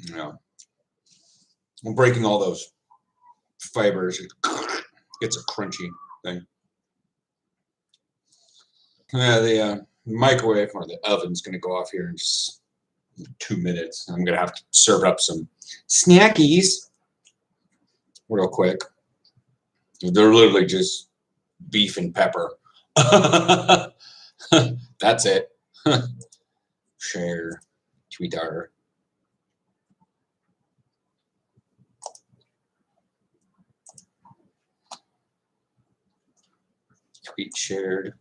Yeah. I'm breaking all those fibers. It's a crunchy thing. Yeah, the microwave or the oven's going to go off here in just 2 minutes. I'm going to have to serve up some snackies real quick. They're literally just beef and pepper. That's it. Share, sweetheart. Tweet shared.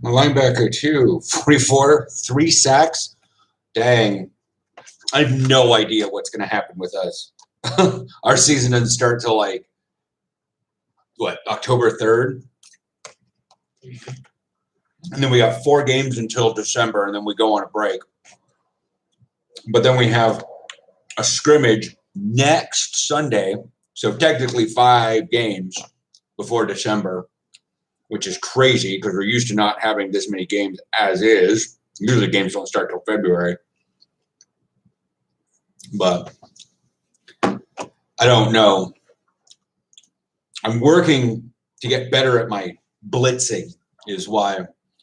My linebacker too, 44, 3 sacks. Dang. I have no idea what's going to happen with us. Our season doesn't start till like, what, October 3rd? And then we got 4 games until December, and then we go on a break. But then we have a scrimmage next Sunday. So technically 5 games before December, which is crazy because we're used to not having this many games as is. Usually games don't start till February. But I don't know. I'm working to get better at my blitzing is why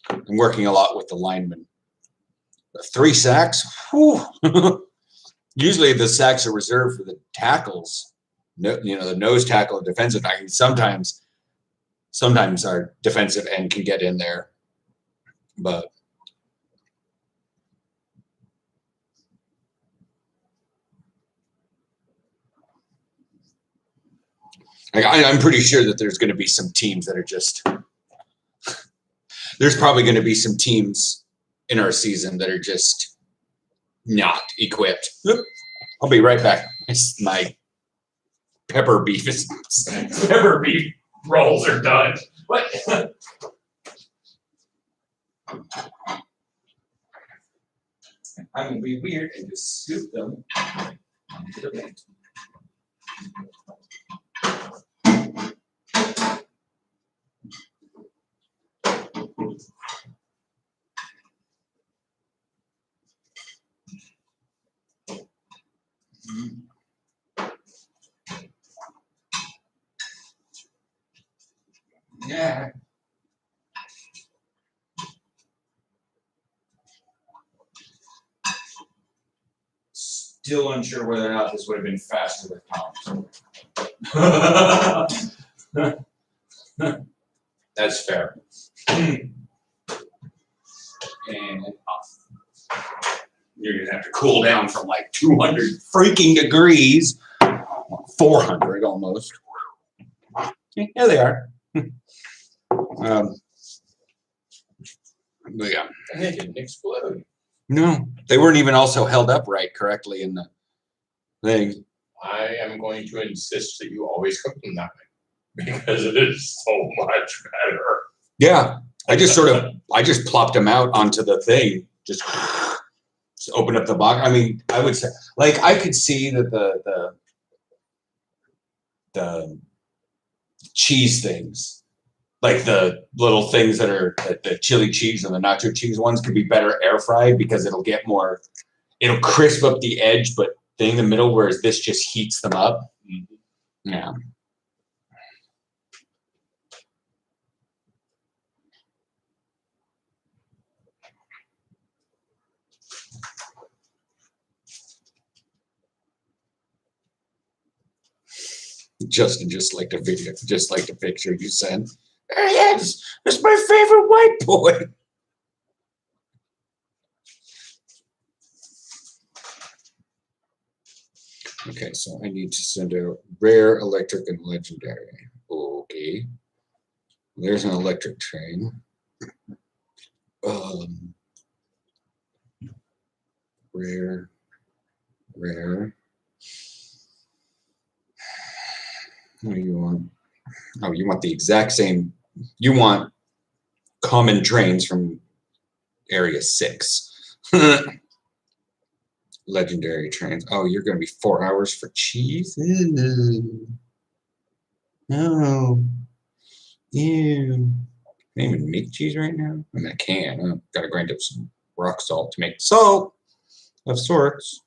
I'm working a lot with the linemen. 3 sacks? Whew. Usually the sacks are reserved for the tackles. No, you know, the nose tackle and defensive tackle. Sometimes our defensive end can get in there. But I'm pretty sure that there's going to be some teams that are just – there's probably going to be some teams in our season that are just not equipped. I'll be right back. My pepper beef rolls are done. What? I'm going to be weird and just scoop them into the plate. Yeah. Still unsure whether or not this would have been faster with Tom's. That's fair. And off. You're going to have to cool down from like 200 freaking degrees. 400 almost. Here they are. But yeah. And they didn't explode. No, they weren't even also held up right correctly in the thing. I am going to insist that you always cook them that way because it is so much better. Yeah, I just plopped them out onto the thing, just open up the box. I mean, I would say, like, I could see that the cheese things, like the little things that are the chili cheese and the nacho cheese ones, could be better air fried because it'll crisp up the edge, but thing in the middle, whereas this just heats them up. Mm-hmm. Yeah. Justin just liked a video, just like the picture you sent. Yes, it's my favorite white boy. Okay, so I need to send out rare, electric, and legendary. Okay. There's an electric train. Rare. What do you want? Oh, you want the exact same. You want common trains from Area 6. Legendary trains. Oh, you're going to be 4 hours for cheese? Ew. No. Ew. Can I even make cheese right now? I mean, I can. I've got to grind up some rock salt to make salt of sorts.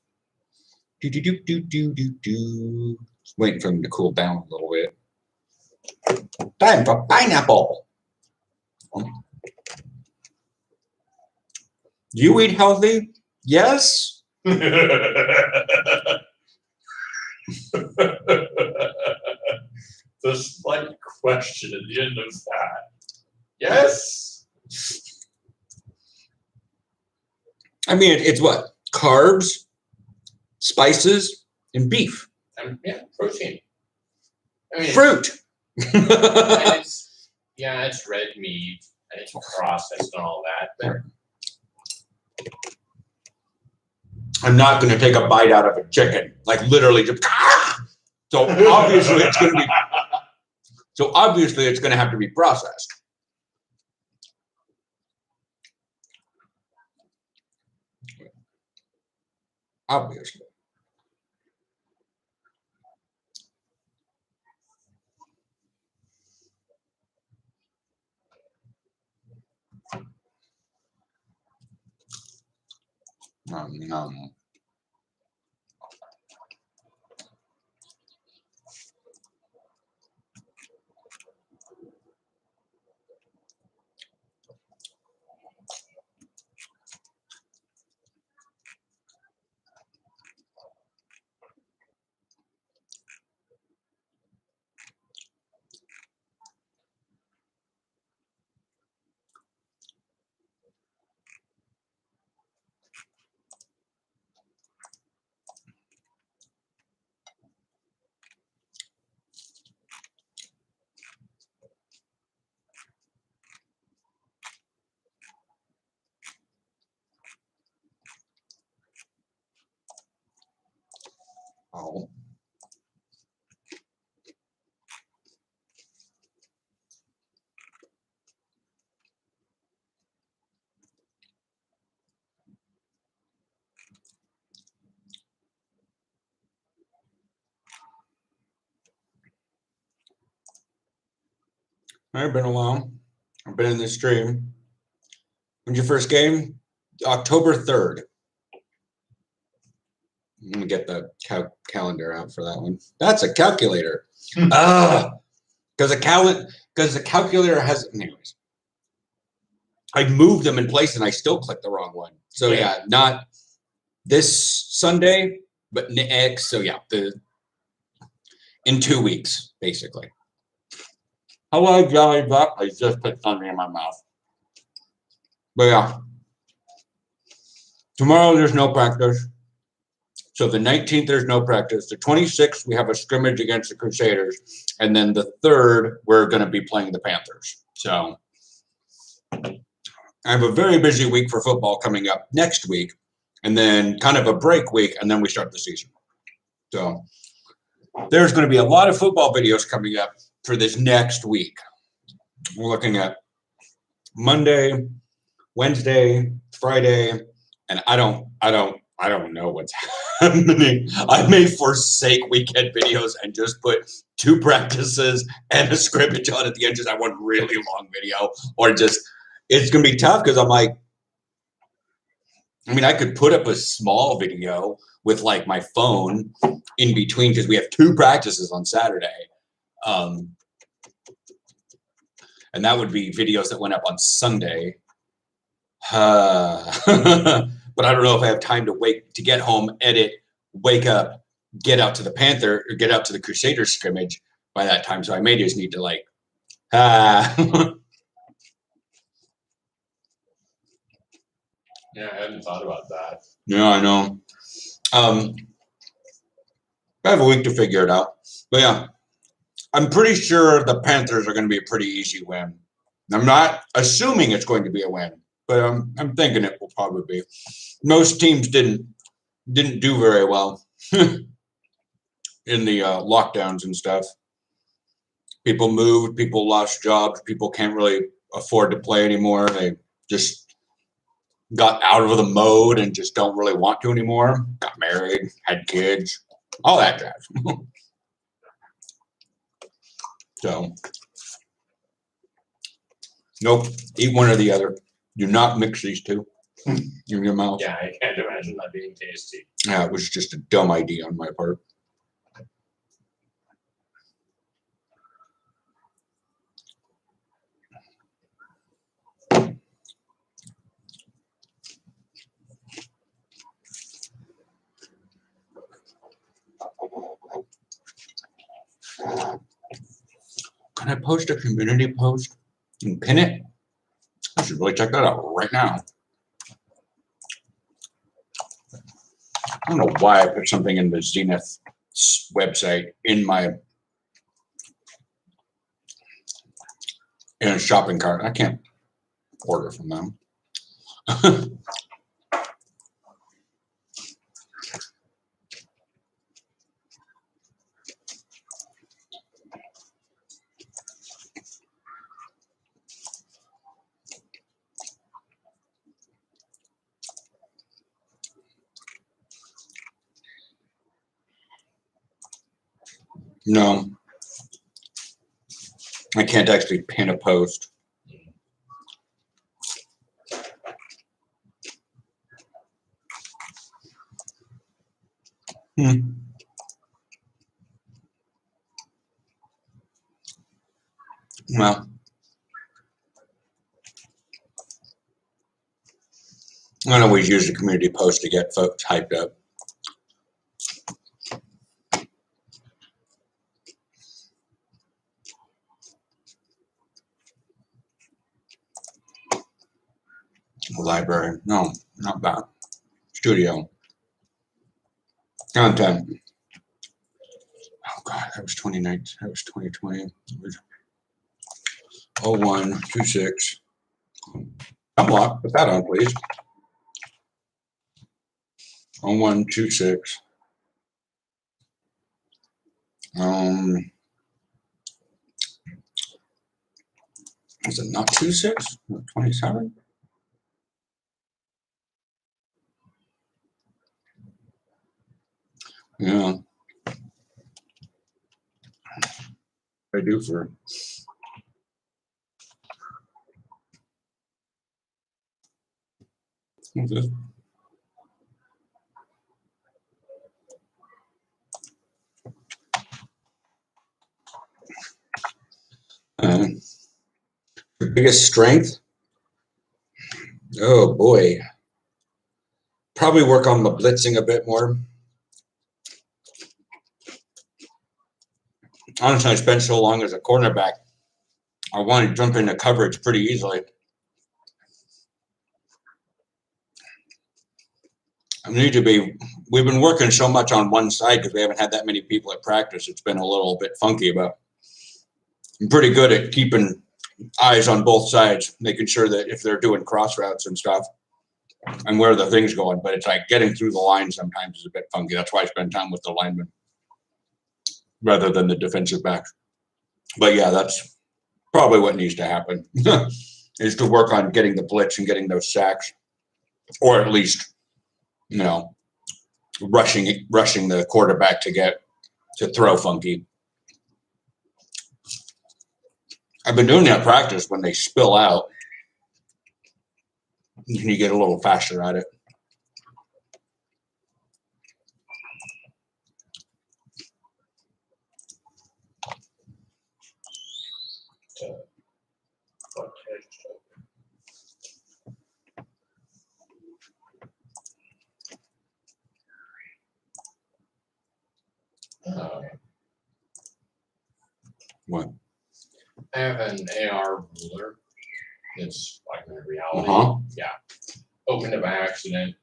Do. Just waiting for them to cool down a little bit. Time for pineapple. Do you eat healthy? Yes. The slight question at the end of that. Yes. I mean, it's what? Carbs, spices, and beef. Yeah, protein. I mean, Fruit. it's red meat and it's processed and all that. But I'm not going to take a bite out of a chicken, like literally just. So obviously it's going to be. So obviously it's going to have to be processed. Obviously. No. Oh. I've been a while. I've been in this stream. When's your first game? October 3rd. I'm gonna get the calendar out for that one. That's a calculator. Because the calculator has. Anyways, I moved them in place and I still clicked the wrong one. So yeah, not this Sunday, but next. So yeah, in 2 weeks basically. Hello, Jelly Buck. I just put something in my mouth. But yeah, tomorrow there's no practice. So the 19th, there's no practice. The 26th, we have a scrimmage against the Crusaders. And then the 3rd, we're going to be playing the Panthers. So I have a very busy week for football coming up next week. And then kind of a break week. And then we start the season. So there's going to be a lot of football videos coming up for this next week. We're looking at Monday, Wednesday, Friday. And I don't know what's happening. I may forsake weekend videos and just put 2 practices and a scrimmage on at the end, just that one really long video, or just it's gonna be tough because I'm like, I mean, I could put up a small video with like my phone in between because we have 2 practices on Saturday, and that would be videos that went up on Sunday. But I don't know if I have time to get home, edit, wake up, get out to the Panther or get out to the Crusaders scrimmage by that time. So I may just need to like, Yeah, I hadn't thought about that. Yeah, I know. I have a week to figure it out. But yeah, I'm pretty sure the Panthers are going to be a pretty easy win. I'm not assuming it's going to be a win, but I'm thinking it will probably be. Most teams didn't do very well in the lockdowns and stuff. People moved, people lost jobs, people can't really afford to play anymore. They just got out of the mode and just don't really want to anymore. Got married, had kids, all that jazz. So, nope, eat one or the other. Do not mix these two in your mouth. Yeah, I can't imagine that being tasty. Yeah, it was just a dumb idea on my part. Can I post a community post and pin it? I should really check that out right now. I don't know why I put something in the Zenith website in a shopping cart. I can't order from them. No, I can't actually pin a post. Well, I don't always use the community post to get folks hyped up. Library, no, not that. Studio. Content. Oh God, that was 2019. That was 2020. 0126. Unlock. Put that on, please. 0126. Is it not 26? 27? Yeah. I do for. What's this? Your biggest strength? Oh boy. Probably work on the blitzing a bit more. Honestly, I spent so long as a cornerback. I want to jump into coverage pretty easily. I need to be. We've been working so much on one side because we haven't had that many people at practice. It's been a little bit funky, but I'm pretty good at keeping eyes on both sides, making sure that if they're doing cross routes and stuff, and where the thing's going. But it's like getting through the line sometimes is a bit funky. That's why I spend time with the linemen rather than the defensive back. But yeah, that's probably what needs to happen is to work on getting the blitz and getting those sacks, or at least, rushing the quarterback to throw funky. I've been doing that in practice when they spill out. You get a little faster at it. What? I have an AR ruler. It's like my reality. Uh-huh. Yeah. Opened it by accident.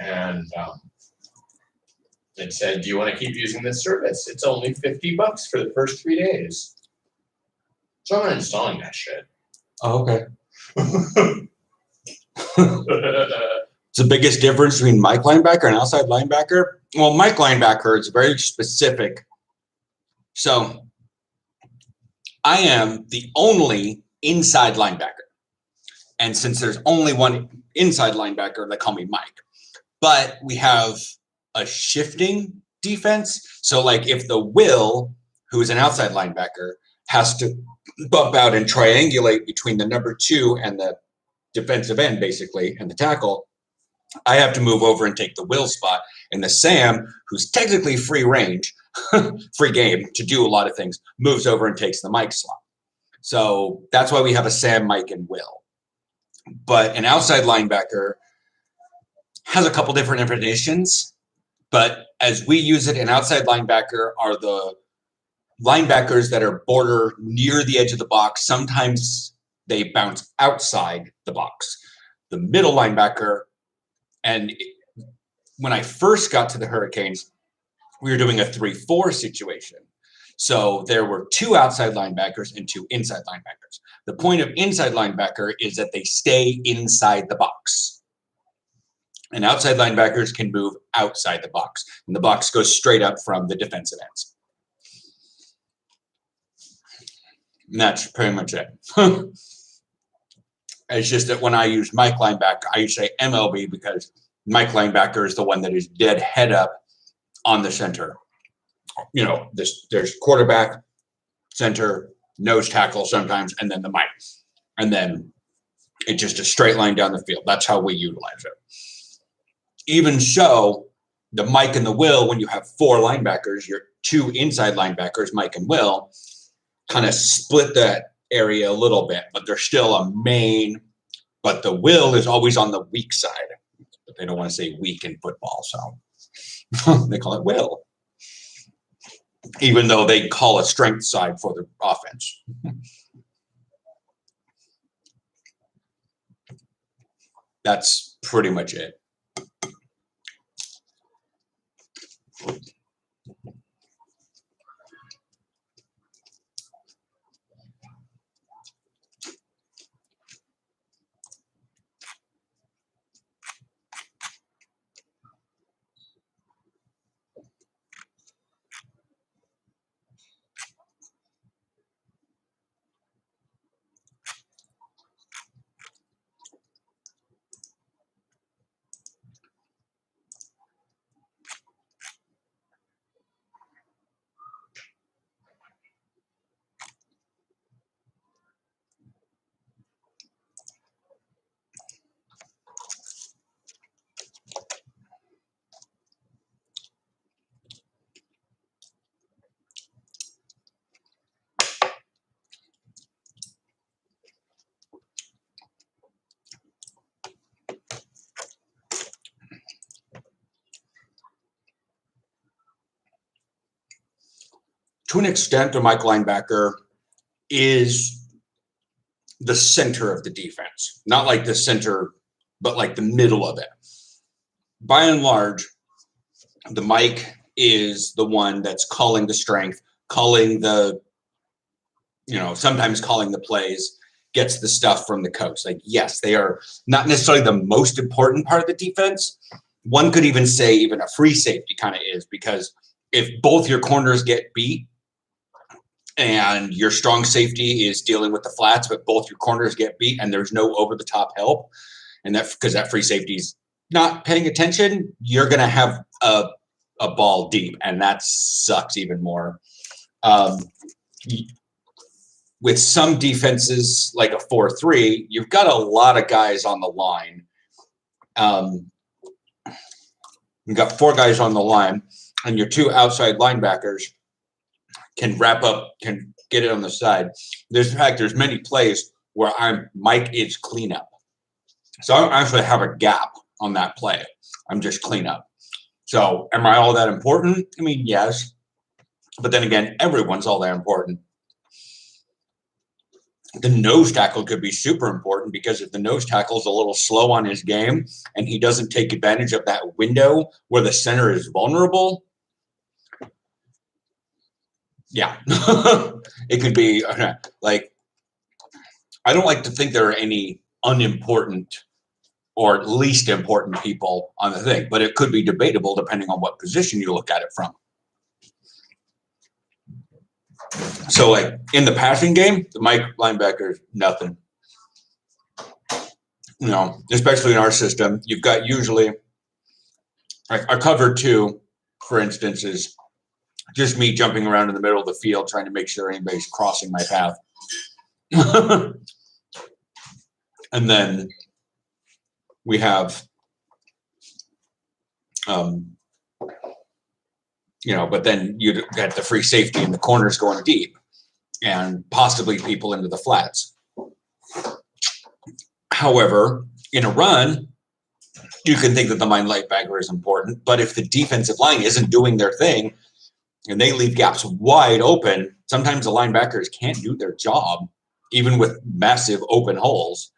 And It said, do you want to keep using this service? It's only $50 for the first 3 days. So I'm uninstalling that shit. Oh, okay. It's the biggest difference between Mike linebacker and outside linebacker. Well, Mike linebacker is very specific. So I am the only inside linebacker. And since there's only one inside linebacker, they call me Mike. But we have a shifting defense. So like if the Will, who is an outside linebacker, has to bump out and triangulate between the number 2 and the defensive end, basically, and the tackle, I have to move over and take the Will spot. And the Sam, who's technically free range, free game to do a lot of things, moves over and takes the Mike slot. So that's why we have a Sam, Mike, and Will. But an outside linebacker has a couple different definitions. But as we use it, an outside linebacker are the linebackers that are border near the edge of the box. Sometimes they bounce outside the box. The middle linebacker, and when I first got to the Hurricanes, we were doing a 3-4 situation. So there were 2 outside linebackers and 2 inside linebackers. The point of inside linebacker is that they stay inside the box. And outside linebackers can move outside the box. And the box goes straight up from the defensive ends. And that's pretty much it. It's just that when I use Mike linebacker, I usually say MLB because Mike linebacker is the one that is dead head up on the center. You know, there's quarterback, center, nose tackle sometimes, and then the Mike. And then it's just a straight line down the field. That's how we utilize it. Even so, the Mike and the Will, when you have 4 linebackers, your 2 inside linebackers, Mike and Will, kind of split that area a little bit, but they're still a main. But the Will is always on the weak side. But they don't want to say weak in football, so they call it Will. Even though they call a strength side for the offense. That's pretty much it. To an extent, a Mike linebacker is the center of the defense. Not like the center, but like the middle of it. By and large, the Mike is the one that's calling the strength, calling the, sometimes calling the plays, gets the stuff from the coach. Like, yes, they are not necessarily the most important part of the defense. One could even say even a free safety kind of is, because if both your corners get beat, and your strong safety is dealing with the flats, but both your corners get beat and there's no over-the-top help, and that because that free safety's not paying attention, you're going to have a ball deep, and that sucks even more. With some defenses, like a 4-3, you've got a lot of guys on the line. You've got 4 guys on the line, and your 2 outside linebackers can wrap up, can get it on the side. There's many plays where Mike is cleanup. So I don't actually have a gap on that play. I'm just cleanup. So am I all that important? I mean, yes. But then again, everyone's all that important. The nose tackle could be super important because if the nose tackle is a little slow on his game and he doesn't take advantage of that window where the center is vulnerable, yeah, it could be like, I don't like to think there are any unimportant or least important people on the thing, but it could be debatable depending on what position you look at it from. So like in the passing game, the linebacker is nothing. You know, especially in our system, you've got usually like our cover two, for instance, is just me jumping around in the middle of the field trying to make sure anybody's crossing my path. And then we have, you know, but then you got the free safety in the corners going deep and possibly people into the flats. However, in a run, you can think that the linebacker is important, but if the defensive line isn't doing their thing and they leave gaps wide open, sometimes the linebackers can't do their job, even with massive open holes.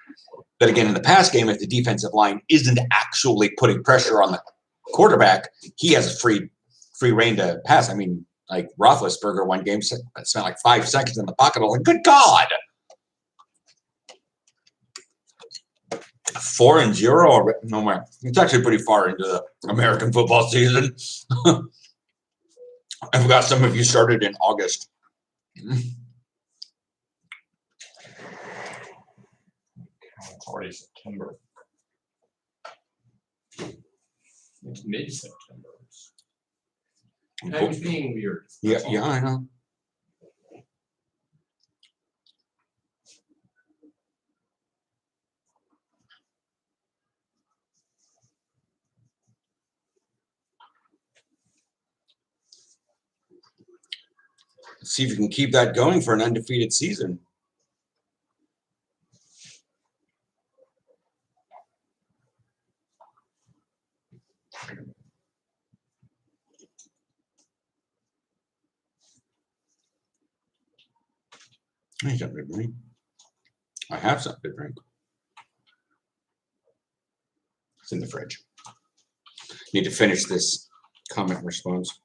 But again, in the pass game, if the defensive line isn't actually putting pressure on the quarterback, he has a free reign to pass. I mean, like Roethlisberger one game spent like 5 seconds in the pocket. I was like, good God. 4-0 no more. It's actually pretty far into the American football season. I forgot some of you started in August. It's already September. It's mid-September. Time's being weird. Yeah, yeah, I know. Let's see if you can keep that going for an undefeated season. I need something to drink. I have something to drink. It's in the fridge. Need to finish this comment response.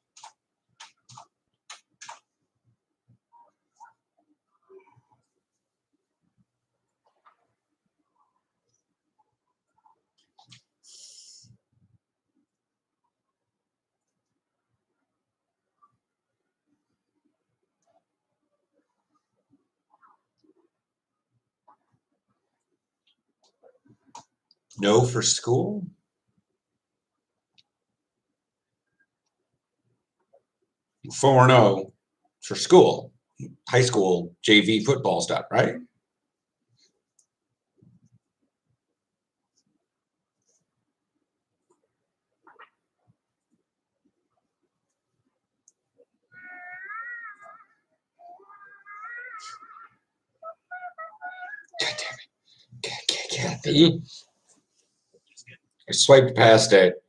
No for school? 4-0 for school. High school JV football stuff, right? God damn it. Kathy. I swiped past it.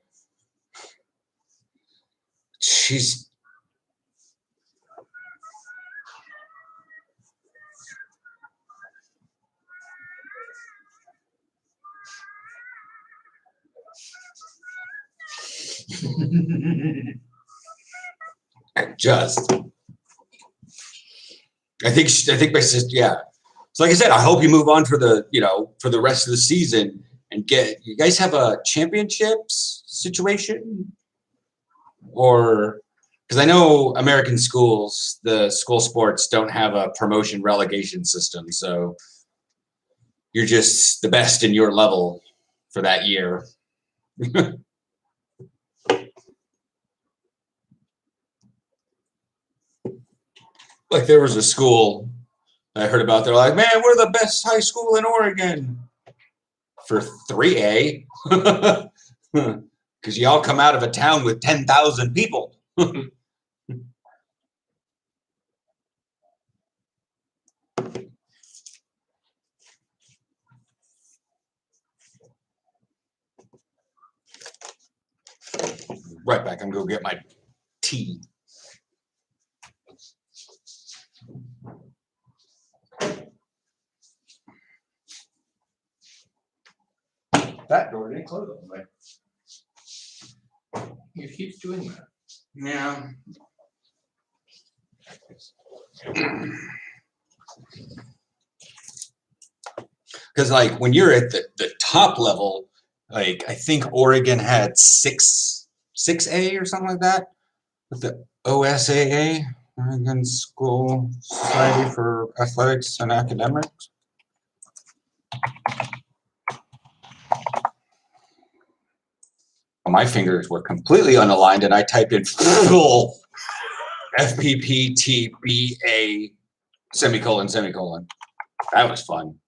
She's just. I think my sister. Yeah. So like I said, I hope you move on for the for the rest of the season and get. You guys have a championships situation, or because I know American schools, the school sports don't have a promotion relegation system, so you're just the best in your level for that year. Like there was a school I heard about. They're like, man, we're the best high school in Oregon for 3A. Because y'all come out of a town with 10,000 people. Right back. I'm going to go get my tea. That door didn't close all the way. It keeps doing that. Yeah. Because like when you're at the top level, like I think Oregon had 6A or something like that with the OSAA, Oregon School Society for Athletics and Academics. My fingers were completely unaligned and I typed in full FPPTBA semicolon semicolon. That was fun.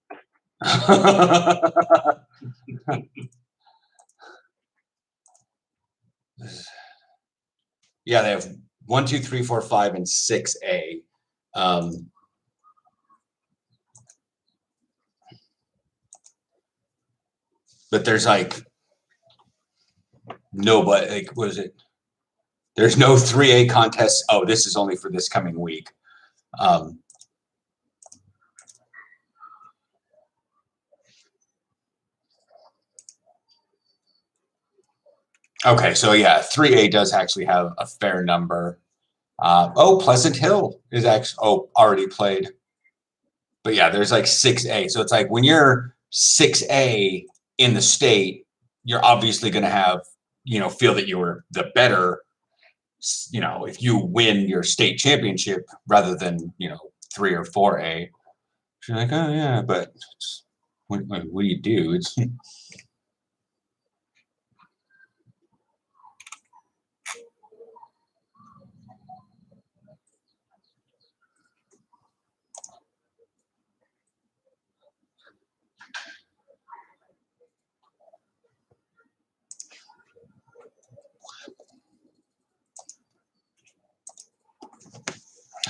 Yeah, they have 1, 2, 3, 4, 5, and 6A. But there's like nobody, like, what is it? There's no 3A contests. Oh, this is only for this coming week. Okay, so yeah, 3A does actually have a fair number. Oh, Pleasant Hill is actually already played. But yeah, there's like 6A. So it's like when you're 6A in the state, you're obviously going to have, feel that you were the better, if you win your state championship rather than, 3 or 4A. You're like, oh yeah, but what do you do? It's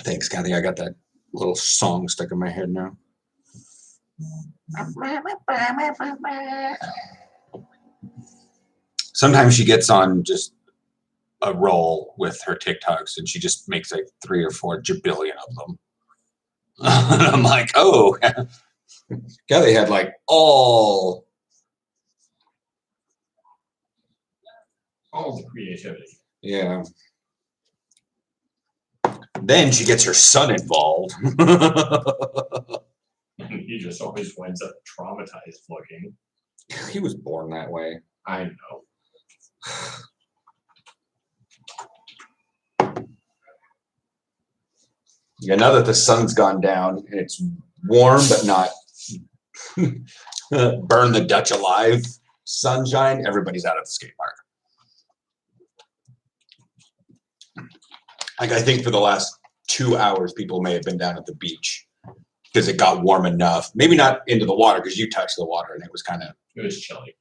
Thanks, Kathy. I got that little song stuck in my head now. Sometimes she gets on just a roll with her TikToks and she just makes like 3 or 4 jabillion of them. And I'm like, oh, Kathy had like all the creativity. Yeah. Then she gets her son involved. He just always winds up traumatized looking. He was born that way. I know. Yeah, now that the sun's gone down and it's warm but not burn the Dutch alive sunshine, everybody's out at the skate park. Like I think for the last 2 hours, people may have been down at the beach because it got warm enough. Maybe not into the water because you touched the water and it was kind of. It was chilly.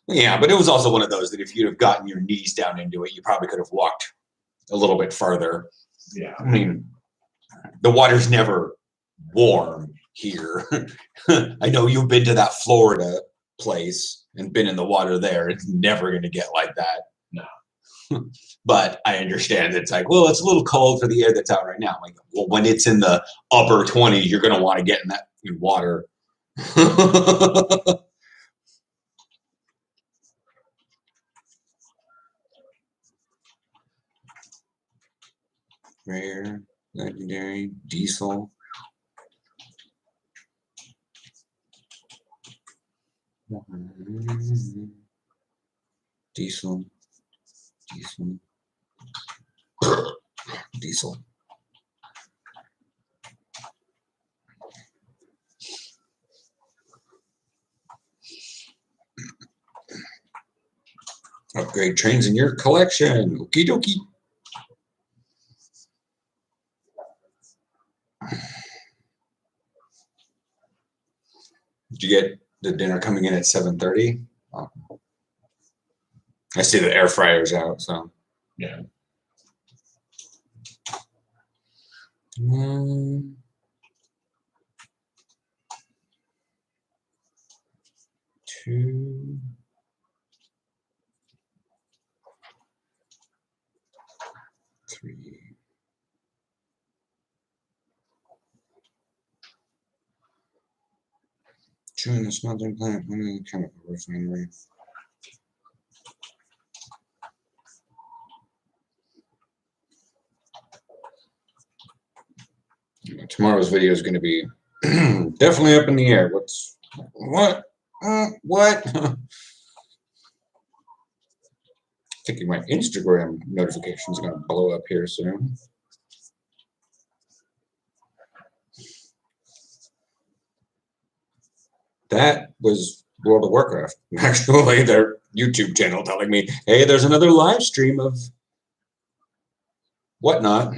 Yeah, but it was also one of those that if you'd have gotten your knees down into it, you probably could have walked a little bit further. Yeah. I mean, the water's never warm here. I know you've been to that Florida place and been in the water there. It's never going to get like that. No. But I understand it's like, well, it's a little cold for the air that's out right now. Like, well, when it's in the upper 20s, you're going to want to get in that water. Rare, legendary, diesel. Diesel. Diesel. Upgrade trains in your collection. Okie dokie. Did you get the dinner coming in at 7:30? Oh. I see the air fryer's out, so. Yeah. 1, 2, 3. Chewing the smelting plant, one of the chemical refinery. Tomorrow's video is going to be definitely up in the air. What? What? Thinking my Instagram notifications are going to blow up here soon. That was World of Warcraft. Actually, their YouTube channel telling me, hey, there's another live stream of whatnot.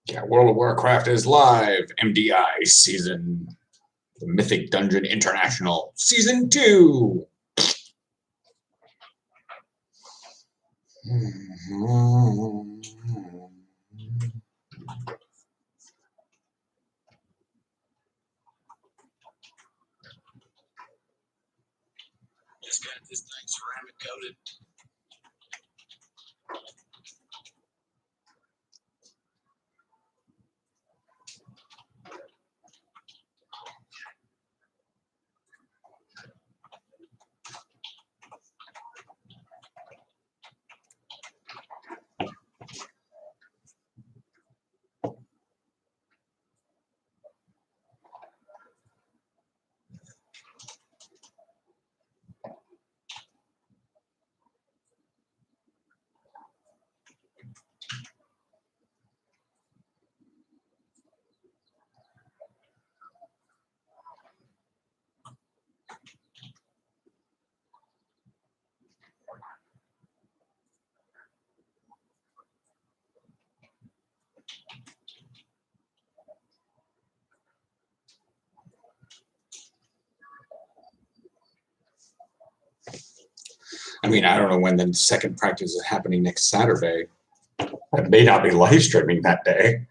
Yeah, World of Warcraft is live. MDI season, the Mythic Dungeon International Season 2. Just got this thing ceramic coated. I mean, I don't know when the second practice is happening next Saturday. I may not be live streaming that day,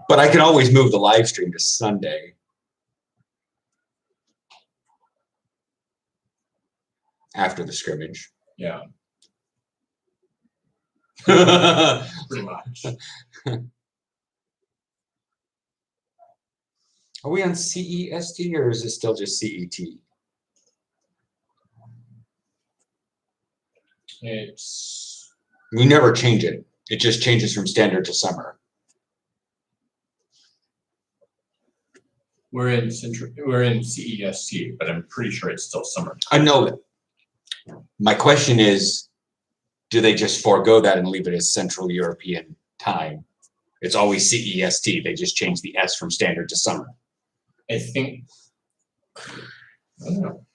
but I can always move the live stream to Sunday after the scrimmage. Yeah, Are pretty much. we on CEST or is it still just CET? It's We never change it. It just changes from standard to summer. we're in CEST, but I'm pretty sure it's still summer. I know that. My question is, do they just forego that and leave it as Central European time? It's always CEST. They just change the S from standard to summer. I think. I don't know.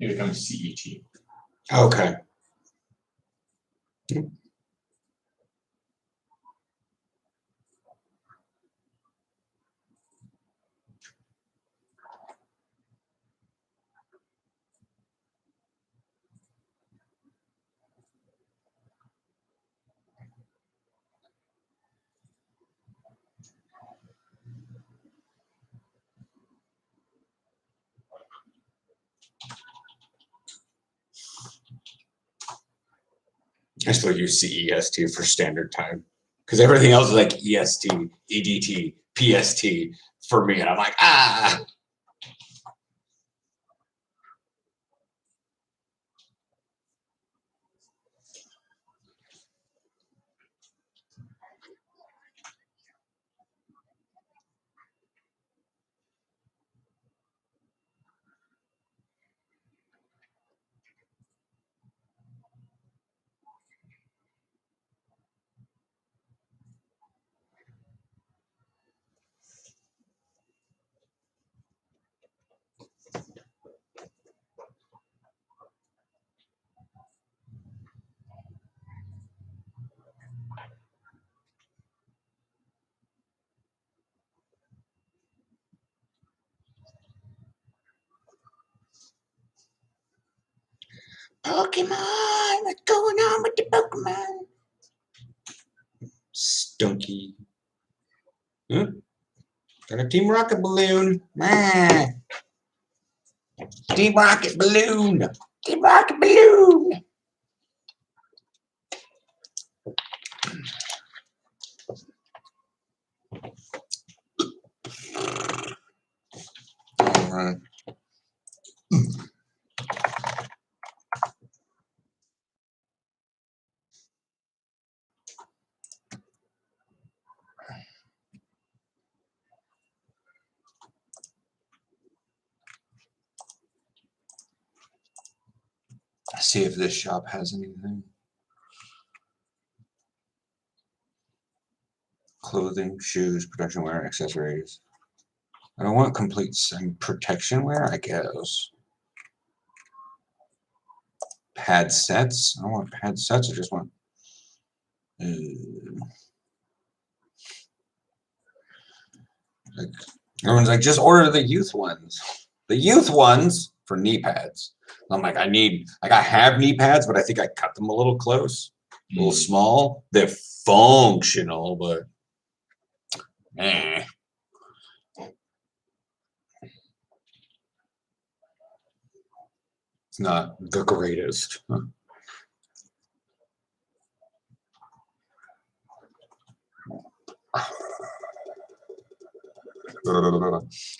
It becomes CET. Okay. I still use CEST for standard time because everything else is like EST, EDT, PST for me. And I'm like, ah. Pokemon, what's going on with the Pokemon? Stunky. Huh? Got a Team Rocket balloon. Ah. Team Rocket balloon. Team Rocket balloon. All right. See if this shop has anything. Clothing, shoes, protection wear, accessories. I don't want complete protection wear, I guess. Pad sets. I don't want pad sets. I just want. Like, everyone's like, just order the youth ones. The youth ones for knee pads. I'm like, I have knee pads, but I think I cut them a little close, a little small. They're functional, but eh. It's not the greatest.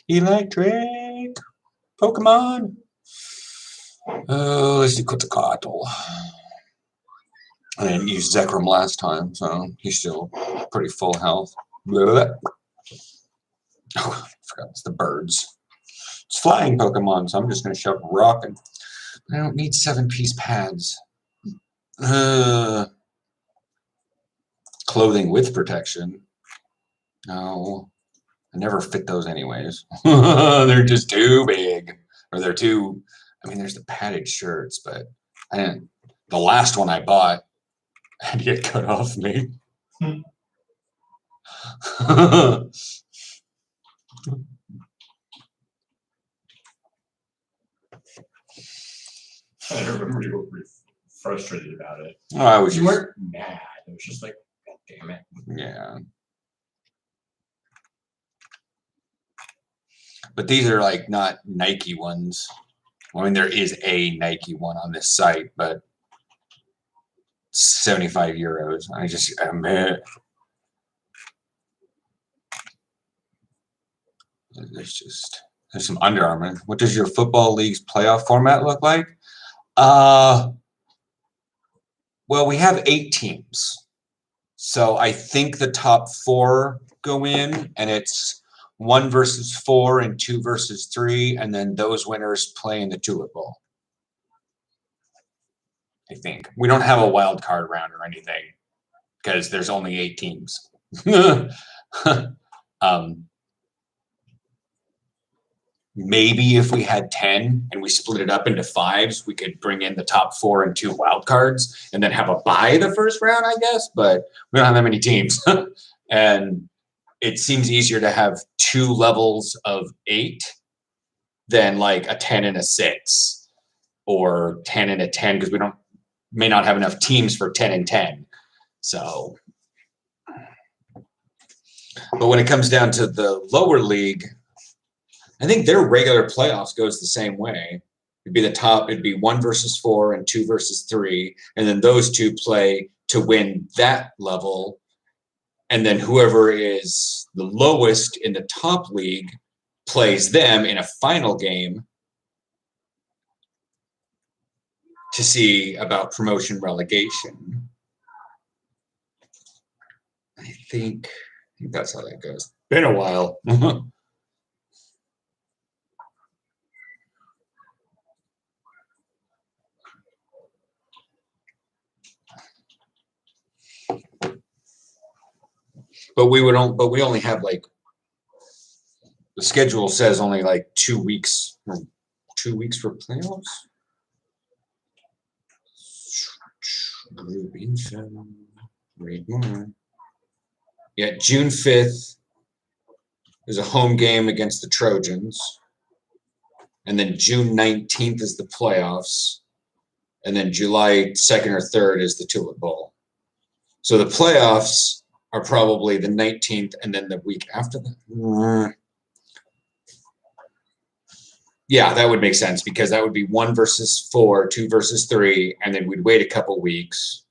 Electric Pokemon. Let's do Quetzalcoatl. I didn't use Zekrom last time, so he's still pretty full health. Oh, I forgot it's the birds. It's flying Pokemon, so I'm just going to shove rock and I don't need 7-piece pads. Clothing with protection. No, I never fit those anyways. They're just too big, or they're too. I mean, there's the padded shirts, but I didn't. The last one I bought had to get cut off me. I remember you were pretty frustrated about it. Oh, I was You just, weren't mad. It was just like, God damn it. yeah. But these are like not Nike ones. I mean, there is a Nike one on this site, but 75 euros. There's some Under Armour. What does your football league's playoff format look like? Well, we have 8 teams. So I think the top 4 go in, and it's 1 versus 4 and 2 versus 3, and then those winners play in the Tulip Bowl. I think. We don't have a wild card round or anything because there's only 8 teams. maybe if we had 10 and we split it up into 5s, we could bring in the top 4 and 2 wild cards and then have a bye the first round, I guess. But we don't have that many teams. And it seems easier to have 2 levels of 8 than like a 10 and a 6 or 10 and a 10, because we may not have enough teams for 10 and 10. So, but when it comes down to the lower league, I think their regular playoffs goes the same way. It'd be 1 versus 4 and 2 versus 3. And then those 2 play to win that level. And then whoever is the lowest in the top league plays them in a final game to see about promotion relegation. I think that's how that goes. Been a while. But we only have like, the schedule says only like 2 weeks or 2 weeks for playoffs. Group info. Read more. Yeah, June 5th is a home game against the Trojans. And then June 19th is the playoffs. And then July 2nd or 3rd is the Tulip Bowl. So the playoffs are probably the 19th and then the week after that. Yeah, that would make sense, because that would be 1 versus 4, 2 versus 3, and then we'd wait a couple weeks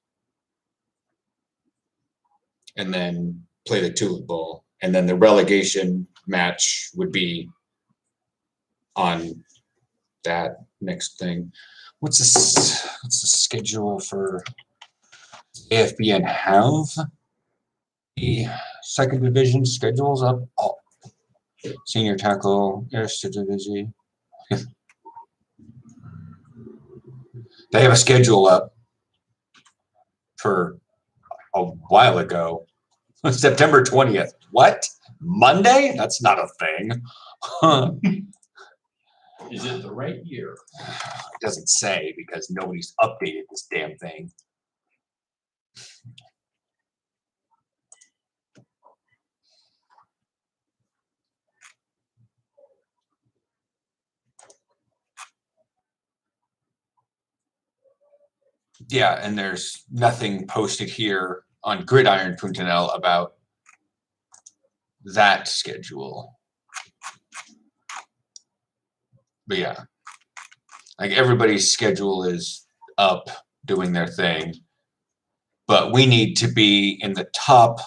and then play the Tulip Bowl. And then the relegation match would be on that next thing. What's the schedule for AFBN have? The second division schedules up. Oh, senior tackle, division. They have a schedule up for a while ago. September 20th. What? Monday? That's not a thing. Huh. Is it the right year? It doesn't say, because nobody's updated this damn thing. Yeah, and there's nothing posted here on Gridiron.nl about that schedule. But yeah, like everybody's schedule is up doing their thing, but we need to be in the top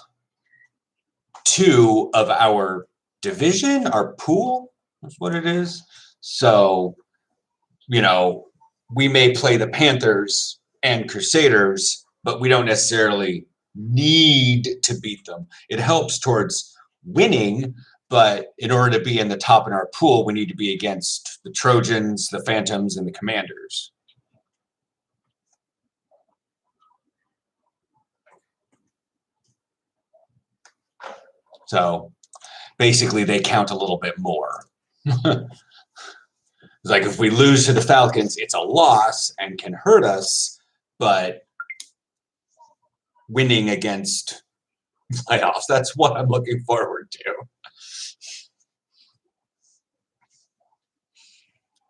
2 of our division, our pool, that's what it is. So, you know, we may play the Panthers and Crusaders, but we don't necessarily need to beat them. It helps towards winning, but in order to be in the top in our pool, we need to be against the Trojans, the Phantoms, and the Commanders. So basically they count a little bit more. It's like if we lose to the Falcons, it's a loss and can hurt us, but winning against playoffs, that's what I'm looking forward to.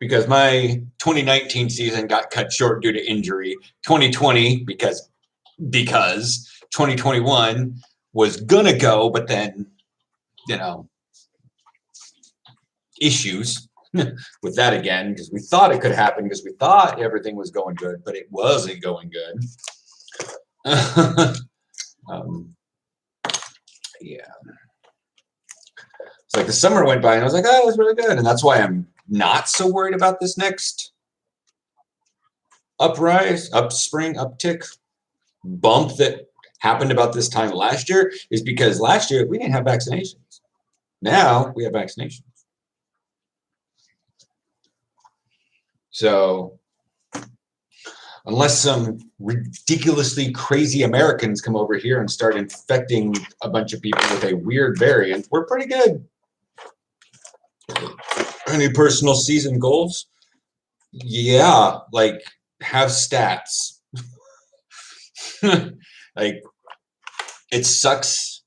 Because my 2019 season got cut short due to injury. 2020, because 2021 was gonna go, but then, you know, issues with that again, because we thought it could happen, because we thought everything was going good, but it wasn't going good. Yeah. It's like the summer went by and I was like, oh, it was really good. And that's why I'm not so worried about this next uptick, bump that happened about this time last year, is because last year we didn't have vaccinations. Now we have vaccinations. So unless some ridiculously crazy Americans come over here and start infecting a bunch of people with a weird variant, we're pretty good. Any personal season goals? Yeah, like have stats. Like it sucks.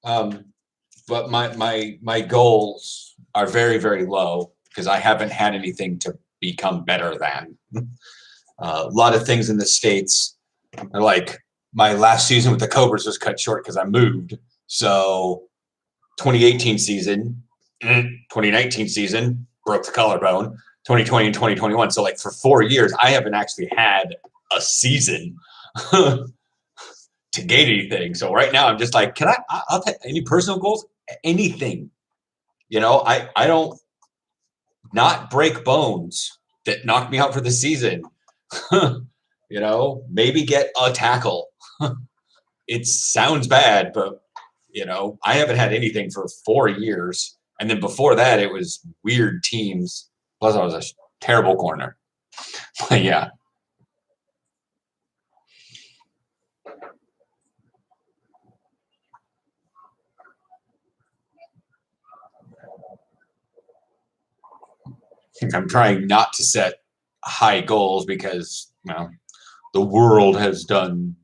But my goals are very, very low because I haven't had anything to become better than. A lot of things in the States are like my last season with the Cobras was cut short because I moved. So 2018 season, 2019 season, broke the collarbone, 2020 and 2021. So like for 4 years, I haven't actually had a season to gain anything. So right now I'm just like, I'll take any personal goals, anything. I don't not break bones that knock me out for the season. Maybe get a tackle. It sounds bad, but I haven't had anything for 4 years. And then before that, it was weird teams. Plus, I was a terrible corner. But yeah. I'm trying not to set high goals because, the world has done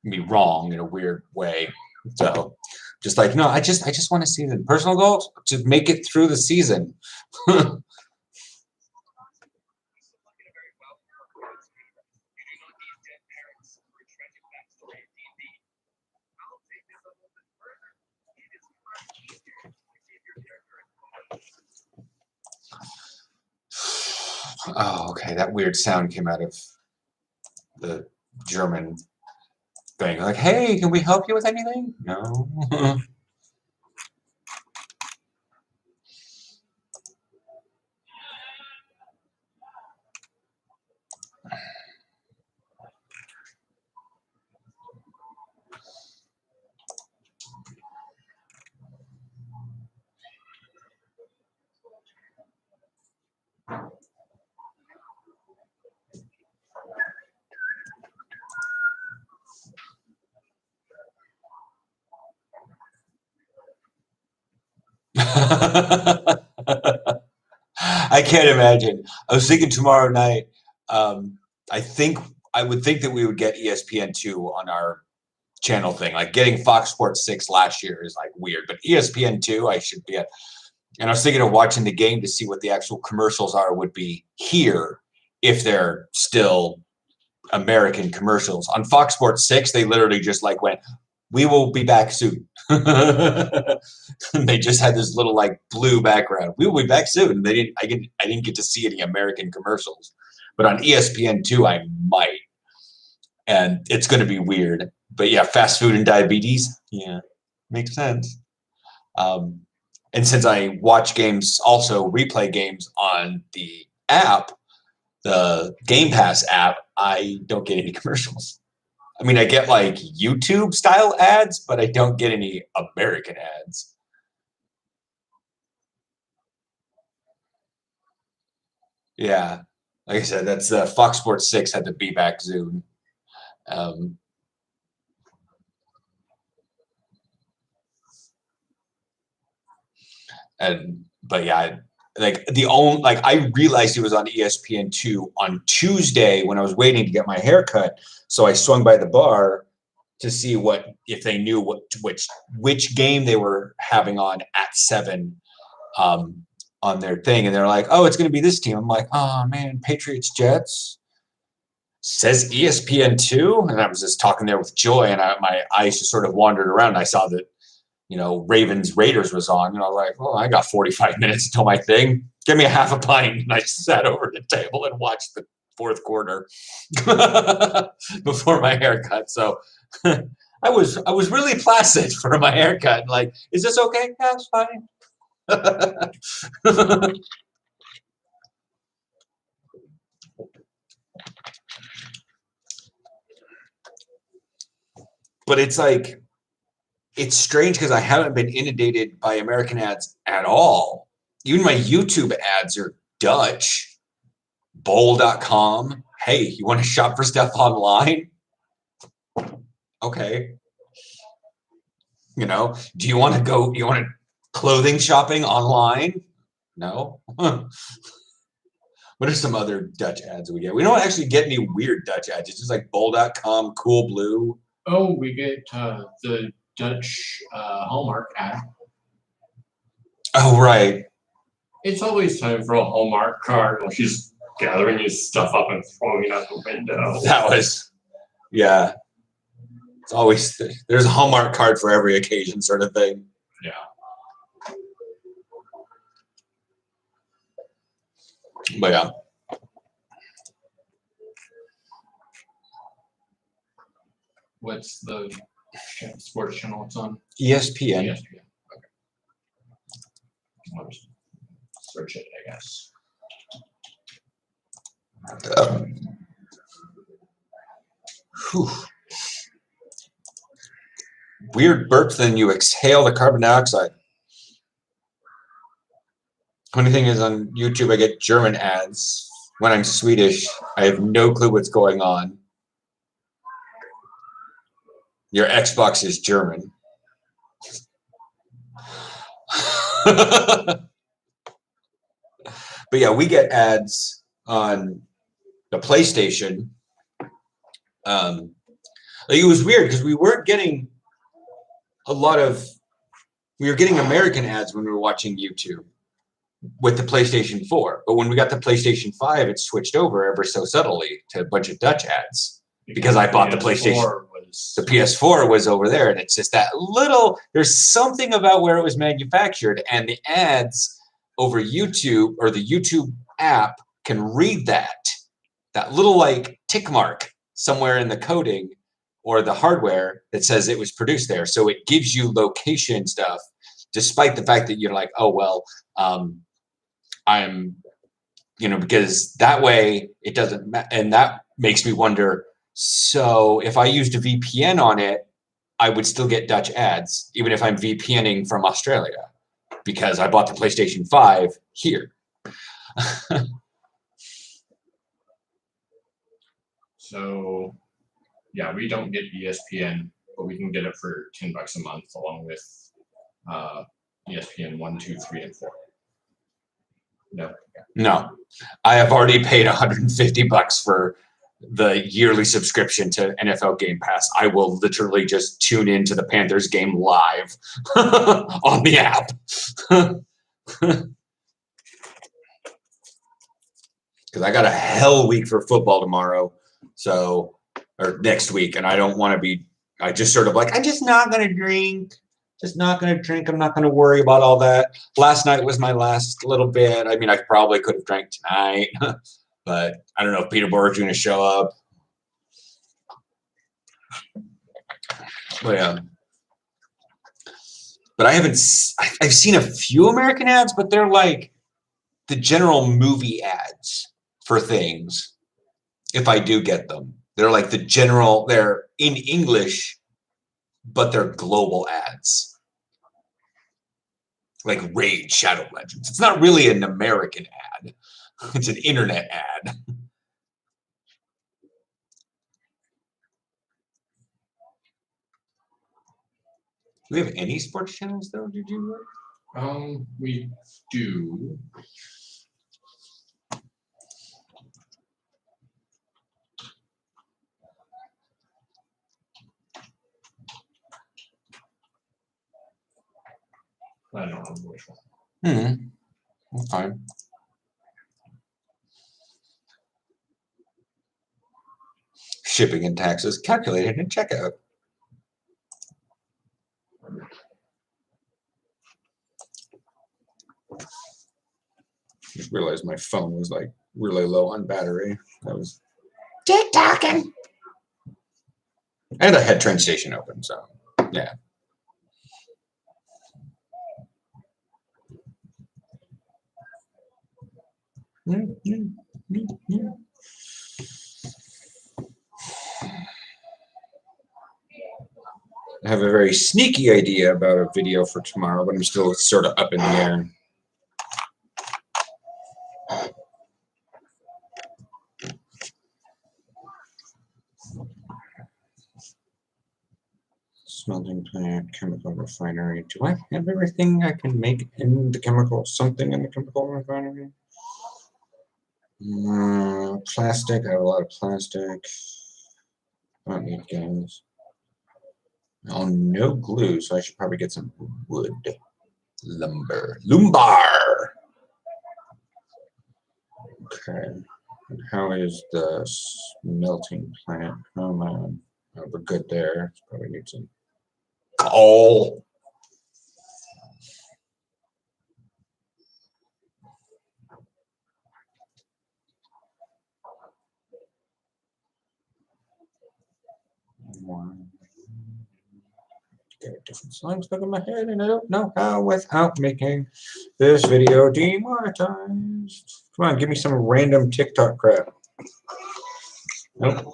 me wrong in a weird way. So just like, no, I just want to see the personal goals, just make it through the season. Oh, okay. That weird sound came out of the German thing. Like, hey, can we help you with anything? No. I can't imagine. I was thinking tomorrow night. I would think that we would get ESPN2 on our channel thing. Like getting Fox Sports 6 last year is like weird, but ESPN2 I should be at. And I was thinking of watching the game to see what the actual commercials would be here if they're still American commercials. On Fox Sports 6, they literally just like went, "We will be back soon." They just had this little like blue background. We will be back soon. I didn't get to see any American commercials, but on ESPN2 I might, and it's going to be weird. But yeah, fast food and diabetes. Yeah, makes sense. And since I watch games, also replay games on the app, the Game Pass app, I don't get any commercials. I mean, I get like YouTube style ads, but I don't get any American ads. Yeah. Like I said, that's Fox Sports 6 had the Be Back Zoom. But yeah, I realized it was on ESPN2 on Tuesday when I was waiting to get my hair cut. So I swung by the bar to see if they knew which game they were having on at 7 on their thing, and they're like, "Oh, it's going to be this team." I'm like, "Oh man, Patriots Jets." Says ESPN2, and I was just talking there with Joy, and my eyes just sort of wandered around. And I saw that Ravens Raiders was on, and I was like, "Well, I got 45 minutes until my thing. Give me a half a pint." And I sat over the table and watched the fourth quarter before my haircut. So I was really placid for my haircut. Like, is this okay? Yeah, it's fine. But it's like, it's strange because I haven't been inundated by American ads at all. Even my YouTube ads are Dutch. Bowl.com. Hey, you want to shop for stuff online? Okay. Do you want to clothing shopping online? No? What are some other Dutch ads we get? We don't actually get any weird Dutch ads. It's just like Bol.com, Cool Blue. Oh, we get the Dutch Hallmark ad. Oh, right. It's always time for a Hallmark card while she's gathering his stuff up and throwing it out the window. That was, yeah. It's always, there's a Hallmark card for every occasion sort of thing. Yeah. But yeah. What's the sports channel it's on? ESPN. ESPN. Okay. I'll just search it, I guess. Whew. Weird burps, then you exhale the carbon dioxide. Funny thing is, on YouTube, I get German ads. When I'm Swedish, I have no clue what's going on. Your Xbox is German. But yeah, we get ads on the PlayStation. Like, it was weird because we weren't getting a lot of, we were getting American ads when we were watching YouTube with the PlayStation 4. But when we got the PlayStation 5, it switched over ever so subtly to a bunch of Dutch ads. Because I bought the PlayStation. The PS4 was over there, and it's just that little, there's something about where it was manufactured, and the ads over YouTube or the YouTube app can read that little like tick mark somewhere in the coding or the hardware that says it was produced there. So it gives you location stuff, despite the fact that you're like, oh, well, I'm, because that way it doesn't, and that makes me wonder, so if I used a VPN on it, I would still get Dutch ads, even if I'm VPNing from Australia, because I bought the PlayStation 5 here. So, yeah, we don't get ESPN, but we can get it for $10 a month, along with ESPN 1, 2, 3, and 4. No, I have already paid $150 for the yearly subscription to NFL Game Pass. I will literally just tune into the Panthers game live on the app. Because I got a hell week for football tomorrow, or next week, and I don't want to be, I just sort of like, I'm just not going to drink. I'm not going to worry about all that. Last night was my last little bit. I mean, I probably could have drank tonight, but I don't know if Peter Boer's going to show up. But I've seen a few American ads, but they're like the general movie ads for things. If I do get them, they're like they're in English, but they're global ads. Like Raid Shadow Legends. It's not really an American ad. It's an internet ad. Do we have any sports channels though? Did you work? We do. I don't remember which one. That's fine. Shipping and taxes calculated in checkout. Just realized my phone was like really low on battery. That was TikToking. And I had train station open, so yeah. I have a very sneaky idea about a video for tomorrow, but I'm still sort of up in the air. Smelting plant, chemical refinery. Do I have everything I can make in the chemical, something in the chemical refinery? Plastic, I have a lot of plastic. I don't need guns. Oh, no glue, so I should probably get some wood. Lumber. Lumbar! Okay. And how is the smelting plant? Come on. Oh, we're good there. Probably need some coal. Get a different song stuck in my head, and I don't know how without making this video demonetized. Come on, give me some random TikTok crap. Nope.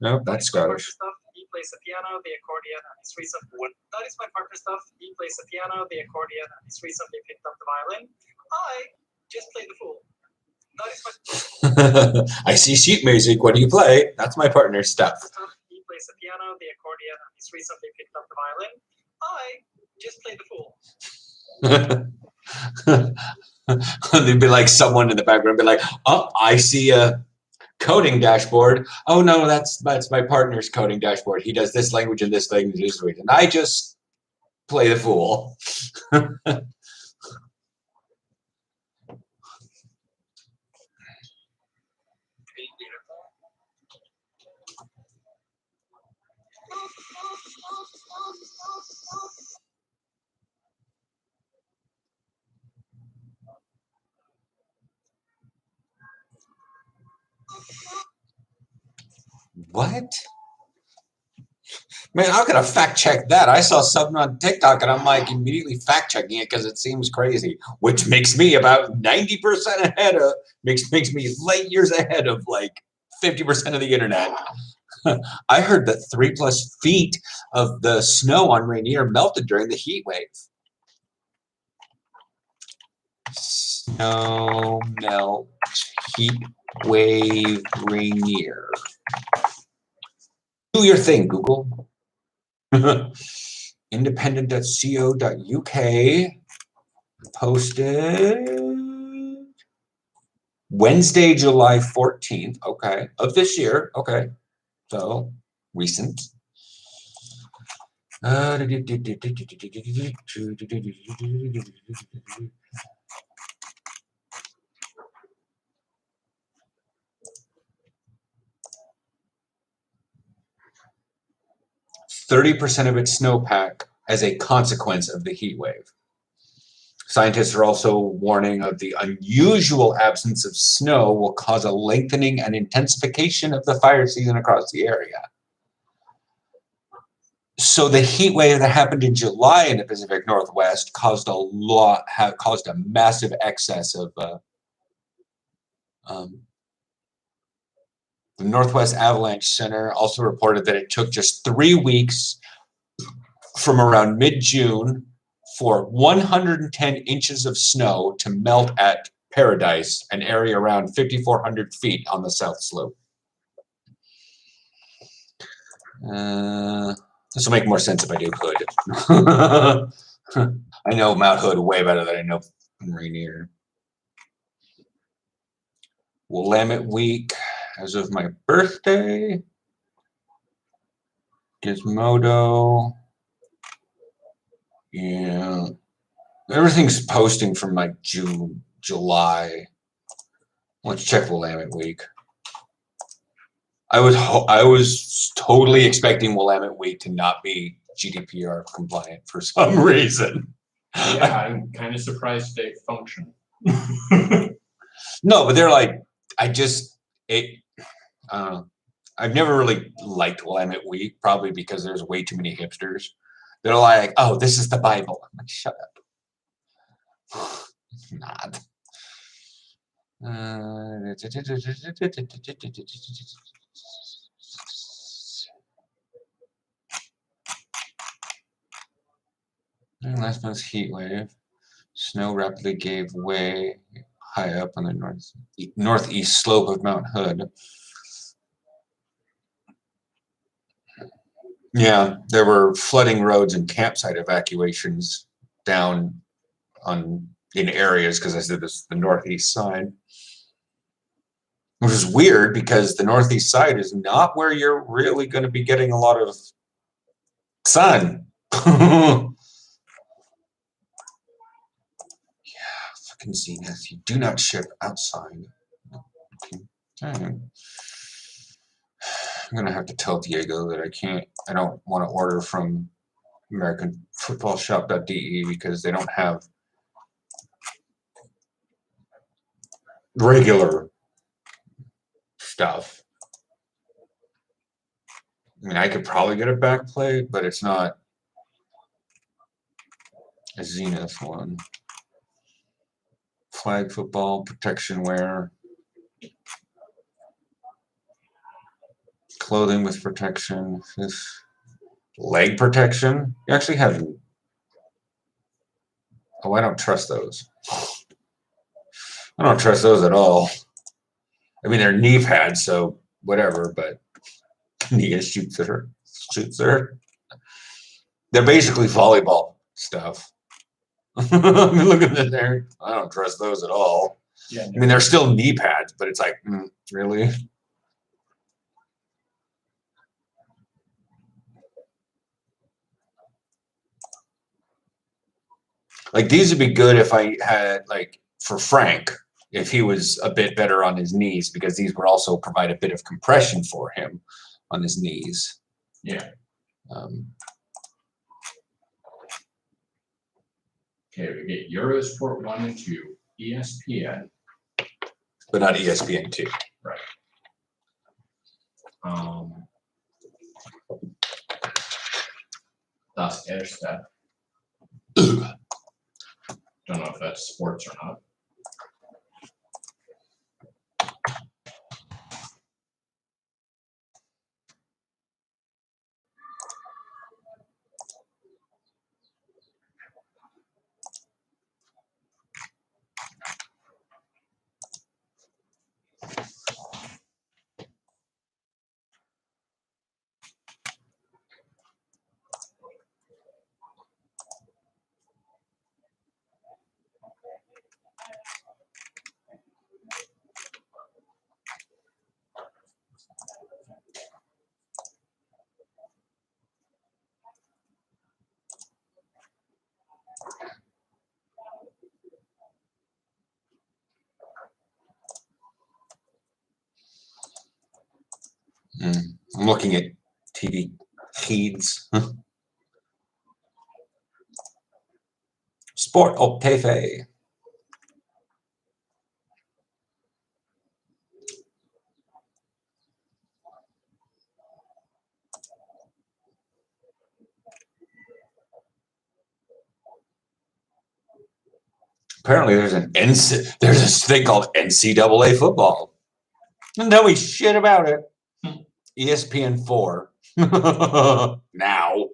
Nope, that's Scottish. He plays the piano, the accordion, and he's recently. That is my partner stuff. He plays the piano, the accordion, and he's recently picked up the violin. I just play the fool. That is my. I see sheet music. What do you play? That's my partner's stuff. He plays the piano, the accordion, and he's recently picked up the violin. I just play the fool. There'd be like someone in the background be like, "Oh, I see a coding dashboard. Oh no, that's my partner's coding dashboard. He does this language and this language, and I just play the fool." What? Man, I'm gonna fact check that. I saw something on TikTok and I'm like immediately fact checking it because it seems crazy, which makes me about 90% ahead of makes me light years ahead of like 50% of the internet. I heard that 3+ feet of the snow on Rainier melted during the heat wave. Snow melt heat wave Rainier. Do your thing, Google. Independent.co.uk posted Wednesday, July 14th. Okay, of this year. Okay, so recent. 30% of its snowpack as a consequence of the heat wave. Scientists are also warning of the unusual absence of snow will cause a lengthening and intensification of the fire season across the area. So the heat wave that happened in July in the Pacific Northwest caused a massive excess of the Northwest Avalanche Center also reported that it took just 3 weeks from around mid-June for 110 inches of snow to melt at Paradise, an area around 5,400 feet on the south slope. This will make more sense if I do Hood. I know Mount Hood way better than I know Rainier. Willamette Week as of my birthday. Gizmodo. Yeah. Everything's posting from like June, July. Let's check Willamette Week. I was totally expecting Willamette Week to not be GDPR compliant for some reason. Yeah, I'm kind of surprised they function. No, but they're like, I've never really liked Willamette Week, probably because there's way too many hipsters. They're like, oh, this is the Bible. I'm like, shut up. It's not. 'Last month's heat wave, snow rapidly gave way high up on the northeast slope of Mount Hood. Yeah, there were flooding roads and campsite evacuations down in areas because I said this is the northeast side, which is weird because the northeast side is not where you're really going to be getting a lot of sun. Yeah, fucking Zenith, you do not ship outside. Okay. I'm gonna have to tell Diego that I don't want to order from AmericanFootballShop.de because they don't have regular stuff. I mean, I could probably get a backplate, but it's not a Zenith one. Flag football, protection wear, clothing with protection, this leg protection. You actually have. Oh, I don't trust those. I don't trust those at all. I mean, they're knee pads, so whatever, but Nia shoots her. They're basically volleyball stuff. I mean, look at that there. I don't trust those at all. Yeah, I mean, they're still knee pads, but it's like, really? Like, these would be good if I had, like, for Frank, if he was a bit better on his knees, because these would also provide a bit of compression for him on his knees. Yeah. Okay, we get Eurosport 1 and 2, ESPN. But not ESPN 2. Right. Das Erste. Don't know if that's sports or not. I'm looking at TV feeds. Sport au TV. Apparently, there's this thing called NCAA football. No shit about it. ESPN 4. Now.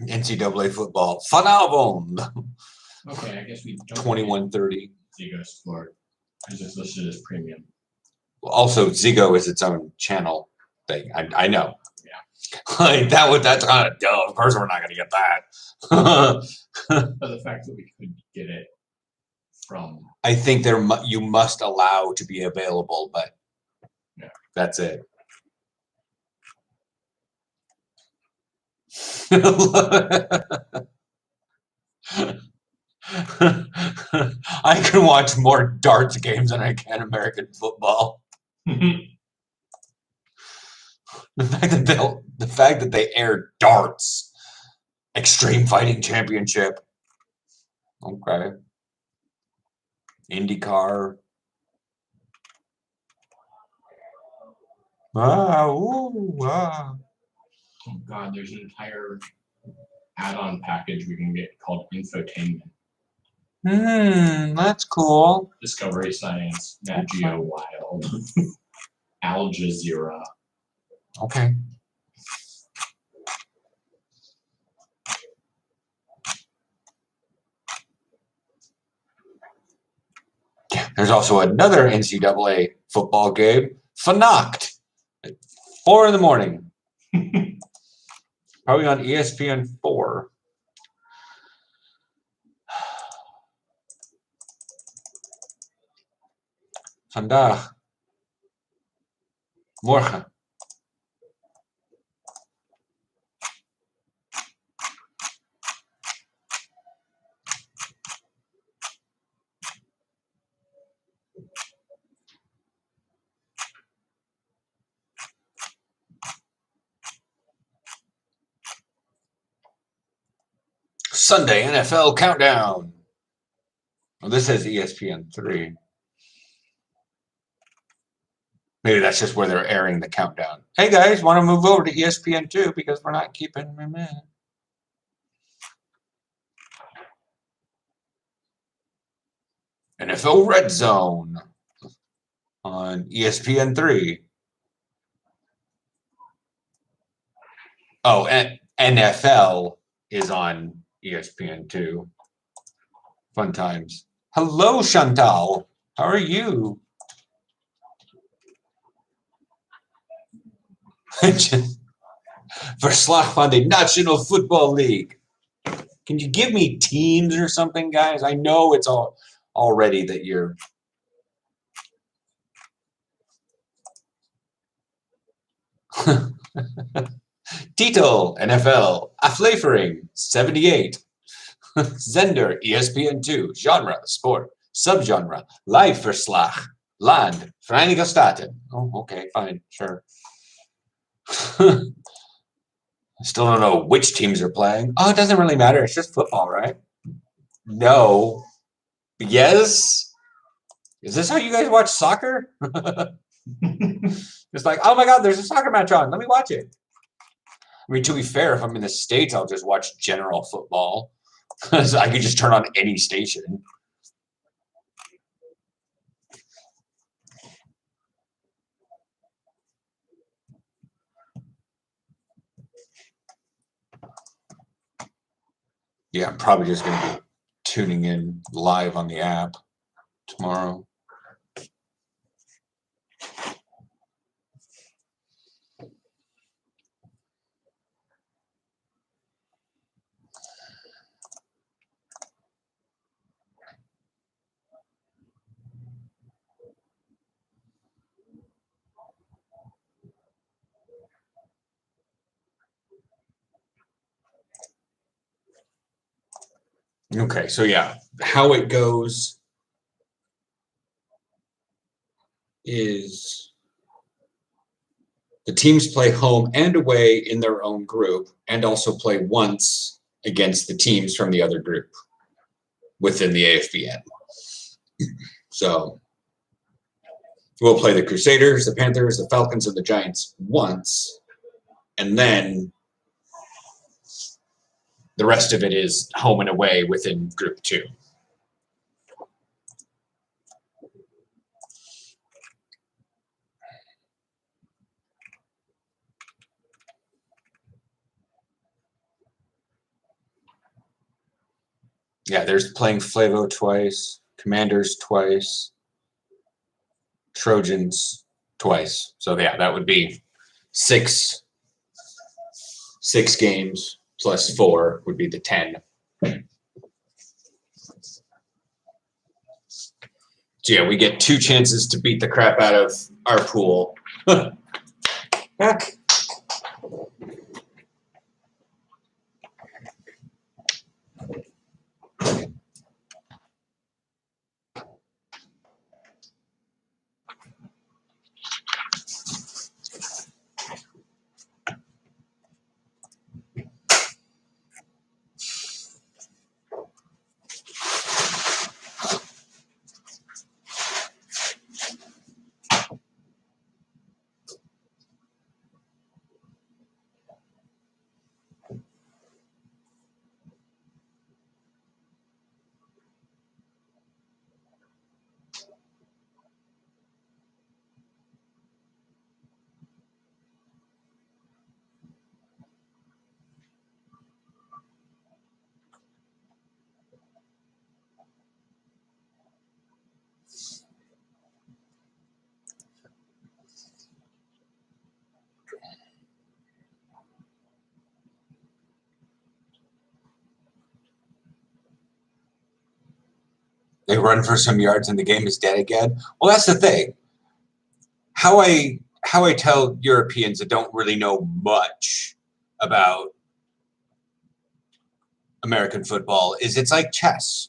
NCAA football. Vanavond. Okay, I guess we don't 21:30. Zigo Sport because it's listed as premium. Also, Zigo is its own channel thing. I know. Yeah. Like that's kind of dumb. Of course, we're not going to get that. But the fact that we could get it from. I think you must allow to be available, but yeah, that's it. I can watch more darts games than I can American football. The fact that they air darts, Extreme Fighting Championship, okay, IndyCar. Oh God, there's an entire add-on package we can get called infotainment. That's cool. Discovery Science, Nat Geo Wild. called? Al Jazeera. Okay. There's also another NCAA football game, Fanacht, at 4 in the morning. Probably on ESPN 4. Vandaag. Morgen. Sunday NFL Countdown. Well, this says ESPN 3. Maybe that's just where they're airing the countdown. Hey guys, want to move over to ESPN 2 because we're not keeping them in. NFL Red Zone on ESPN 3. Oh, and NFL is on ESPN 2. Fun times. Hello, Chantal. How are you? Verslag van the National Football League. Can you give me teams or something, guys? I know it's all already that you're... Titel, NFL, Aflevering, 78. Zender, ESPN 2, Genre, Sport, Subgenre, Live Verslag, Land, Verenigde Staten. Oh, okay, fine, sure. I still don't know which teams are playing. Oh, it doesn't really matter. It's just football, right? No. Yes? Is this how you guys watch soccer? It's like, oh my God, there's a soccer match on. Let me watch it. I mean, to be fair, if I'm in the States, I'll just watch general football. Because I could just turn on any station. Yeah, I'm probably just going to be tuning in live on the app tomorrow. Okay, so yeah, how it goes is the teams play home and away in their own group and also play once against the teams from the other group within the AFBN. So we'll play the Crusaders, the Panthers, the Falcons, and the Giants once, and then the rest of it is home and away within Group 2. Yeah, there's playing Flavo twice, Commanders twice, Trojans twice. So yeah, that would be six games plus 4 would be the 10. So yeah, we get 2 chances to beat the crap out of our pool. They run for some yards and the game is dead again. Well, that's the thing. How I tell Europeans that don't really know much about American football is it's like chess.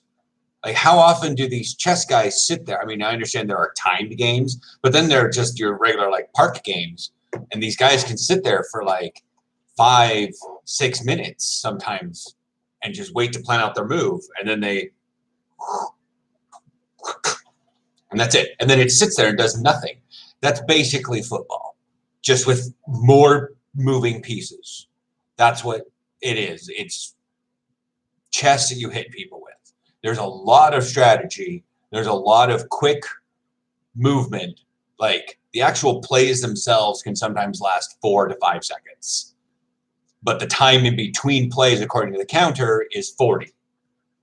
Like, how often do these chess guys sit there? I mean, I understand there are timed games, but then there are just your regular like park games, and these guys can sit there for like 5-6 minutes sometimes and just wait to plan out their move, and then and that's it. And then it sits there and does nothing. That's basically football, just with more moving pieces. That's what it is. It's chess that you hit people with. There's a lot of strategy. There's a lot of quick movement. Like, the actual plays themselves can sometimes last 4 to 5 seconds. But the time in between plays, according to the counter, is 40.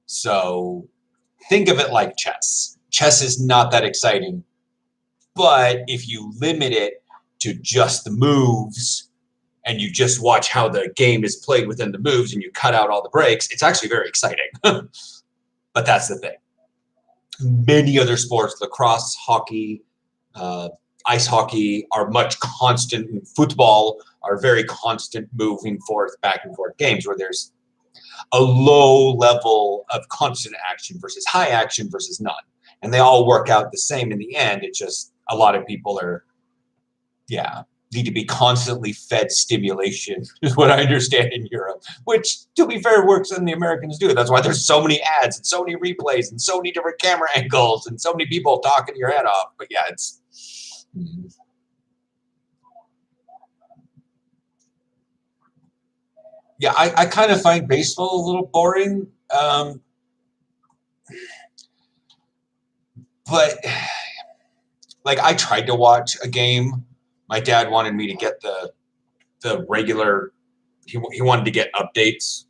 So think of it like chess. Chess is not that exciting. But if you limit it to just the moves and you just watch how the game is played within the moves and you cut out all the breaks, it's actually very exciting. But that's the thing. Many other sports, lacrosse, hockey, ice hockey, are much constant. And football are very constant moving forth, back and forth games where there's a low level of constant action versus high action versus none. And they all work out the same in the end. It's just a lot of people are, need to be constantly fed stimulation, is what I understand in Europe, which, to be fair, works than the Americans do. That's why there's so many ads and so many replays and so many different camera angles and so many people talking your head off. But yeah, it's... Yeah, I kind of find baseball a little boring. But, like, I tried to watch a game. My dad wanted me to get the regular, he wanted to get updates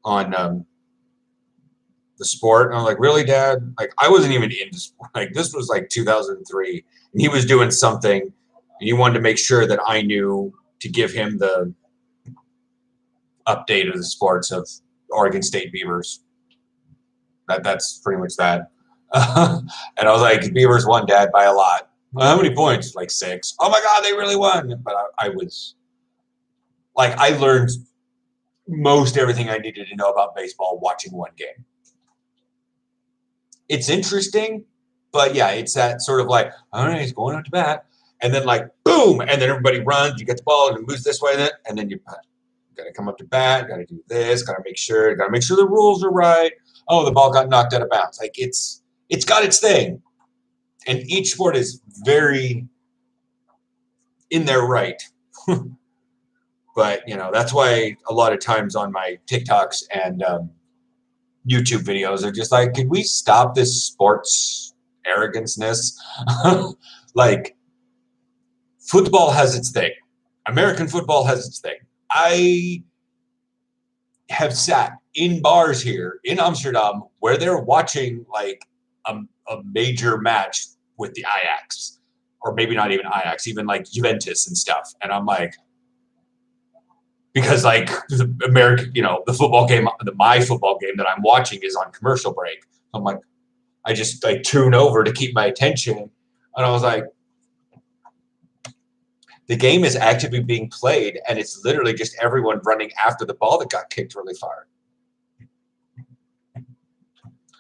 on the sport. And I was like, really, Dad? Like, I wasn't even into sport. Like, this was like 2003. And he was doing something, and he wanted to make sure that I knew to give him the update of the sports of Oregon State Beavers. That's pretty much that. And I was like, Beavers won, Dad, by a lot. Well, how many points? Like 6. Oh my God, they really won. But I was like, I learned most everything I needed to know about baseball watching one game. It's interesting, but yeah, it's that sort of like, all right, he's going out to bat. And then like, boom, and then everybody runs, you get the ball and it moves this way, and then you got to come up to bat, got to do this, got to make sure the rules are right. Oh, the ball got knocked out of bounds. Like, it's got its thing. And each sport is very in their right. But, that's why a lot of times on my TikToks and YouTube videos are just like, could we stop this sports arrogance-ness? Like, football has its thing. American football has its thing. I have sat in bars here in Amsterdam where they're watching like a major match with the Ajax, or maybe not even Ajax, even like Juventus and stuff. And I'm like, because like the American, the football game, my football game that I'm watching is on commercial break. I'm like, I just like tune over to keep my attention. And I was like, the game is actively being played, and it's literally just everyone running after the ball that got kicked really far.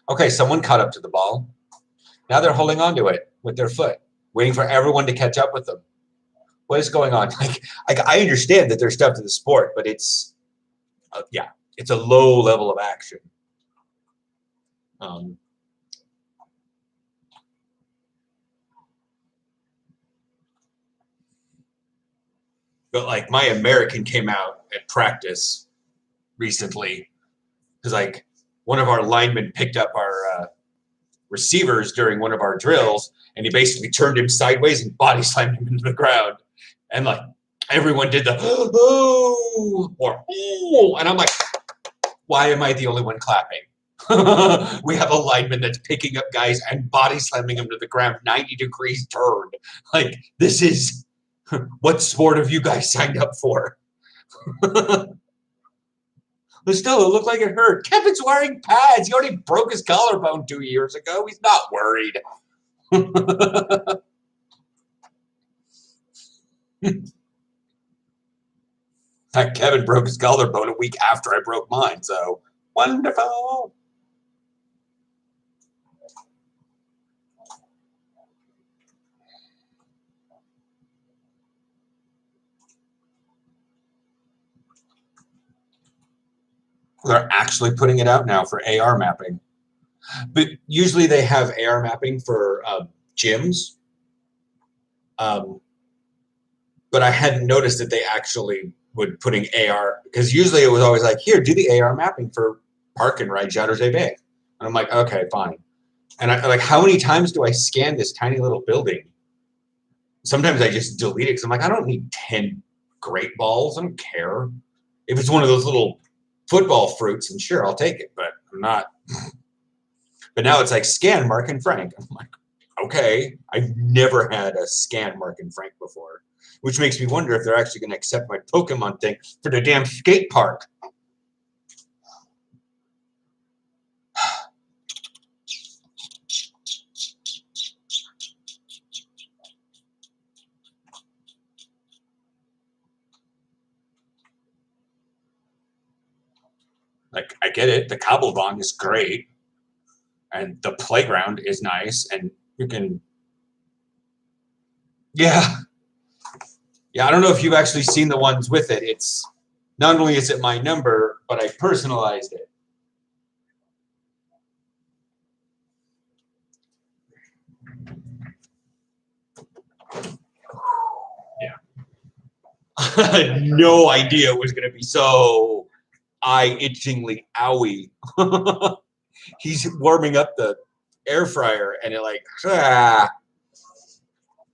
Okay, someone caught up to the ball. Now they're holding on to it with their foot, waiting for everyone to catch up with them. What is going on? Like I understand that there's stuff to the sport, but it's a low level of action. But like my American came out at practice recently because like one of our linemen picked up our receivers during one of our drills, and he basically turned him sideways and body slammed him into the ground. And like everyone did the oh or oh, and I'm like, why am I the only one clapping? We have a lineman that's picking up guys and body slamming them to the ground 90 degrees turned. Like, this is what sport have you guys signed up for? But still, it looked like it hurt. Kevin's wearing pads. He already broke his collarbone 2 years ago. He's not worried. Kevin broke his collarbone a week after I broke mine, so wonderful. They're actually putting it out now for AR mapping. But usually they have AR mapping for gyms. But I hadn't noticed that they actually would putting AR, because usually it was always like, here, do the AR mapping for park and ride Jardins Bay. And I'm like, okay, fine. And I like, how many times do I scan this tiny little building? Sometimes I just delete it because I'm like, I don't need 10 great balls. I don't care. If it's one of those little football fruits, and sure, I'll take it, but I'm not. But now it's like scan Mark and Frank. I'm like, okay, I've never had a scan Mark and Frank before, which makes me wonder if they're actually going to accept my Pokemon thing for the damn skate park. Like, I get it. The Cobblebond is great. And the playground is nice. And you can... Yeah. Yeah, I don't know if you've actually seen the ones with it. It's... Not only is it my number, but I personalized it. Yeah. I had no idea it was going to be so eye-itchingly owie. He's warming up the air fryer, and it like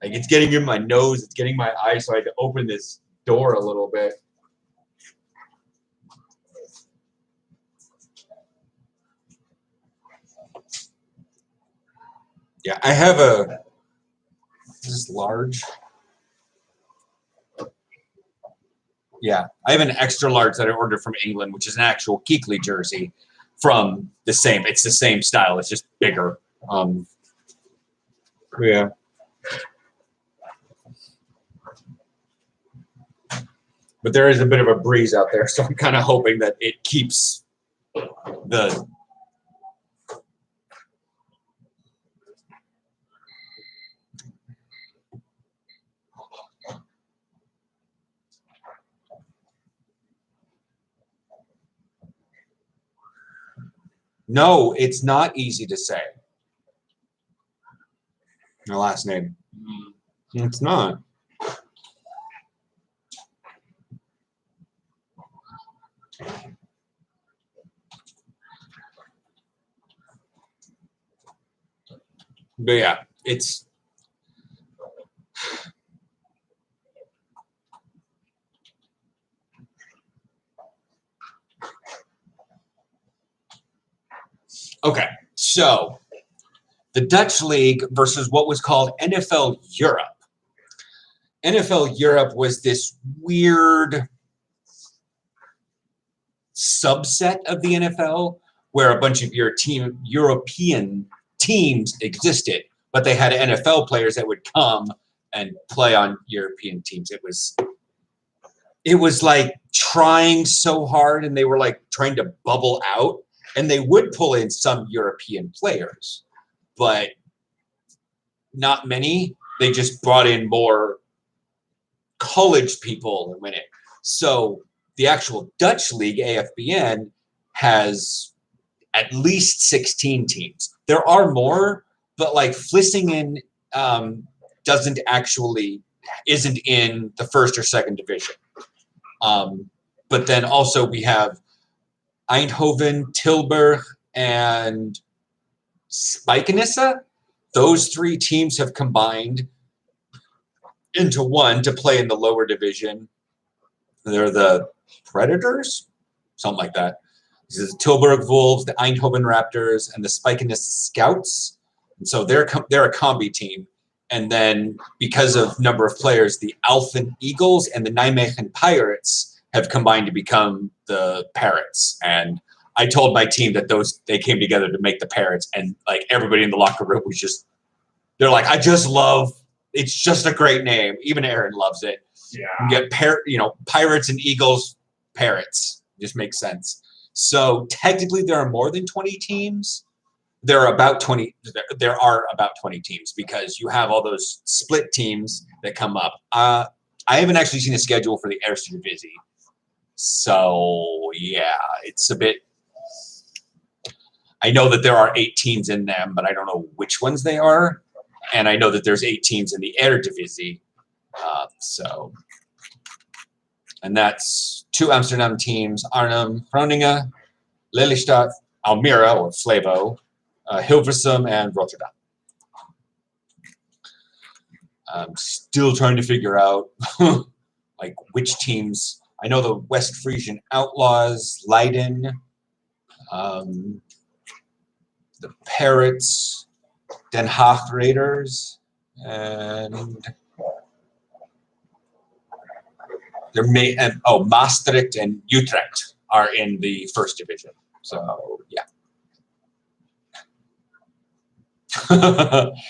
it's getting in my nose, it's getting my eyes, so I had to open this door a little bit. Yeah, I have a, is this large? Yeah, I have an extra large that I ordered from England, which is an actual Keekly jersey from the same. It's the same style. It's just bigger. Yeah. But there is a bit of a breeze out there, so I'm kind of hoping that it keeps the... No, it's not easy to say. My last name. It's not. But yeah, it's... Okay, so the Dutch League versus what was called NFL Europe. NFL Europe was this weird subset of the NFL where a bunch of European teams existed, but they had NFL players that would come and play on European teams. It was like trying so hard, and they were like trying to bubble out, and they would pull in some European players, but not many. They just brought in more college people and win it. So the actual Dutch league, AFBN, has at least 16 teams. There are more, but like Vlissingen isn't in the first or second division. But then also we have Eindhoven, Tilburg, and Spijkenisse. Those three teams have combined into one to play in the lower division. They're the Predators, something like that. This is Tilburg Wolves, the Eindhoven Raptors, and the Spijkenisse Scouts. And so they're a combi team. And then because of number of players, the Alphen Eagles and the Nijmegen Pirates have combined to become the Parrots. And I told my team that they came together to make the Parrots, and like everybody in the locker room was just, they're like, it's just a great name. Even Aaron loves it. Yeah. You get Pirates and Eagles, Parrots. Just makes sense. So technically there are more than 20 teams. There are about 20 teams because you have all those split teams that come up. I haven't actually seen a schedule for the Eredivisie. So yeah, it's a bit, I know that there are 8 teams in them, but I don't know which ones they are. And I know that there's 8 teams in the Eredivisie. And that's 2 Amsterdam teams: Arnhem, Groningen, Lelystad, Almere or Flavo, Hilversum, and Rotterdam. I'm still trying to figure out like which teams. I know the West Frisian Outlaws, Leiden, the Parrots, Den Haag Raiders, and Maastricht and Utrecht are in the first division. So yeah.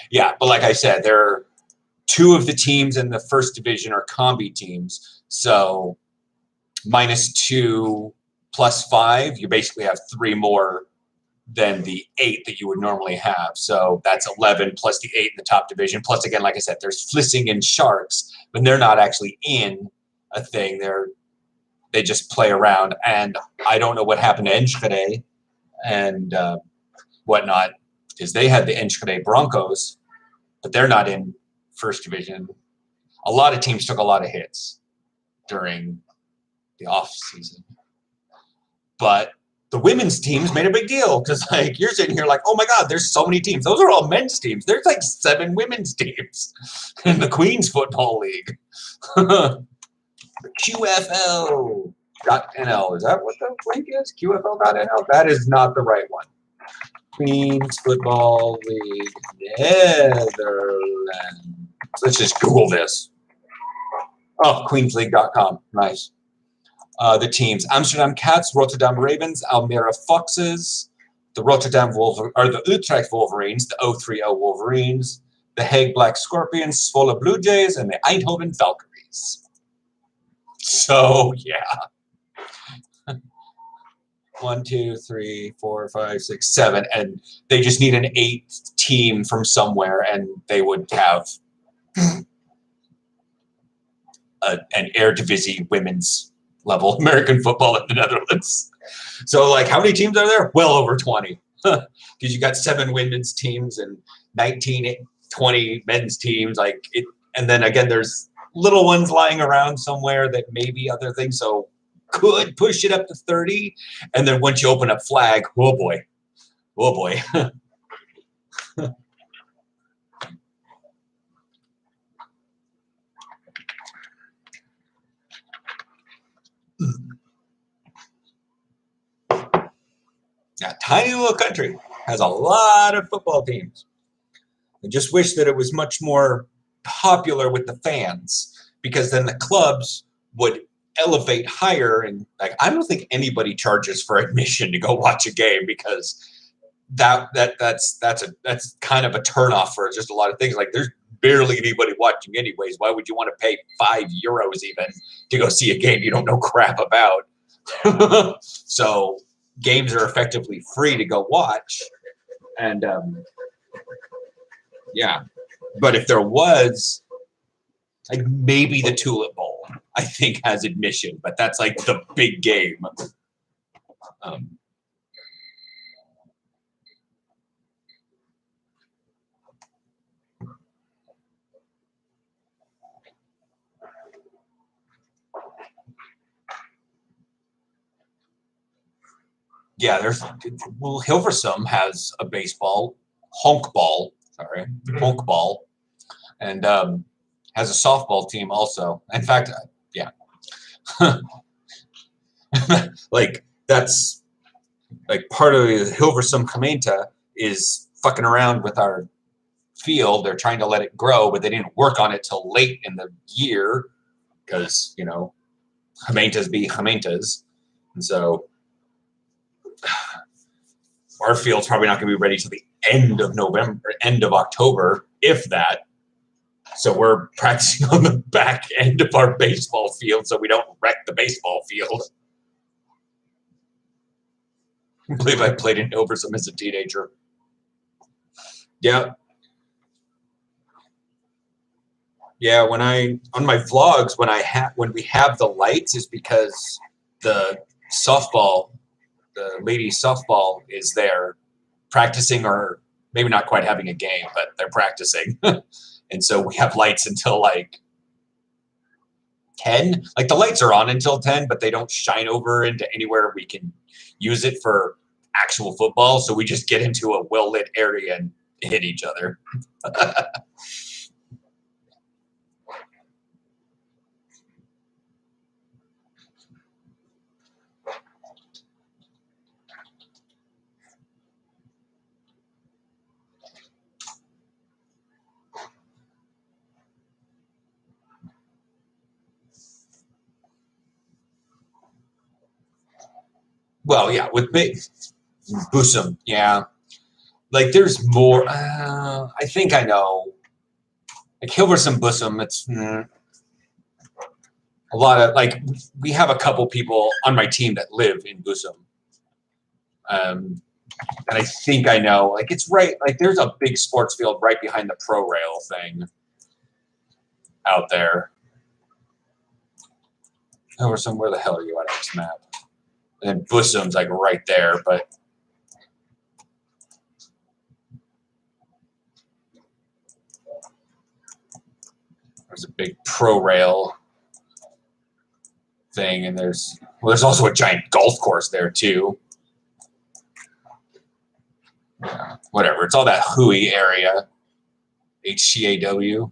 Yeah, but like I said, there are 2 of the teams in the first division are combi teams. So -2 + 5, you basically have 3 more than the 8 that you would normally have. So that's 11 plus the 8 in the top division. Plus, again, like I said, there's Vlissingen and Sharks, but they're not actually in a thing. They just play around. And I don't know what happened to Enschede and whatnot, because they had the Enschede Broncos, but they're not in first division. A lot of teams took a lot of hits during the off season, but the women's teams made a big deal because like you're sitting here like, oh my God, there's so many teams. Those are all men's teams. There's like 7 women's teams in the Queen's Football League. QFL.nl. Is that what the link is? QFL.nl? That is not the right one. Queen's Football League, Netherlands. Let's just Google this. Oh, queensleague.com. Nice. The teams: Amsterdam Cats, Rotterdam Ravens, Almere Foxes, the the Utrecht Wolverines, the 030 Wolverines, the Hague Black Scorpions, Zwolle Blue Jays, and the Eindhoven Valkyries. So yeah. 1, 2, 3, 4, 5, 6, 7, and they just need an 8th team from somewhere, and they would have an Eredivisie women's level American football in the Netherlands. So, like, how many teams are there? Well over 20, because you got 7 women's teams and 19, 20 men's teams. Like it, and then again, there's little ones lying around somewhere that may be other things. So could push it up to 30, and then once you open up flag, oh boy. Now, tiny little country has a lot of football teams. I just wish that it was much more popular with the fans, because then the clubs would elevate higher. And like, I don't think anybody charges for admission to go watch a game, because that's kind of a turnoff for just a lot of things. Like, there's barely anybody watching anyways. Why would you want to pay €5 even to go see a game you don't know crap about? So games are effectively free to go watch. And yeah, but if there was, like, maybe the Tulip Bowl, I think, has admission, but that's like the big game. Yeah, Hilversum has a baseball, honkball, and has a softball team also. In fact, yeah. Like, that's like part of the Hilversum Gemeente is fucking around with our field. They're trying to let it grow, but they didn't work on it till late in the year because, gemeentes be gemeentes. And so our field's probably not going to be ready till the end of November, end of October, if that. So we're practicing on the back end of our baseball field so we don't wreck the baseball field. I believe I played in Hilversum as a teenager. Yeah. Yeah, when on my vlogs, when we have the lights is because the ladies softball is there practicing, or maybe not quite having a game, but they're practicing. And so we have lights until like 10. Like the lights are on until 10, but they don't shine over into anywhere we can use it for actual football. So we just get into a well-lit area and hit each other. Well, yeah, with Busum, yeah. Like there's more. I think I know. Like Hilversum, Busum, it's a lot of, like, we have a couple people on my team that live in Busum. And I think I know, like, it's right, like, there's a big sports field right behind the pro rail thing out there. Hilversum, where the hell are you at on this map? And Busum's like right there, but there's a big pro rail thing, and there's also a giant golf course there too. Yeah, whatever. It's all that Hui area. HCAW.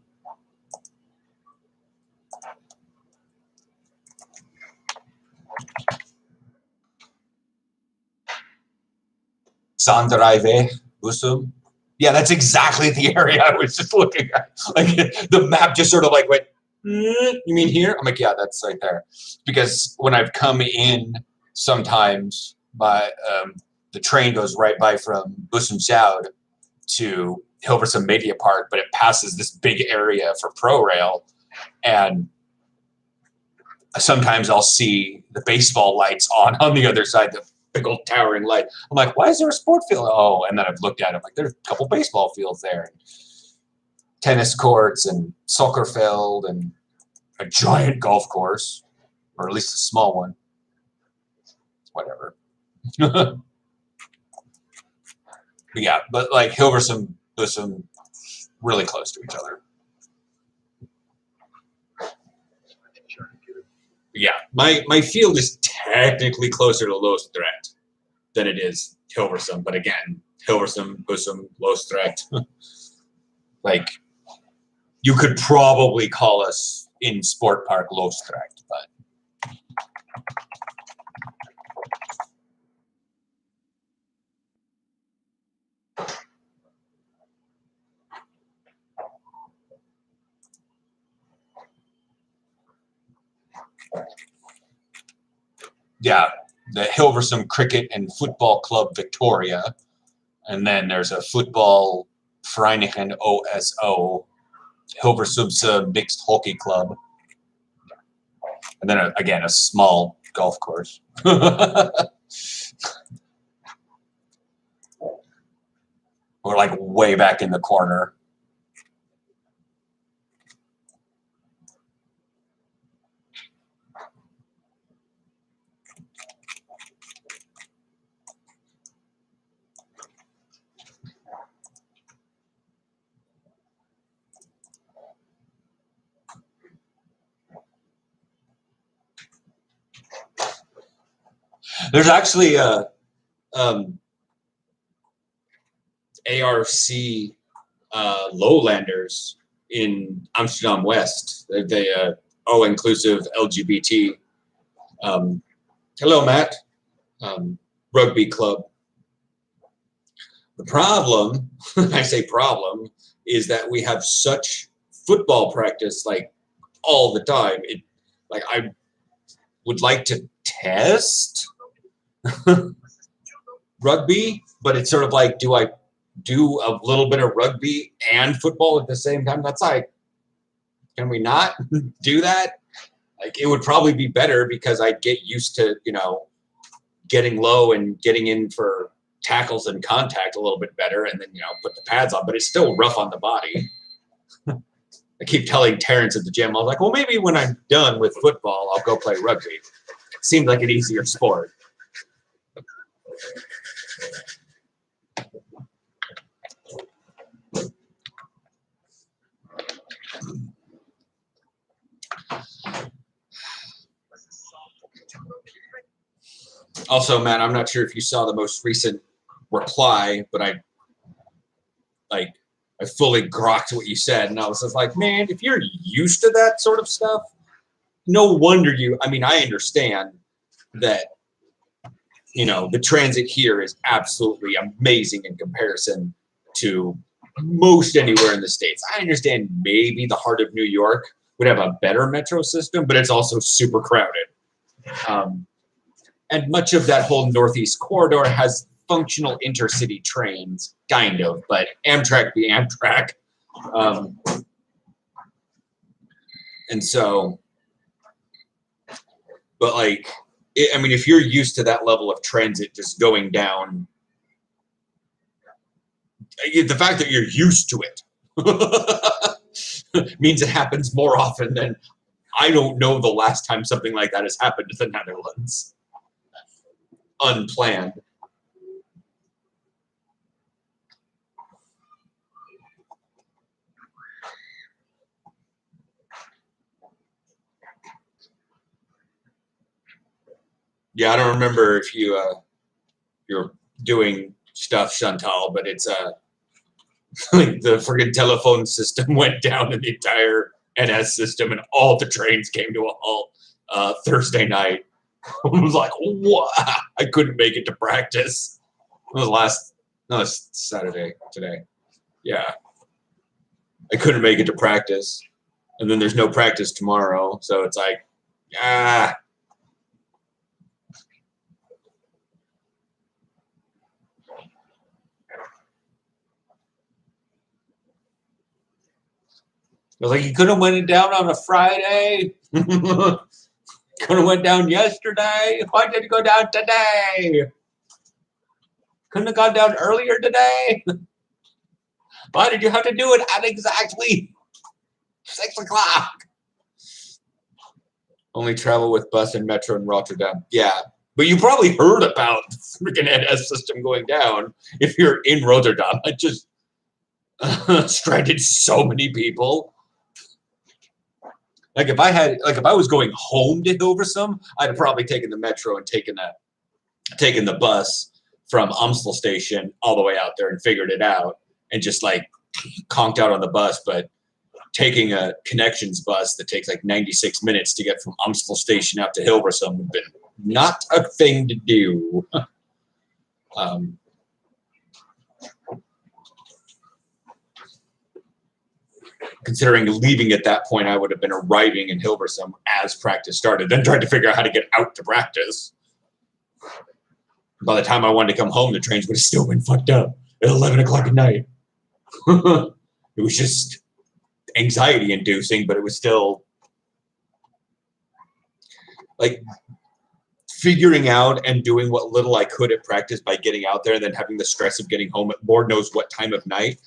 Sandraive, Busum. Yeah, that's exactly the area I was just looking at. Like the map just sort of like went, you mean here? I'm like, yeah, that's right there. Because when I've come in, sometimes the train goes right by from Busum South to Hilversum Media Park, but it passes this big area for ProRail. And sometimes I'll see the baseball lights on the other side, the big old towering light. I'm like, why is there a sport field? Oh, and then I've looked at it, like, there's a couple baseball fields there, and tennis courts and soccer field and a giant golf course, or at least a small one. Whatever. But yeah, but like Hilversum, Busum, really close to each other. Yeah, my field is technically closer to Loosdrecht than it is Hilversum, but again, Hilversum, Busum, Loosdrecht. Like, you could probably call us in Sport Park Loosdrecht, but yeah, the Hilversum Cricket and Football Club Victoria, and then there's a football Vereniging OSO, Hilversumse Mixed Hockey Club, and then again a small golf course. We're like way back in the corner. There's actually a ARC Lowlanders in Amsterdam West. They all-inclusive LGBT. Hello, Matt. Rugby club. The problem, I say problem, is that we have such football practice like all the time. would like to test rugby, but it's sort of like, do I do a little bit of rugby and football at the same time? That's like, can we not do that? Like, it would probably be better because I'd get used to, getting low and getting in for tackles and contact a little bit better, and then, put the pads on, but it's still rough on the body. I keep telling Terrence at the gym, I was like, well, maybe when I'm done with football, I'll go play rugby. It seemed like an easier sport. Also, Matt, I'm not sure if you saw the most recent reply, but I fully grokked what you said, and I was just like, man, if you're used to that sort of stuff, no wonder I understand that, the transit here is absolutely amazing in comparison to most anywhere in the States. I understand maybe the heart of New York would have a better metro system, but it's also super crowded. And much of that whole Northeast corridor has functional intercity trains, kind of, but Amtrak be Amtrak. And so, but if you're used to that level of transit just going down, the fact that you're used to it means it happens more often than, I don't know the last time something like that has happened to the Netherlands. Unplanned. Yeah, I don't remember if you're doing stuff, Chantal, but it's like the friggin' telephone system went down in the entire NS system, and all the trains came to a halt Thursday night. I was like, what? I couldn't make it to practice. It was Saturday today. Yeah. I couldn't make it to practice. And then there's no practice tomorrow. So it's like, I was like, you could have went down on a Friday. Could have went down yesterday. Why did it go down today? Couldn't have gone down earlier today. Why did you have to do it at exactly 6 o'clock? Only travel with bus and metro in Rotterdam. Yeah, but you probably heard about the freaking NS system going down if you're in Rotterdam. I just stranded so many people. Like if I was going home to Hilversum, I'd have probably taken the metro and taken the bus from Amstel station all the way out there and figured it out and just conked out on the bus. But taking a connections bus that takes 96 minutes to get from Amstel station out to Hilversum would have been not a thing to do. Considering leaving at that point, I would have been arriving in Hilversum as practice started, then tried to figure out how to get out to practice. By the time I wanted to come home, the trains would have still been fucked up at 11 o'clock at night. It was just anxiety inducing, but it was still figuring out and doing what little I could at practice by getting out there and then having the stress of getting home at Lord knows what time of night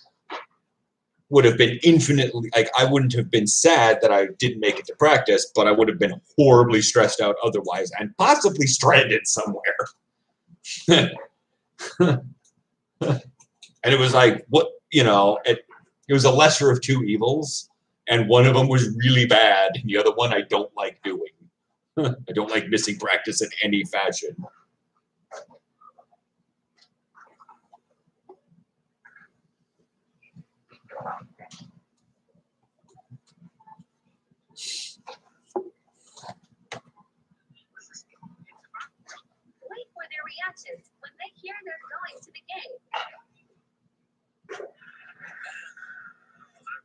would have been infinitely, I wouldn't have been sad that I didn't make it to practice, but I would have been horribly stressed out otherwise and possibly stranded somewhere. And it was it was a lesser of two evils, and one of them was really bad, and the other one I don't like doing. I don't like missing practice in any fashion. Wait for their reactions when they hear they're going to the game.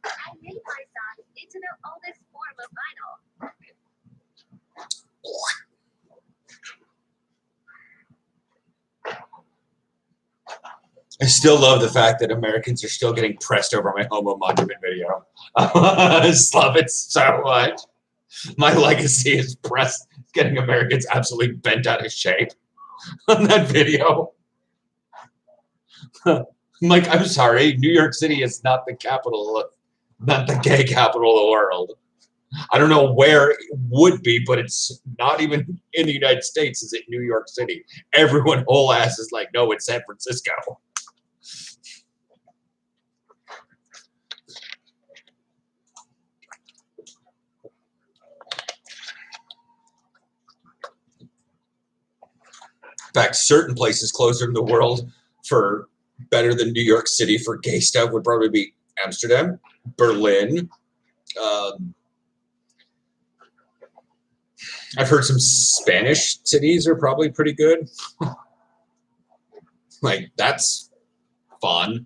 I made my song into the oldest form of vinyl. I still love the fact that Americans are still getting pressed over my homo monument video. I just love it so much. My legacy is pressed, getting Americans absolutely bent out of shape on that video. I'm like, I'm sorry, New York City is not the capital, not the gay capital of the world. I don't know where it would be, but it's not even in the United States. Is it New York City? Everyone whole ass is like, no, it's San Francisco. In fact, certain places closer to the world for better than New York City for gay stuff would probably be Amsterdam, Berlin. I've heard some Spanish cities are probably pretty good. Like, that's fun.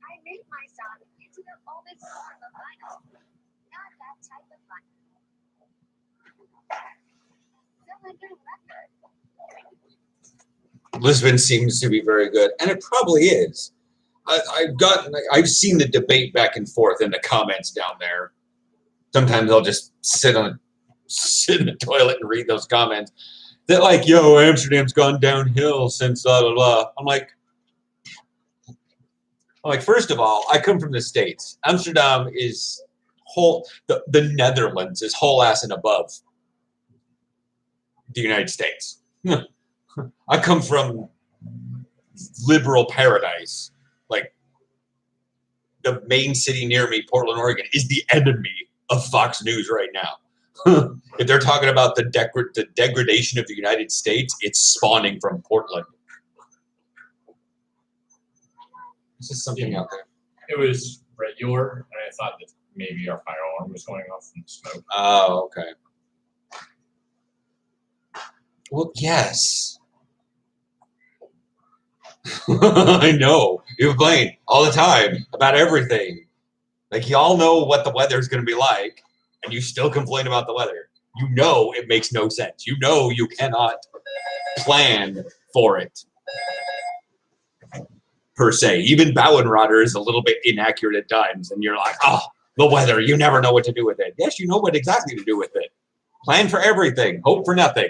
I made my son into the oldest form of vinyl. Not that type of vinyl. Cylinder record. Lisbon seems to be very good, and it probably is. I've seen the debate back and forth in the comments down there. Sometimes I'll just sit in the toilet and read those comments. That like, yo, Amsterdam's gone downhill since blah blah blah. I'm like, first of all, I come from the States. Amsterdam is the Netherlands is whole ass and above the United States. I come from liberal paradise. Like, the main city near me, Portland, Oregon, is the enemy of Fox News right now. If they're talking about the degradation of the United States, it's spawning from Portland. This is something out there. It was regular, and I thought that maybe our fire alarm was going off from the smoke. Oh, okay. Well, yes. I know. You complain all the time about everything. Like, y'all know what the weather's going to be like, and you still complain about the weather. You know it makes no sense. You know you cannot plan for it, per se. Even Bauenrotter is a little bit inaccurate at times, and you're like, oh, the weather, you never know what to do with it. Yes, you know what exactly to do with it. Plan for everything. Hope for nothing.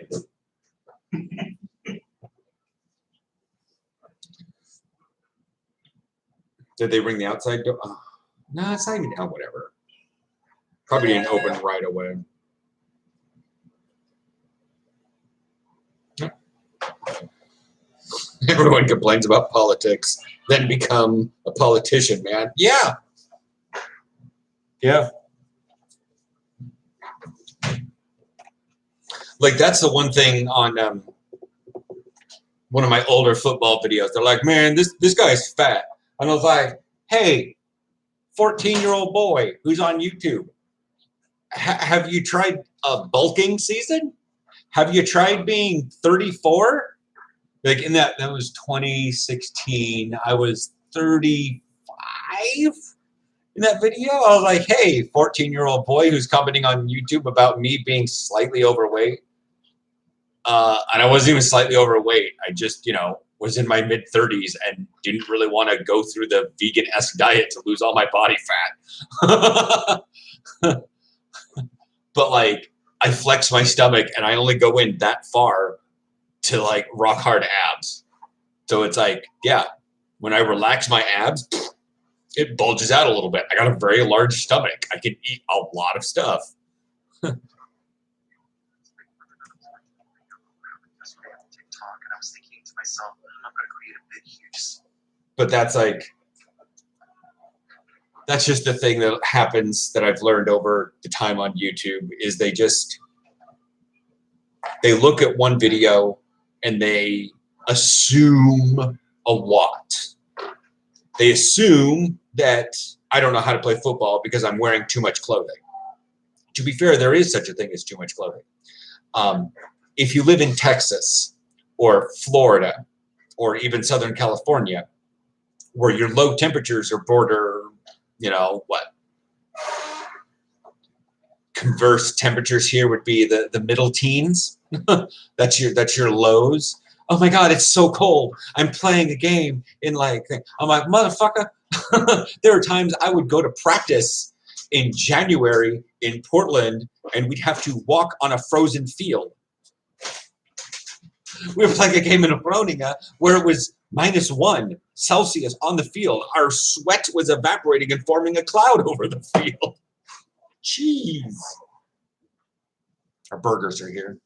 Did they ring the outside door? Oh, no, it's not even out. Whatever. Probably didn't open right away. Everyone complains about politics, then become a politician, man. Yeah. Yeah. Like, that's the one thing on one of my older football videos. They're like, man, this guy's fat. And I was like, hey, 14-year-old boy who's on YouTube, have you tried a bulking season? Have you tried being 34? Like, in that was 2016. I was 35 in that video. I was like, hey, 14-year-old boy who's commenting on YouTube about me being slightly overweight. And I wasn't even slightly overweight. I just, was in my mid-30s and didn't really want to go through the vegan-esque diet to lose all my body fat. But, like, I flex my stomach and I only go in that far to, like, rock hard abs. So it's like, yeah, when I relax my abs, it bulges out a little bit. I got a very large stomach. I can eat a lot of stuff. But that's just the thing that happens that I've learned over the time on YouTube is they look at one video and they assume a lot. They assume that I don't know how to play football because I'm wearing too much clothing. To be fair, there is such a thing as too much clothing. If you live in Texas or Florida or even Southern California, where your low temperatures are border, converse temperatures here would be the middle teens. That's your lows. Oh my God, it's so cold. I'm playing a game in like, I'm like, motherfucker. There are times I would go to practice in January in Portland and we'd have to walk on a frozen field. We were playing a game in Groningen where it was -1 Celsius on the field. Our sweat was evaporating and forming a cloud over the field. Jeez. Our burgers are here.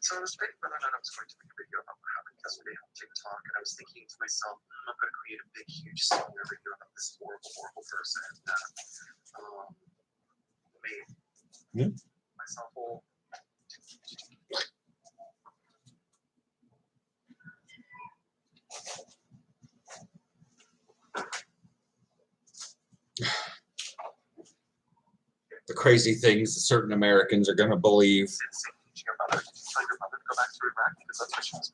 So I was debating whether or not I was going to make a video about what happened yesterday on TikTok, and I was thinking to myself, I'm not going to create a big, huge similar video about this horrible, horrible person that made myself whole. The crazy things that certain Americans are going to believe. Teaching your mother, did you tell your mother to go back to Iraq because that's where she was?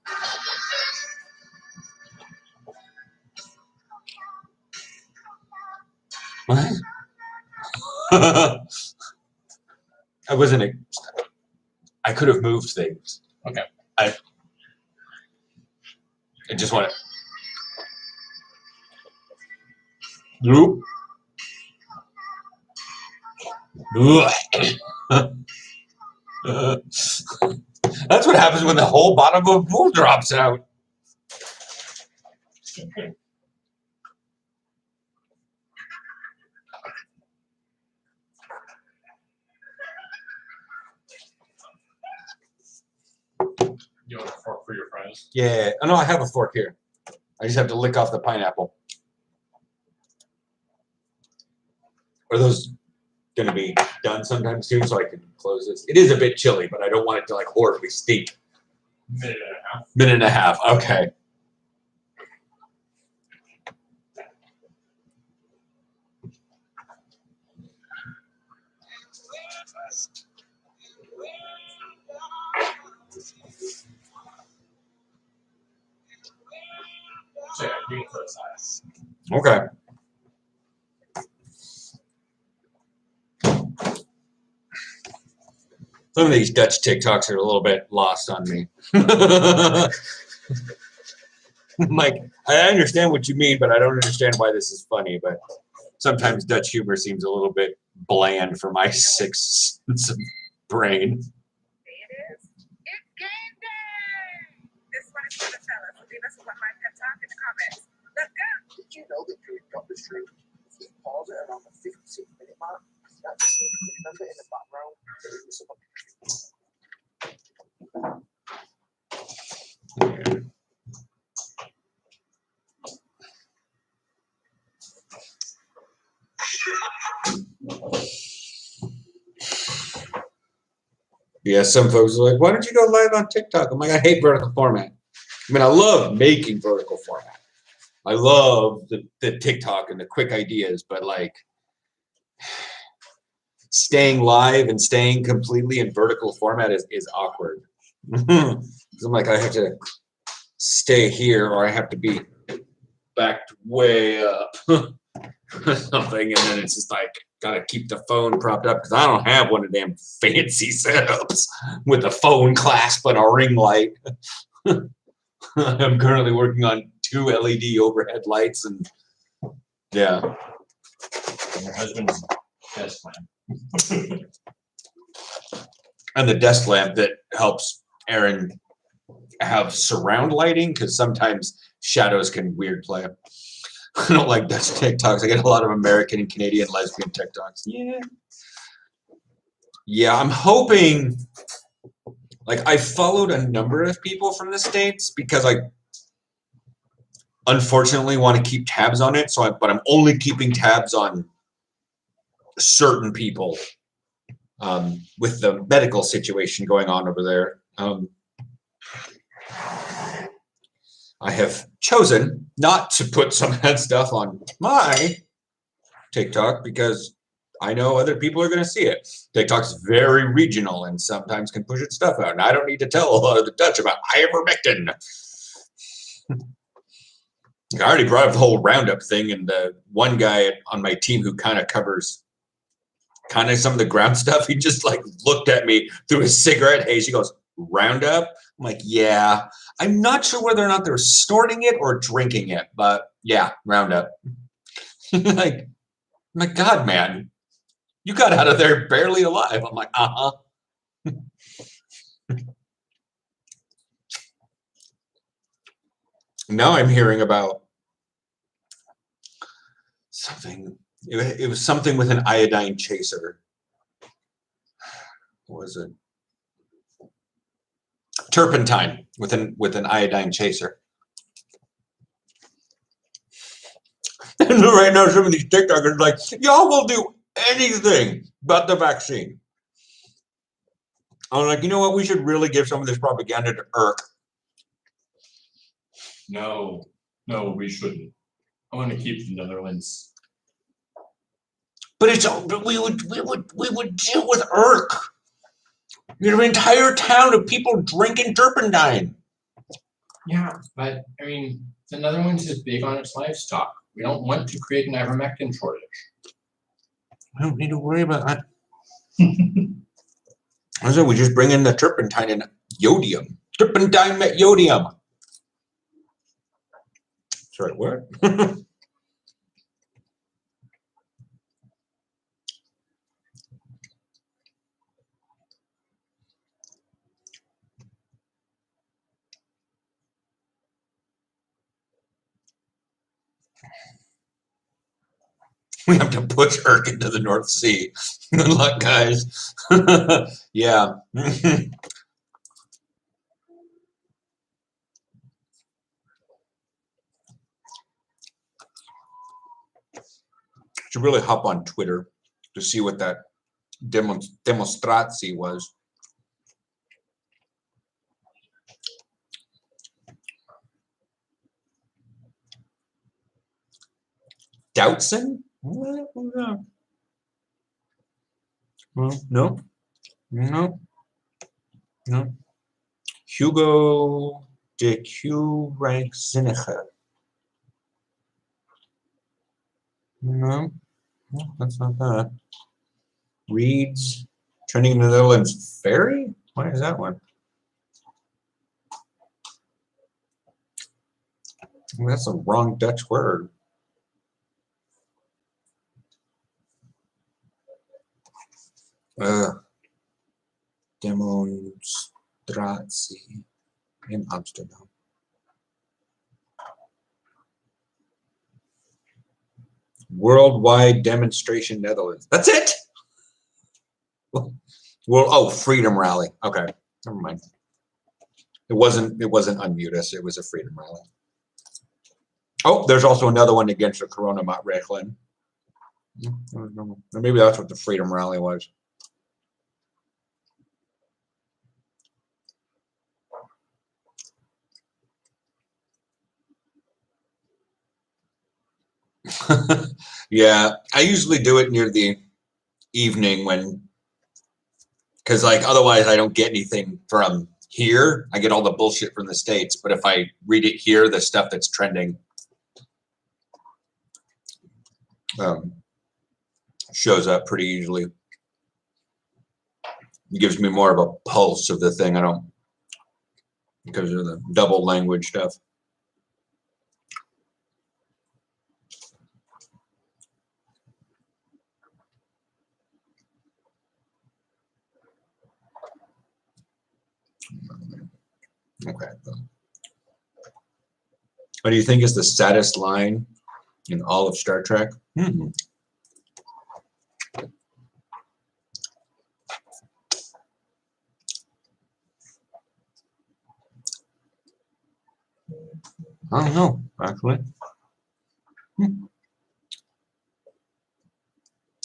What? I wasn't. I could have moved things. Okay. I just want to. Nope. That's what happens when the whole bottom of a pool drops out. You want a fork for your fries? Yeah. Oh, no, I have a fork here. I just have to lick off the pineapple. Are those going to be done sometime soon so I can close this? It is a bit chilly, but I don't want it to like horribly stink. Minute and a half. Minute and a half. Okay. So yeah, you can close eyes. Okay. Some of these Dutch TikToks are a little bit lost on me. Like, I understand what you mean, but I don't understand why this is funny. But sometimes Dutch humor seems a little bit bland for my sick sense of brain. It is. It's game day! This one is for the fellas, so leave us with my pep talk in the comments. Let's go! Did you know that during Dashric, if you pause it around the 56-minute mark, that's the same remember in the background? There was some Yeah, some folks are like, why don't you go live on TikTok? I'm like, I hate vertical format. I mean, I love making vertical format. I love the TikTok and the quick ideas, but like staying live and staying completely in vertical format is awkward. I'm like, I have to stay here or I have to be backed way up or something. And then it's just like, gotta keep the phone propped up because I don't have one of them fancy setups with a phone clasp and a ring light. I'm currently working on 2 LED overhead lights and yeah. And your husband's desk lamp. And the desk lamp that helps Aaron have surround lighting because sometimes shadows can weird play. I don't like Dutch TikToks. I get a lot of American and Canadian lesbian TikToks. Yeah. Yeah, I'm hoping, like I followed a number of people from the States because I unfortunately want to keep tabs on it. But I'm only keeping tabs on certain people with the medical situation going on over there. I have chosen not to put some of that stuff on my TikTok because I know other people are going to see it. TikTok's very regional and sometimes can push its stuff out. And I don't need to tell a lot of the Dutch about ivermectin. I already brought up the whole Roundup thing, and the one guy on my team who kind of covers kind of some of the ground stuff, he just like looked at me through his cigarette haze. He goes, Roundup? I'm like, yeah. I'm not sure whether or not they're snorting it or drinking it, but yeah, Roundup. Like, my God, man, you got out of there barely alive. I'm like, uh-huh. Now I'm hearing about something. It was something with an iodine chaser. What was it? Turpentine with an iodine chaser. And right now, some of these TikTokers are like, y'all will do anything but the vaccine. I'm like, you know what? We should really give some of this propaganda to IRC. No, we shouldn't. I want to keep the Netherlands. But we would deal with IRC. You have an entire town of people drinking turpentine. Yeah, but I mean, the Netherlands is big on its livestock. We don't want to create an ivermectin shortage. I don't need to worry about that. I said we just bring in the turpentine and iodium. Turpentine met iodium. Sorry, what? We have to push IRC into the North Sea. Good luck, guys. Yeah. Should really hop on Twitter to see what that demonstratie was. Doubtson? No. Hugo de Q rank Zinniger. No, that's not that. Reads trending in the Netherlands. Ferry? Why is that one? That's a wrong Dutch word. Demonstratie in Amsterdam. Worldwide Demonstration Netherlands. That's it. Well, oh, Freedom Rally. Okay, never mind. It wasn't unmute us. It was a Freedom Rally. Oh, there's also another one against the Corona-Maatregelen. Maybe that's what the Freedom Rally was. Yeah, I usually do it near the evening because like otherwise I don't get anything from here. I get all the bullshit from the States, but if I read it here, the stuff that's trending shows up pretty easily. It gives me more of a pulse of the thing. I don't, because of the double language stuff. Okay. What do you think is the saddest line in all of Star Trek? I don't know, actually. I mean,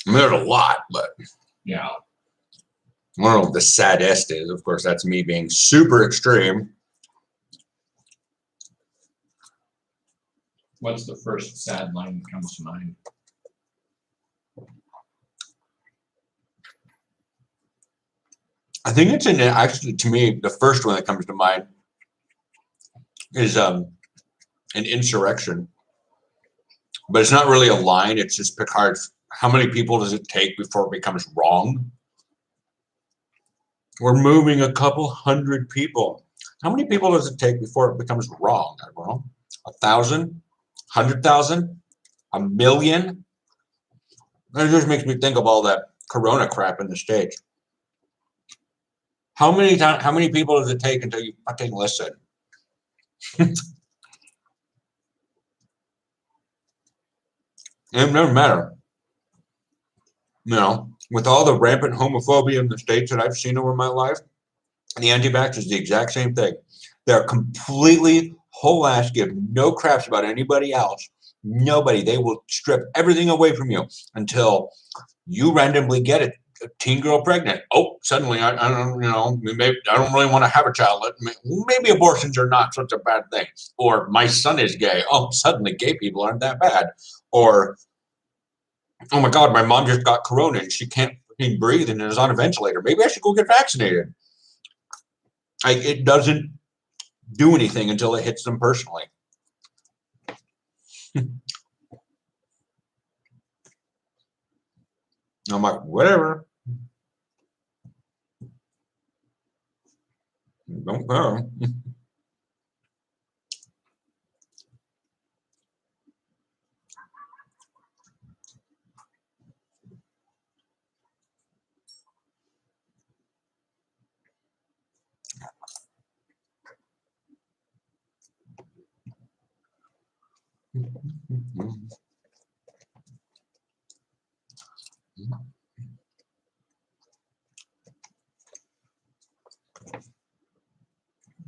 there's a lot, but Yeah. I don't know what the saddest is. Of course, that's me being super extreme. What's the first sad line that comes to mind? I think it's actually, to me, the first one that comes to mind is an insurrection. But it's not really a line. It's just Picard's how many people does it take before it becomes wrong? We're moving a couple hundred people. How many people does it take before it becomes wrong? I don't know. 1,000, 100,000, 1,000,000. It just makes me think of all that Corona crap in the States. How many people does it take until you fucking listen? It doesn't matter. You know, with all the rampant homophobia in the States that I've seen over my life, the anti-vax is the exact same thing. They're completely whole ass, give no craps about anybody else. Nobody. They will strip everything away from you until you randomly get a teen girl pregnant. Oh, suddenly I don't, you know, maybe I don't really want to have a child. Maybe abortions are not such a bad thing. Or my son is gay. Oh, suddenly gay people aren't that bad. Or, oh my God, my mom just got corona and she can't breathe and is on a ventilator. Maybe I should go get vaccinated. It doesn't do anything until it hits them personally. I'm like, whatever. Don't care.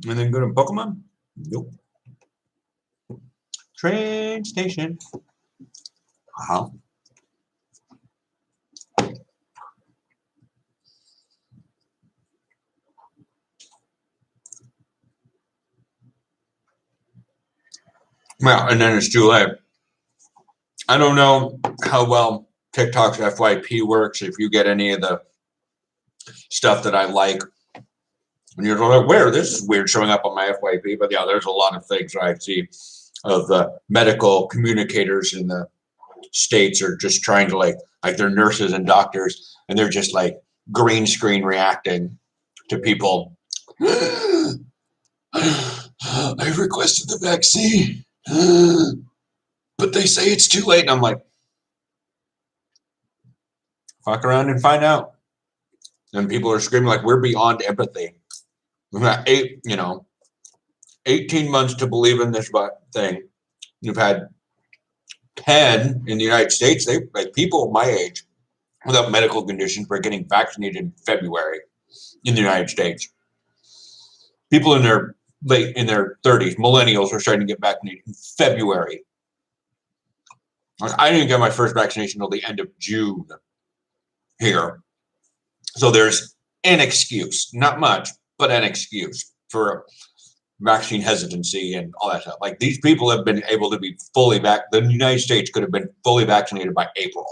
And then go to Pokemon? Nope. Train station. Uh-huh. Well, and then it's too late. I don't know how well TikTok's FYP works, if you get any of the stuff that I like. And you're like, where? This is weird showing up on my FYP. But yeah, there's a lot of things I see of the medical communicators in the States are just trying to like they're nurses and doctors, and they're just like green screen reacting to people. I've requested the vaccine, but they say it's too late. And I'm like, fuck around and find out. And people are screaming like we're beyond empathy. We've got 18 months to believe in this thing. You've had 10 in the United States. They like people my age without medical conditions were getting vaccinated in February in the United States. People in their 30s, millennials, are starting to get vaccinated in February. Like, I didn't get my first vaccination until the end of June here. So there's an excuse, not much, but an excuse for vaccine hesitancy and all that stuff. Like these people have been able to be fully the United States could have been fully vaccinated by April.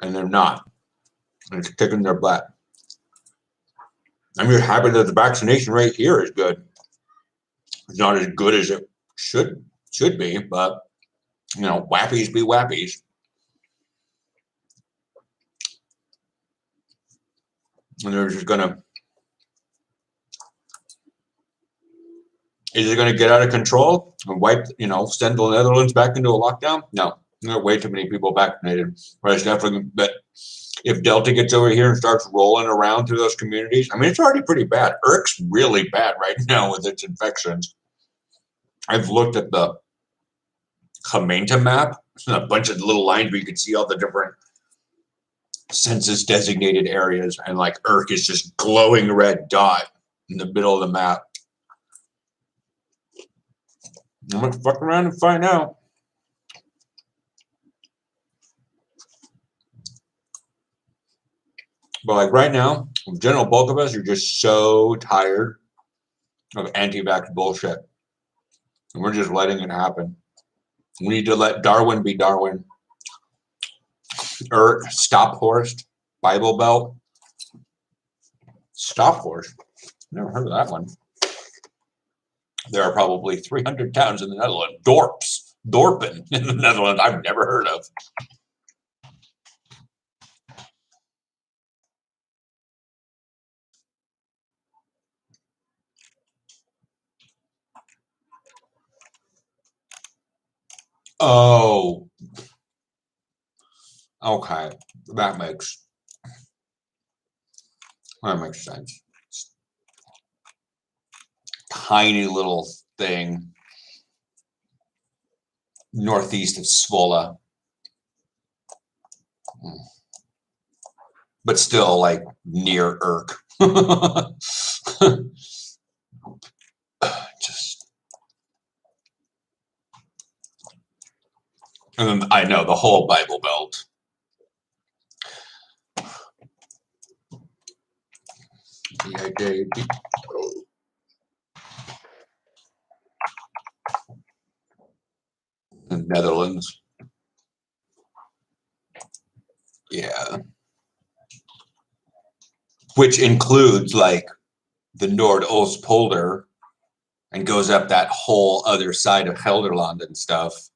And they're not. And it's kicking their butt. I'm just happy that the vaccination rate here is good. It's not as good as it should be, but you know, wappies be wappies. And they're just is it gonna get out of control and send the Netherlands back into a lockdown? No. There are way too many people vaccinated. But it's definitely that if Delta gets over here and starts rolling around through those communities, I mean, it's already pretty bad. IRC's really bad right now with its infections. I've looked at the Jamaica map. There's a bunch of little lines where you can see all the different census designated areas, and like IRC is just glowing red dot in the middle of the map. I'm gonna fuck around and find out. But like right now, the general bulk of us are just so tired of anti-vax bullshit. And we're just letting it happen. We need to let Darwin be Darwin. Stophorst, Bible Belt. Stophorst? Never heard of that one. There are probably 300 towns in the Netherlands. Dorps. Dorpen in the Netherlands. I've never heard of. Oh, okay. That makes sense. Tiny little thing northeast of Svola. But still like near Urk. Just, and then I know the whole Bible Belt. The Netherlands. Yeah. Which includes like the Noordoostpolder and goes up that whole other side of Gelderland and stuff.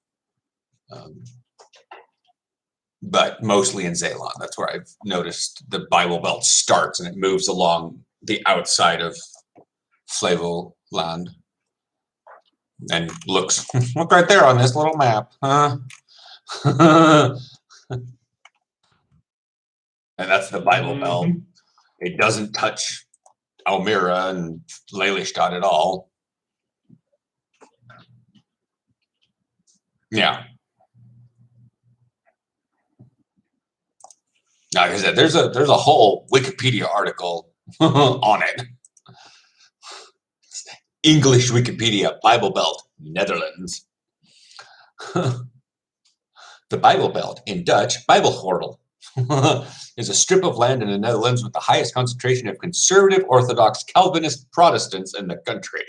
But mostly in Zeeland. That's where I've noticed the Bible Belt starts and it moves along the outside of Flevoland. And look right there on this little map. And that's the Bible Belt. It doesn't touch Almere and Lelystad at all. Yeah. Like I said, there's a whole Wikipedia article on it. English Wikipedia, Bible Belt, Netherlands. The Bible Belt, in Dutch, Bijbelgordel, is a strip of land in the Netherlands with the highest concentration of conservative Orthodox Calvinist Protestants in the country.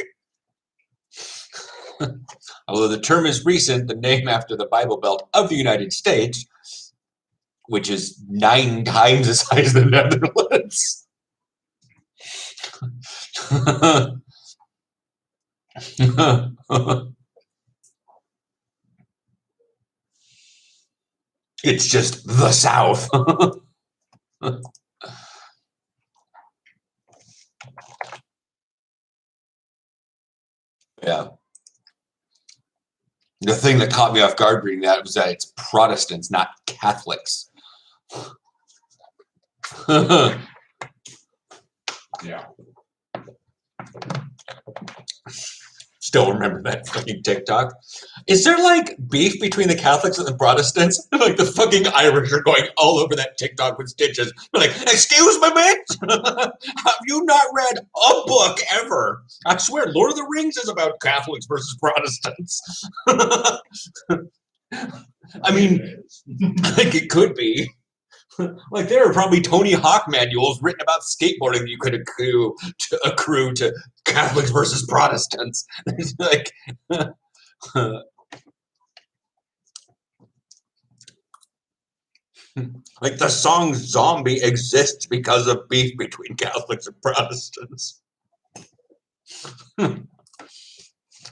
Although the term is recent, the name after the Bible Belt of the United States, which is 9 times the size of the Netherlands. It's just the South. Yeah. The thing that caught me off guard reading that was that it's Protestants, not Catholics. Yeah. Still remember that fucking TikTok. Is there like beef between the Catholics and the Protestants? Like the fucking Irish are going all over that TikTok with stitches. They're like, excuse me, bitch? Have you not read a book ever? I swear, Lord of the Rings is about Catholics versus Protestants. I mean, like it could be. Like there are probably Tony Hawk manuals written about skateboarding that you could accrue to Catholics versus Protestants. It's like, like the song "Zombie" exists because of beef between Catholics and Protestants. That's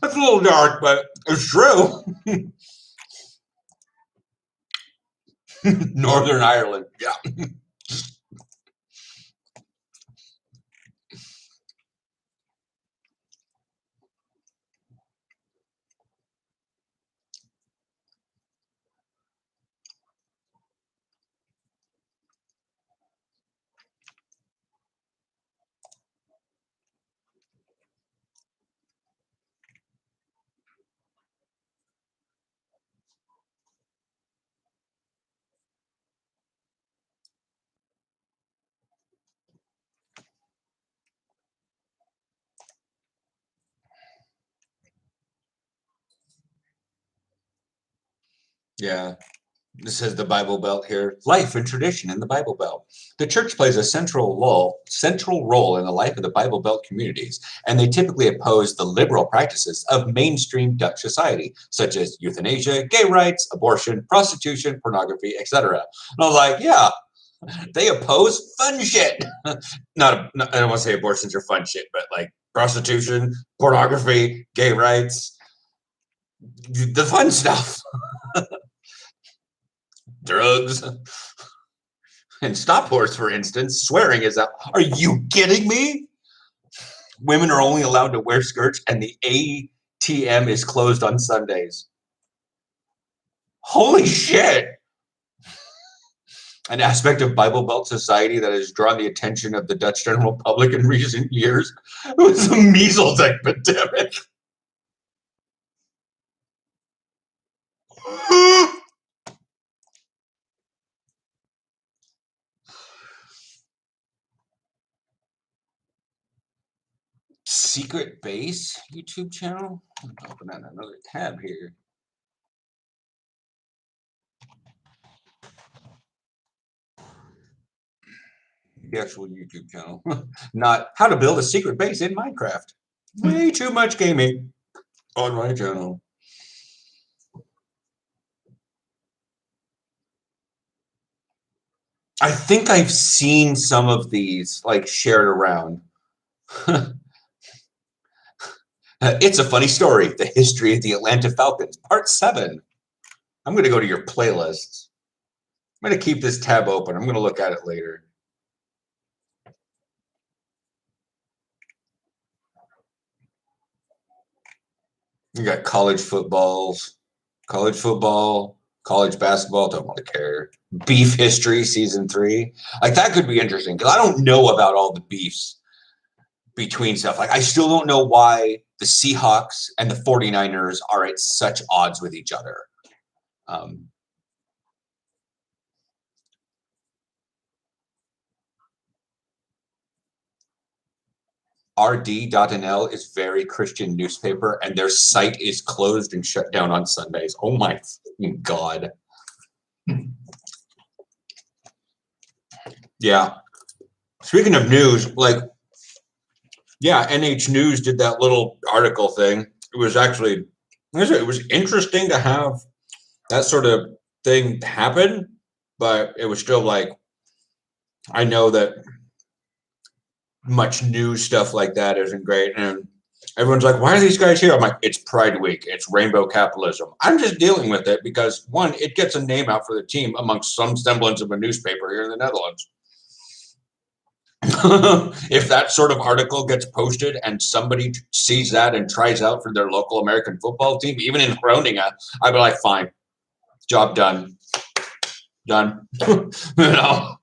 a little dark, but it's true. Northern Ireland, yeah. Yeah. This says the Bible Belt here. Life and tradition in the Bible Belt. The church plays a central role in the life of the Bible Belt communities, and they typically oppose the liberal practices of mainstream Dutch society, such as euthanasia, gay rights, abortion, prostitution, pornography, etc. And I was like, yeah, they oppose fun shit. I don't want to say abortions are fun shit, but like prostitution, pornography, gay rights. The fun stuff. Drugs. And stop horse, for instance, swearing is out. Are you kidding me? Women are only allowed to wear skirts and the ATM is closed on Sundays. Holy shit. An aspect of Bible Belt society that has drawn the attention of the Dutch general public in recent years was the measles epidemic. Secret Base YouTube channel? I'm gonna open that another tab here. The actual YouTube channel. Not how to build a secret base in Minecraft. Way too much gaming on my channel. I think I've seen some of these like shared around. It's a funny story. The history of the Atlanta Falcons, part 7. I'm going to go to your playlists. I'm going to keep this tab open. I'm going to look at it later. You got college football, college basketball, don't want to care. Beef history, season 3. Like that could be interesting because I don't know about all the beefs between stuff. Like I still don't know why the Seahawks and the 49ers are at such odds with each other. RD.NL is very Christian newspaper, and their site is closed and shut down on Sundays. Oh my God. Yeah. Speaking of news, like, yeah, NH News did that little article thing. It was actually, it was interesting to have that sort of thing happen, but it was still like, I know that much news stuff like that isn't great. And everyone's like, why are these guys here? I'm like, it's Pride Week. It's rainbow capitalism. I'm just dealing with it because, one, it gets a name out for the team amongst some semblance of a newspaper here in the Netherlands. If that sort of article gets posted and somebody sees that and tries out for their local American football team, even in Groningen, I'd be like, fine, job done. Done. You know?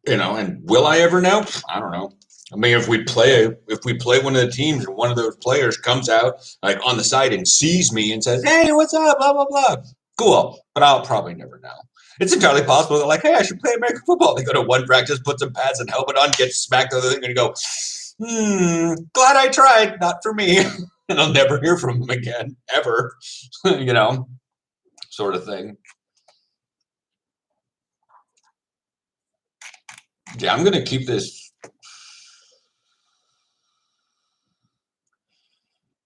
You know, and will I ever know? I don't know. I mean, if we play one of the teams and one of those players comes out like on the side and sees me and says, "Hey, what's up?" Blah blah blah. Cool, but I'll probably never know. It's entirely possible they're like, "Hey, I should play American football." They go to one practice, put some pads and helmet on, get smacked the other thing, and go, glad I tried. Not for me, and I'll never hear from them again, ever. You know, sort of thing. Yeah, I'm gonna keep this.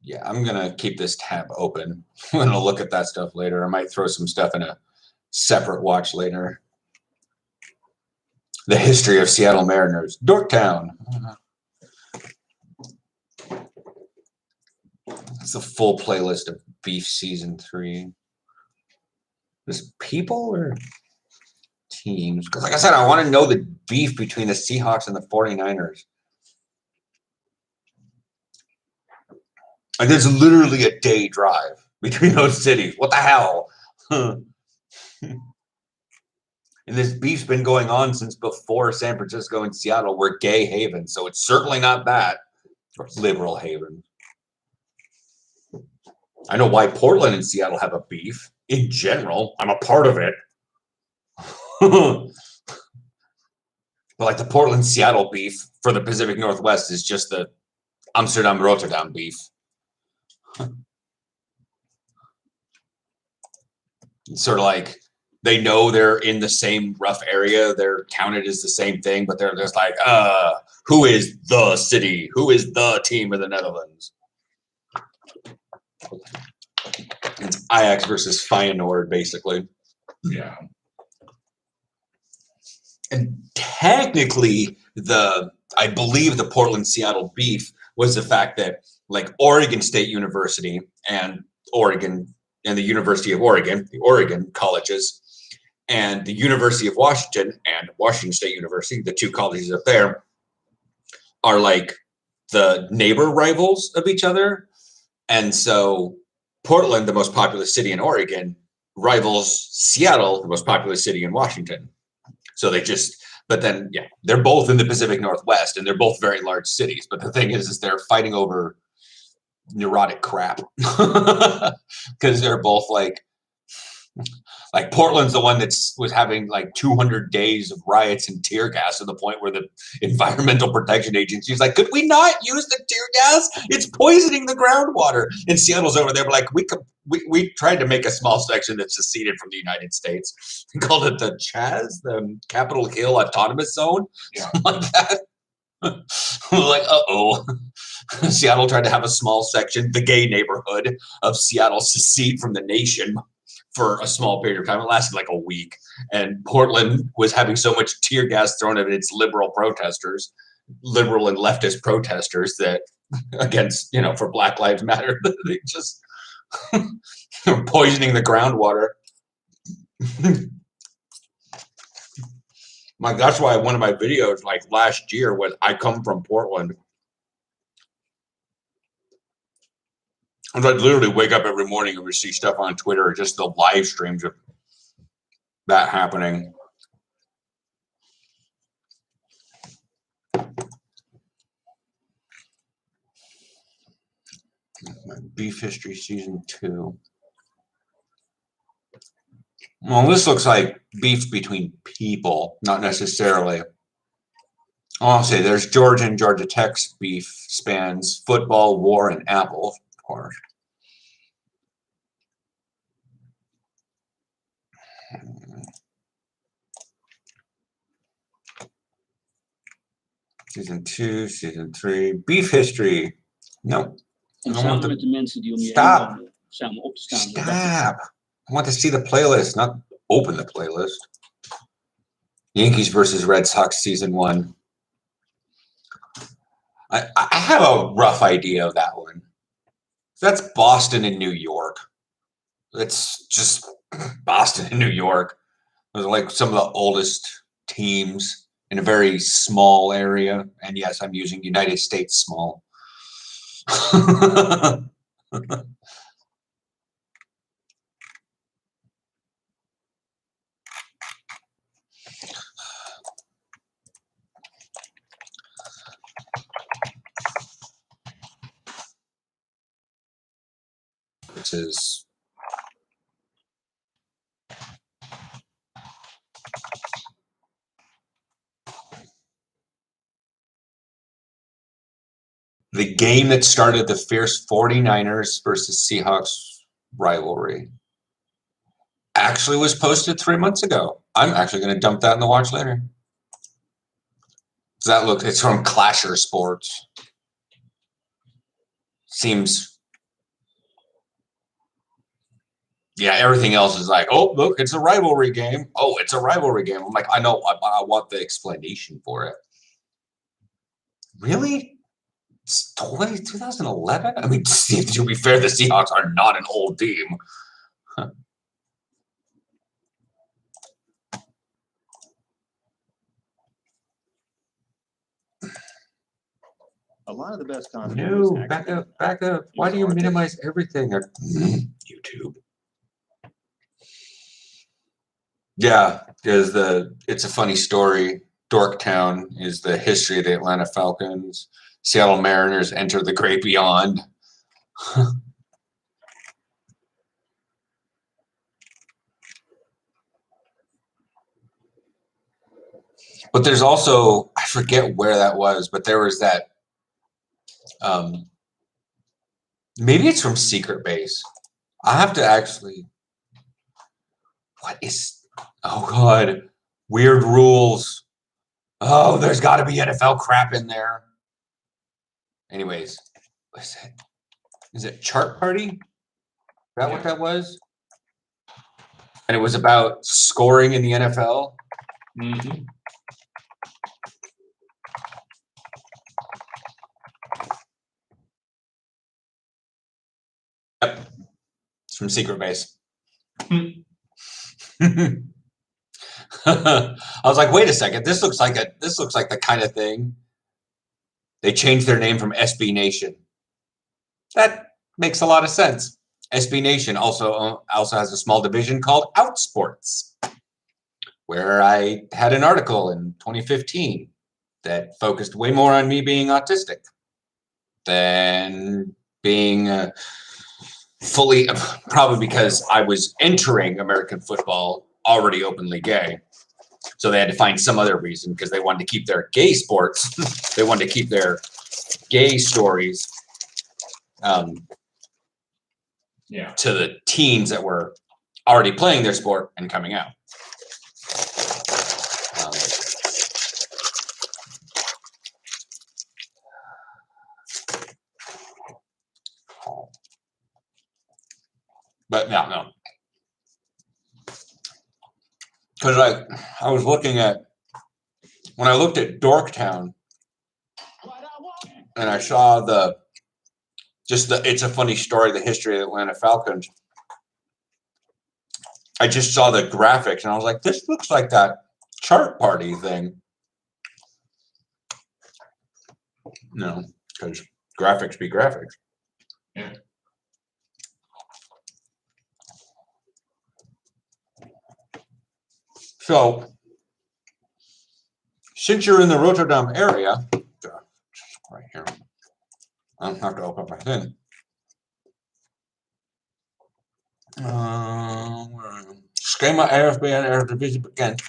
Yeah, I'm gonna keep this tab open. I'm gonna look at that stuff later. I might throw some stuff in a separate watch later. The history of Seattle Mariners, Dorktown. It's a full playlist of Beef Season 3. Is people or teams? Because like I said, I want to know the beef between the Seahawks and the 49ers. Like there's literally a day drive between those cities. What the hell? And this beef's been going on since before San Francisco and Seattle were gay havens. So it's certainly not that. Or liberal haven. I know why Portland and Seattle have a beef. In general, I'm a part of it. But like the Portland-Seattle beef for the Pacific Northwest is just the Amsterdam-Rotterdam beef. It's sort of like they know they're in the same rough area. They're counted as the same thing, but they're just like, who is the city? Who is the team of the Netherlands? It's Ajax versus Feyenoord, basically. Yeah. And technically, I believe the Portland-Seattle beef was the fact that, like, Oregon State University and Oregon and the University of Oregon, the Oregon colleges, and the University of Washington and Washington State University, the two colleges up there, are like the neighbor rivals of each other. And so Portland, the most populous city in Oregon, rivals Seattle, the most populous city in Washington. So but then, yeah, they're both in the Pacific Northwest and they're both very large cities. But the thing is they're fighting over neurotic crap because they're both like Portland's the one was having like 200 days of riots and tear gas to the point where the Environmental Protection Agency is like, could we not use the tear gas? It's poisoning the groundwater. And Seattle's over there, but like we tried to make a small section that seceded from the United States. We called it the CHAZ, the Capitol Hill Autonomous Zone, something like that. We're like, uh-oh. Seattle tried to have a small section, the gay neighborhood of Seattle, secede from the nation for a small period of time. It lasted like a week. And Portland was having so much tear gas thrown at its liberal and leftist protesters that against, for Black Lives Matter, they just were poisoning the groundwater. That's why one of my videos like last year was I come from Portland. And I'd literally wake up every morning and we see stuff on Twitter or just the live streams of that happening. Beef History Season 2. Well, this looks like beef between people, not necessarily. I'll say there's Georgia and Georgia Tech's beef spans football, war, and apples, of course. Season 2, Season 3, Beef History. No. En samen met de mensen die om je Stop. heen wonen, samen op te staan. Stop. I want to see the playlist, not open the playlist. Yankees versus Red Sox Season 1. I have a rough idea of that one. That's Boston and New York. It's just Boston and New York. Those are like some of the oldest teams in a very small area. And yes, I'm using United States small. This is the game that started the fierce 49ers versus Seahawks rivalry. Actually was posted 3 months ago. I'm actually going to dump that in the watch later. Does that look? It's from Clasher Sports. Seems. Yeah, everything else is like, oh, look, it's a rivalry game. Oh, it's a rivalry game. I'm like, I know, I want the explanation for it. Really? It's 2011? I mean, to be fair, the Seahawks are not an old team. Huh. A lot of the best content. No, back up. Why do you minimize everything? YouTube. Yeah, because it's a funny story. Dorktown is the history of the Atlanta Falcons. Seattle Mariners enter the great beyond. But there's also, I forget where that was, but there was that. Maybe it's from Secret Base. I have to actually. What is? Oh God, weird rules. Oh, there's got to be NFL crap in there. Anyways, what's that? Is it Chart Party? that what that was? And it was about scoring in the NFL. Mm-hmm. Yep. It's from Secret Base. Hmm. I was like, wait a second, this looks like the kind of thing. They changed their name from SB Nation. That makes a lot of sense. SB Nation also has a small division called Outsports, where I had an article in 2015 that focused way more on me being autistic than being fully, probably because I was entering American football already openly gay. So they had to find some other reason because they wanted to keep their gay sports. They wanted to keep their gay stories Yeah. to the teens that were already playing their sport and coming out. But no. Because I was looking at, when I looked at Dorktown, and I saw it's a funny story, the history of the Atlanta Falcons. I just saw the graphics and I was like, this looks like that chart party thing. No, because graphics be graphics. Yeah. So, since you're in the Rotterdam area, right here, I don't have to open my thing. Schema RFB en Eredivisie bekend.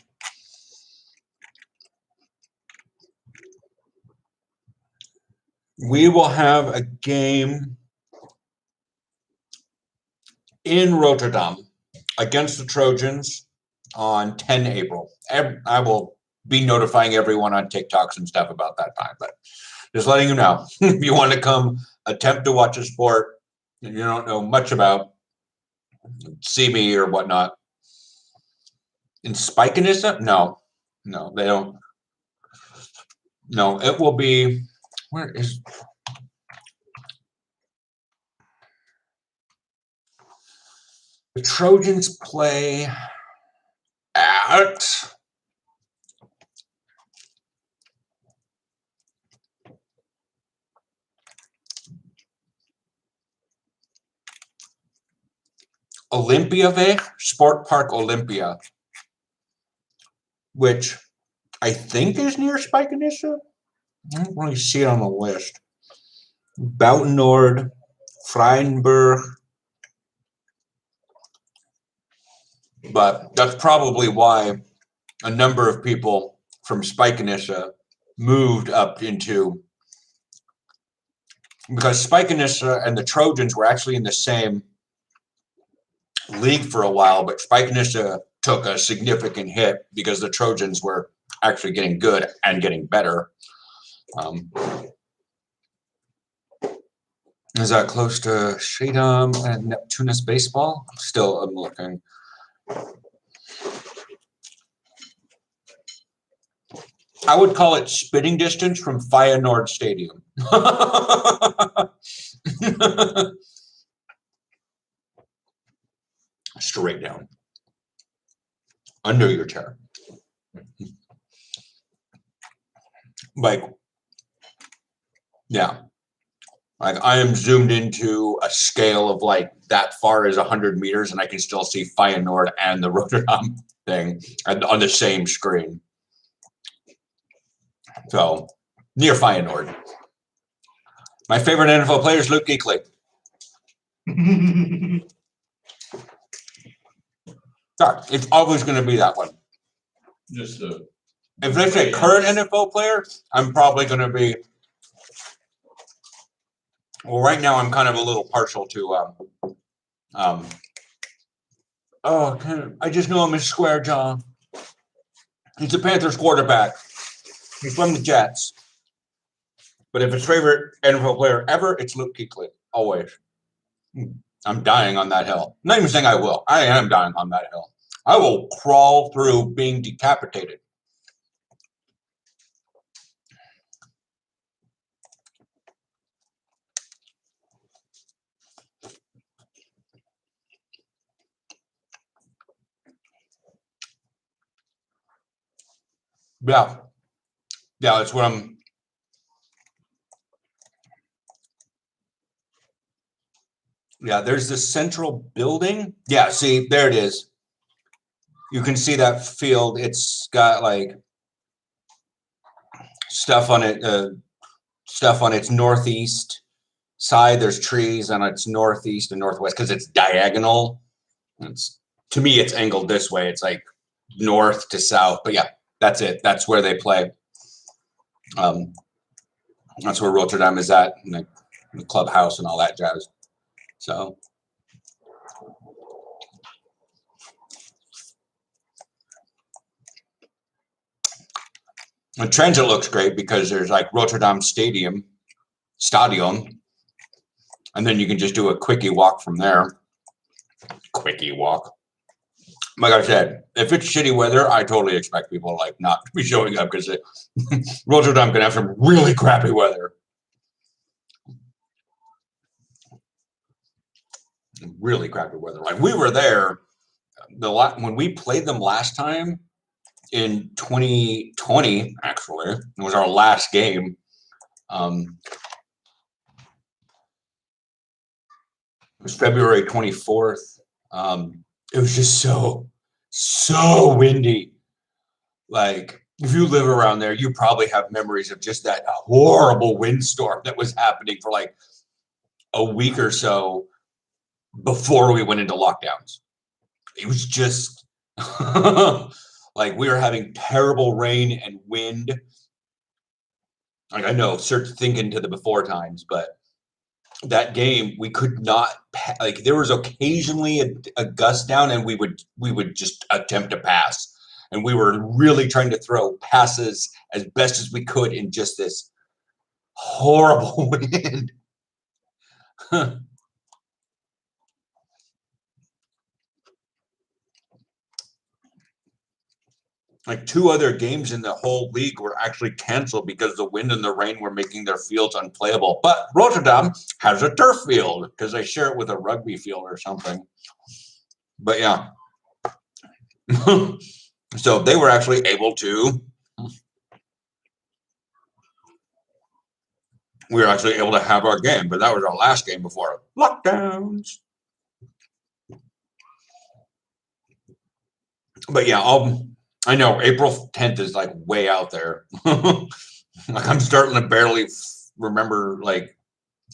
We will have a game in Rotterdam against the Trojans on 10 April. I will be notifying everyone on TikToks and stuff about that time, but just letting you know, if you want to come attempt to watch a sport and you don't know much about, see me or whatnot. In Spijkenisse? No, they don't. No, it will be, where is, the Trojans play at Olympiaweg, Sport Park Olympia, which I think is near Spijkenisse. I don't really see it on the list. Buitenoord, Vrijdenburg. But that's probably why a number of people from Spijkenisse moved up into, because Spijkenisse and the Trojans were actually in the same league for a while, but Spijkenisse took a significant hit because the Trojans were actually getting good and getting better. Is that close to Schiedam and Neptunus baseball? Still, I'm looking. I would call it spitting distance from Feyenoord Stadium. Straight down. Under your chair. Like, yeah. Like I am zoomed into a scale of like that far as 100 meters and I can still see Feyenoord and the Rotterdam thing on the same screen. So, near Feyenoord. My favorite NFL player is Luke Kuechly. Sorry, it's always going to be that one. Just the. If they say current NFL player, I'm probably going to be. Well, right now I'm kind of a little partial to. I just know him as Square John. He's a Panthers quarterback. He's from the Jets. But if it's favorite NFL player ever, it's Luke Kuechly. Always. I'm dying on that hill. I'm not even saying I will. I am dying on that hill. I will crawl through being decapitated. Yeah. Yeah, that's what I'm. Yeah, there's this central building. Yeah, see, there it is. You can see that field. It's got like stuff on it, stuff on its northeast side. There's trees on its northeast and northwest because it's diagonal. It's, to me, it's angled this way. It's like north to south. But yeah, that's it. That's where they play. That's where Rotterdam is at, and the clubhouse and all that jazz. So. The transit looks great because there's like Rotterdam Stadion, and then you can just do a quickie walk from there. Quickie walk. Like I said, if it's shitty weather, I totally expect people like not to be showing up because Rotterdam can have some really crappy weather. Really crappy weather. Like we were there when we played them last time in 2020. Actually, it was our last game. It was February 24th. It was just so windy. Like, if you live around there, you probably have memories of just that horrible windstorm that was happening for like a week or so before we went into lockdowns. It was just like we were having terrible rain and wind. Like, I know, start thinking to the before times, but that game we could not, like, there was occasionally a gust down and we would just attempt to pass, and we were really trying to throw passes as best as we could in just this horrible wind. Like 2 other games in the whole league were actually canceled because the wind and the rain were making their fields unplayable. But Rotterdam has a turf field because they share it with a rugby field or something. But yeah. So they were actually able to. We were actually able to have our game, but that was our last game before lockdowns. But yeah, I know April 10th is like way out there. Like I'm starting to barely remember like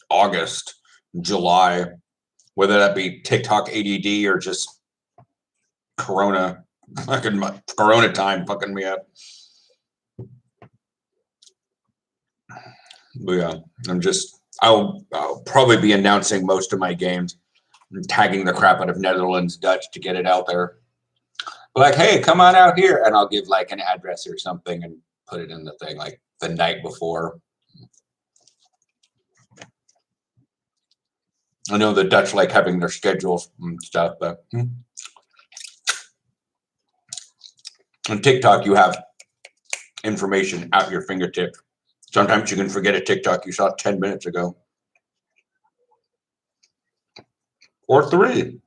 August, July, whether that be TikTok ADD or just Corona, fucking Corona time fucking me up. But yeah, I'll probably be announcing most of my games and tagging the crap out of Netherlands Dutch to get it out there. Like, hey, come on out here, and I'll give like an address or something and put it in the thing like the night before. I know the Dutch like having their schedules and stuff, but on TikTok you have information at your fingertip. Sometimes you can forget a TikTok you saw 10 minutes ago. Or 3.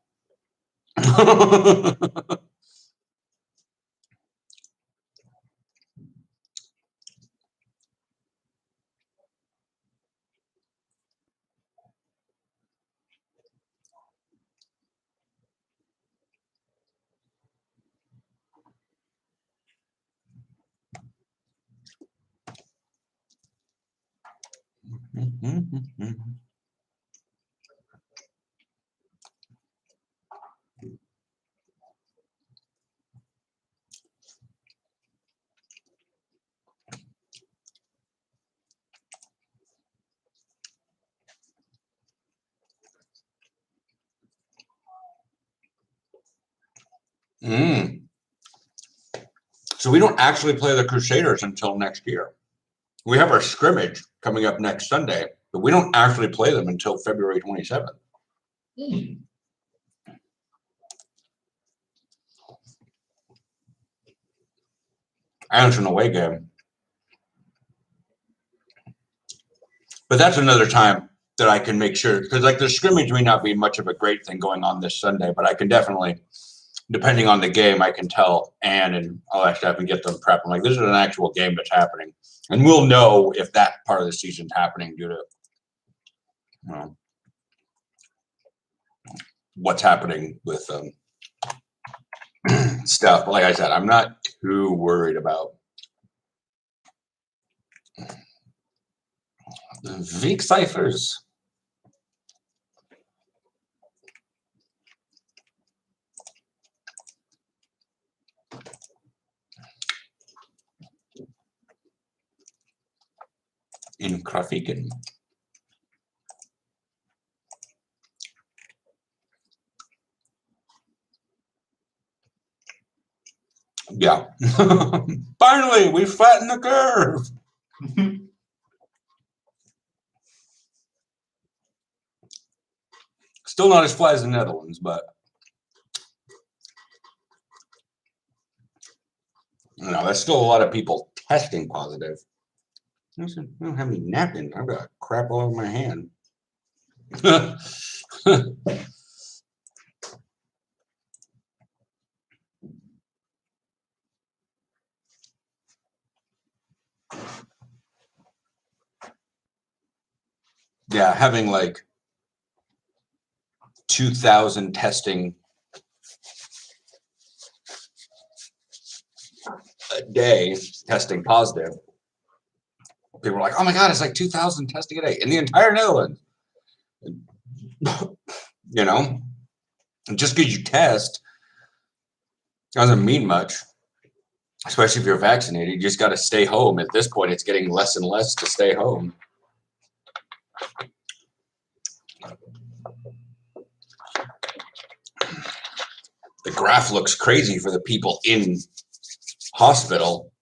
So we don't actually play the Crusaders until next year. We have our scrimmage coming up next Sunday, but we don't actually play them until February 27th. And it's an away game. But that's another time that I can make sure, because like the scrimmage may not be much of a great thing going on this Sunday, but I can definitely, depending on the game, I can tell Ann and I'll actually have to get them prepped. I'm like, this is an actual game that's happening. And we'll know if that part of the season's happening due to what's happening with stuff. But like I said, I'm not too worried about the Veek ciphers. In Krafiken. Yeah. Finally, we flattened the curve. Still not as flat as the Netherlands, but you know, that's still a lot of people testing positive. I don't have any napkins. I've got crap all over my hand. Yeah, having like 2,000 testing a day, testing positive. People are like, oh my God, it's like 2,000 testing a day in the entire Netherlands. You know, just because you test doesn't mean much, especially if you're vaccinated. You just got to stay home. At this point, it's getting less and less to stay home. The graph looks crazy for the people in hospital.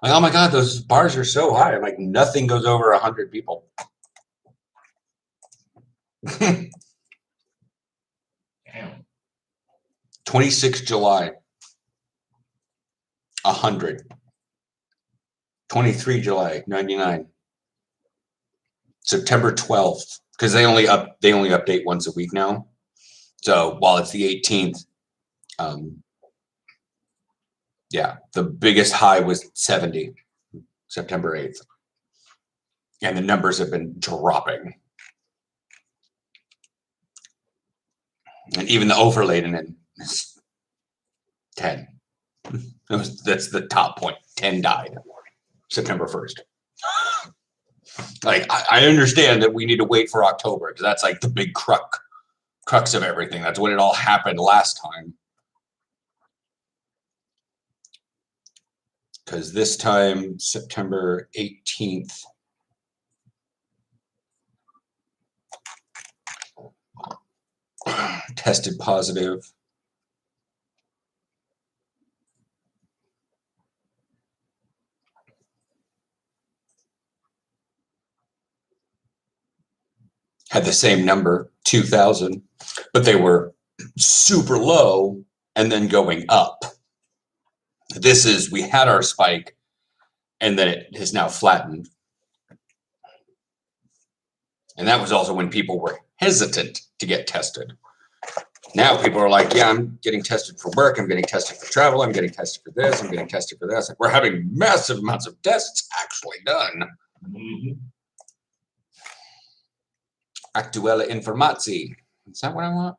Like, oh my God, those bars are so high. I'm like, nothing goes over 100 people. 26 July, 100. 23 July, 99. September 12th, because they only update once a week now. So while it's the 18th, yeah, the biggest high was 70, September 8th. And the numbers have been dropping. And even the overlaid in is 10. That's the top point. 10 died September 1st. Like, I understand that we need to wait for October because that's like the big crux of everything. That's when it all happened last time. Because this time, September 18th, tested positive. Had the same number, 2,000, but they were super low and then going up. This is, we had our spike and then it has now flattened. And that was also when people were hesitant to get tested. Now people are like, yeah, I'm getting tested for work. I'm getting tested for travel. I'm getting tested for this. I'm getting tested for this. We're having massive amounts of tests actually done. Actuele informatie. Is that what I want?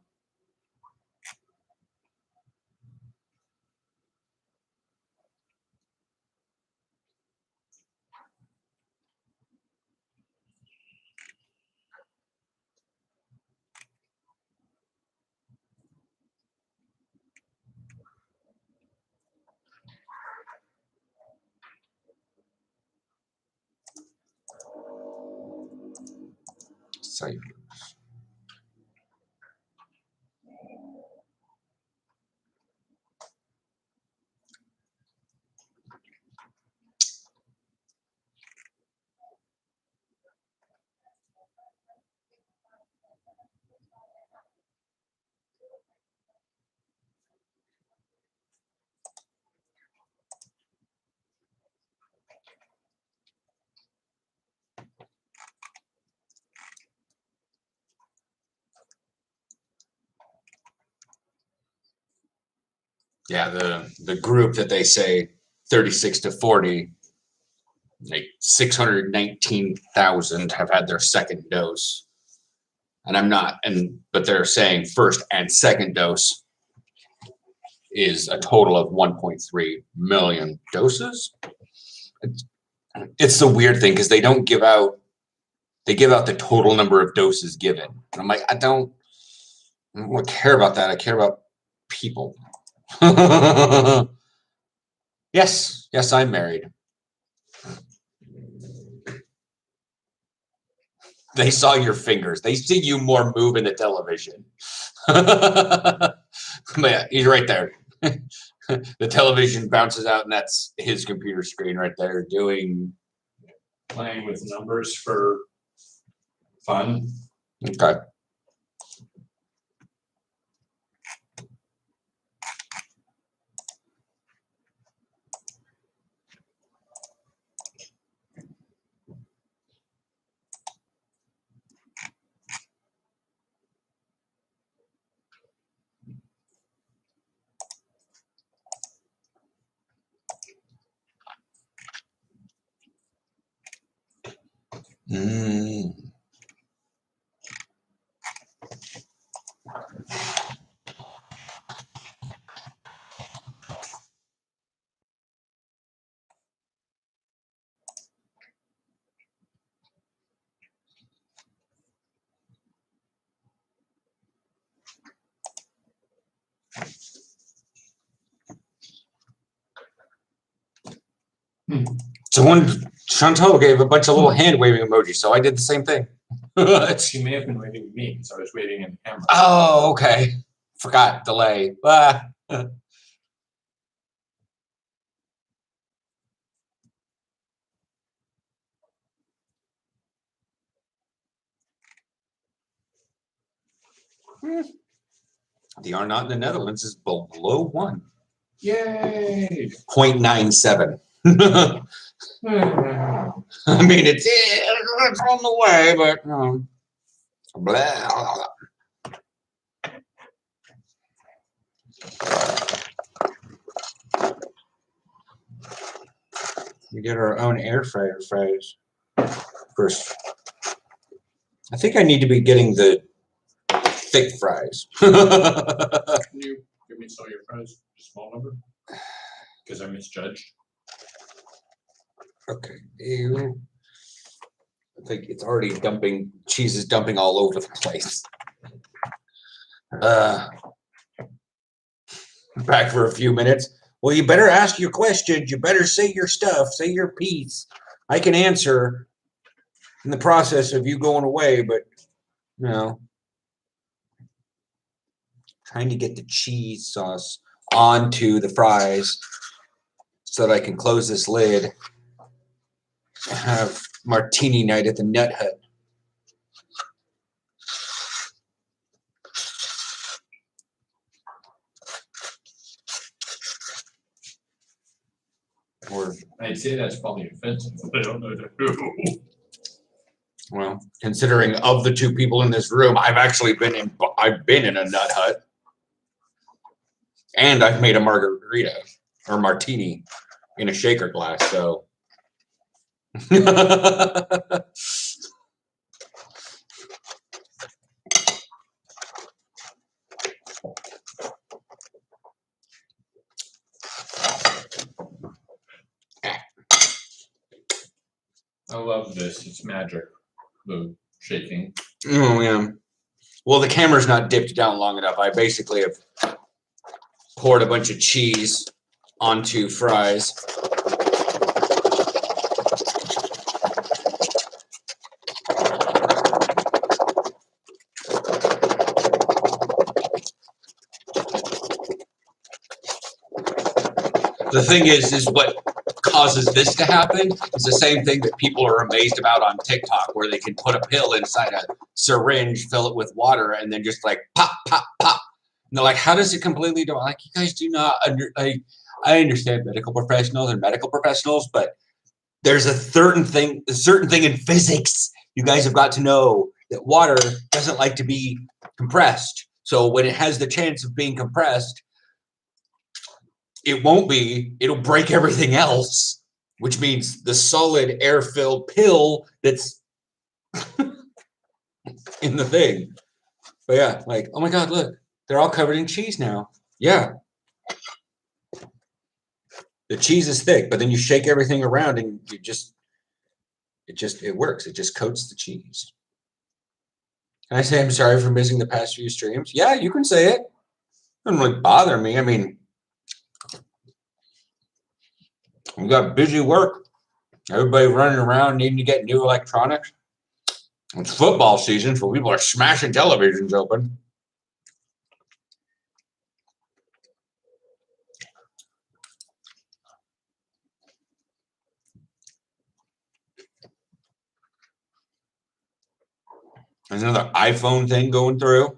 Ciphers. Yeah, the group that they say 36 to 40, like 619,000 have had their second dose. And I'm not, but they're saying first and second dose is a total of 1.3 million doses. It's the weird thing because they don't give out, they give out the total number of doses given. And I'm like, I don't care about that. I care about people. Yes, I'm married. They saw your fingers. They see you more move in the television. But yeah, he's right there. The television bounces out, and that's his computer screen right there doing. Playing with numbers for fun. Okay. Chantal gave a bunch of little hand waving emojis, so I did the same thing. She may have been waving at me because I was waving in the camera. Oh, okay. Forgot delay. The R naught in the Netherlands is below 1. Yay! 0.97. I mean, it's on the way, but blah. We get our own air fryer fries first. I think I need to be getting the thick fries. Can you give me some of your fries? A small number? Because I misjudged. Okay. Ew. I think it's already dumping. Cheese is dumping all over the place. Back for a few minutes. Well, you better ask your questions. You better say your stuff. Say your piece. I can answer in the process of you going away, but you know, trying to get the cheese sauce onto the fries so that I can close this lid and have martini night at the Nut Hut. Or, I'd say that's probably offensive, but I don't know who. well, considering of the two people in this room, I've been in a Nut Hut, and I've made a margarita or martini in a shaker glass. So, I love this. It's magic. The shaking. oh yeah. Well, the camera's not dipped down long enough. I basically have poured a bunch of cheese onto fries. The thing is what causes this to happen is the same thing that people are amazed about on TikTok, where they can put a pill inside a syringe, fill it with water, and then just like pop, pop, pop. And they're like, how does it completely do? Like, you guys do not I understand medical professionals, but there's a certain thing in physics you guys have got to know, that water doesn't like to be compressed. So when it has the chance of being compressed, it won't be. It'll break everything else, which means the solid air-filled pill that's in the thing. But yeah, like, oh my God, look, they're all covered in cheese now. Yeah. The cheese is thick, but then you shake everything around and it works. It just coats the cheese. Can I say I'm sorry for missing the past few streams? Yeah, you can say it. It doesn't really bother me. I mean, we've got busy work. Everybody running around needing to get new electronics. It's football season, so people are smashing televisions open. There's another iPhone thing going through.